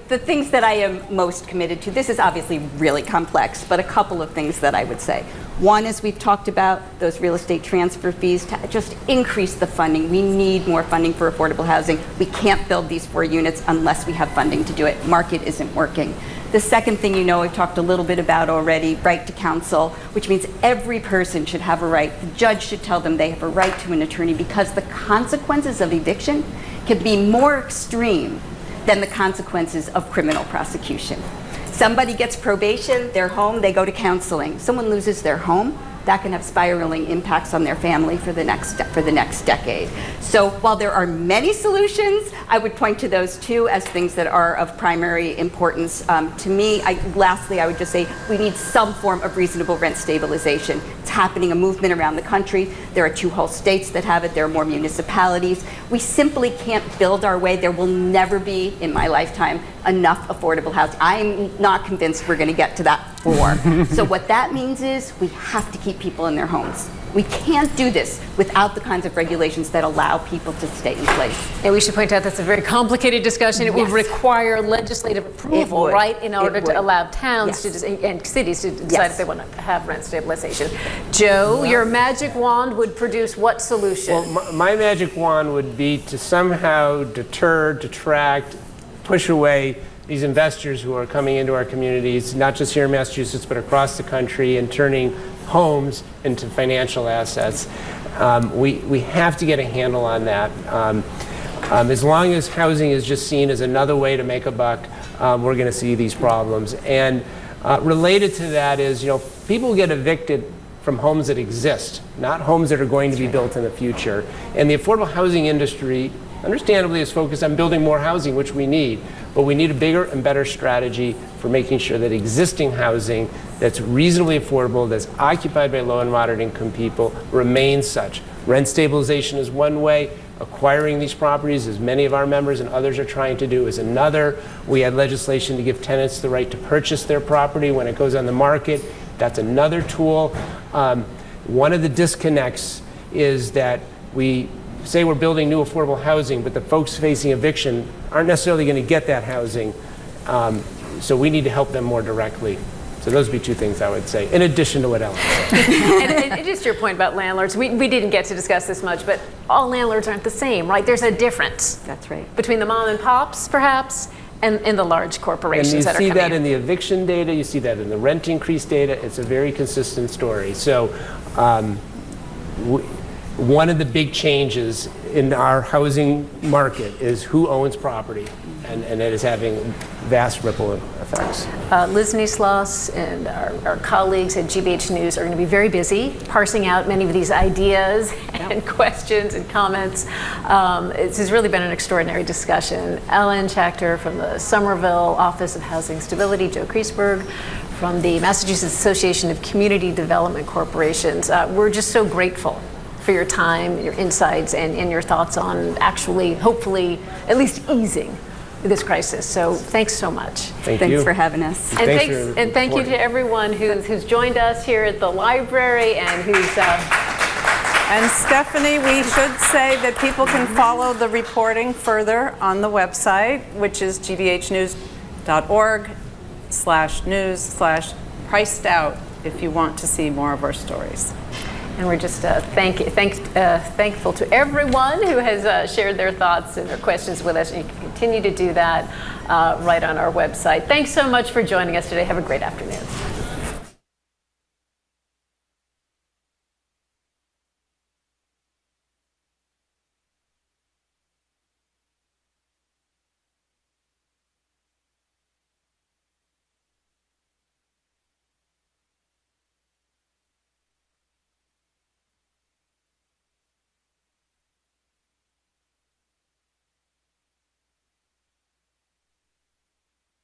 The things that I am most committed to, this is obviously really complex, but a couple of things that I would say. One is we've talked about those real estate transfer fees to just increase the funding. We need more funding for affordable housing. We can't build these 4 units unless we have funding to do it. Market isn't working. The second thing I've talked a little bit about already, right to counsel, which means every person should have a right. The judge should tell them they have a right to an attorney because the consequences of eviction can be more extreme than the consequences of criminal prosecution. Somebody gets probation, they're home, they go to counseling. Someone loses their home, that can have spiraling impacts on their family for the next decade. So while there are many solutions, I would point to those 2 as things that are of primary importance to me. Lastly, I would just say we need some form of reasonable rent stabilization. It's happening, a movement around the country. There are 2 whole states that have it. There are more municipalities. We simply can't build our way. There will never be, in my lifetime, enough affordable housing. I'm not convinced we're going to get to that 4. So what that means is we have to keep people in their homes. We can't do this without the kinds of regulations that allow people to stay in place. And we should point out that's a very complicated discussion. It would require legislative approval, right, in order to allow towns and cities to decide if they want to have rent stabilization. Joe, your magic wand would produce what solution? Well, my magic wand would be to somehow deter, detract, push away these investors who are coming into our communities, not just here in Massachusetts, but across the country, and turning homes into financial assets. We have to get a handle on that. As long as housing is just seen as another way to make a buck, we're going to see these problems. And related to that is, people get evicted from homes that exist, not homes that are going to be built in the future. And the affordable housing industry, understandably, is focused on building more housing, which we need. But we need a bigger and better strategy for making sure that existing housing that's reasonably affordable, that's occupied by low and moderate income people, remains such. Rent stabilization is one way. Acquiring these properties, as many of our members and others are trying to do, is another. We had legislation to give tenants the right to purchase their property when it goes on the market. That's another tool. One of the disconnects is that we say we're building new affordable housing, but the folks facing eviction aren't necessarily going to get that housing. So we need to help them more directly. So those would be two things I would say, in addition to what Ellen said. And just your point about landlords, we didn't get to discuss this much, but all landlords aren't the same, right? There's a difference. That's right. Between the mom and pops, perhaps, and the large corporations that are coming in. You see that in the eviction data, you see that in the rent increase data. It's a very consistent story. So one of the big changes in our housing market is who owns property, and it is having vast ripple effects. Liz Neisloss and our colleagues at GBH News are going to be very busy parsing out many of these ideas and questions and comments. This has really been an extraordinary discussion. Ellen Shachter from the Somerville Office of Housing Stability, Joe Kriesberg from the Massachusetts Association of Community Development Corporations. We're just so grateful for your time, your insights, and your thoughts on actually, hopefully, at least easing this crisis. So thanks so much. Thanks for having us. And thank you to everyone who's joined us here at the library and who's... And Stephanie, we should say that people can follow the reporting further on the website, which is gbhnews.org/news/priced out if you want to see more of our stories. And we're just thankful to everyone who has shared their thoughts and their questions with us. And you can continue to do that right on our website. Thanks so much for joining us today. Have a great afternoon.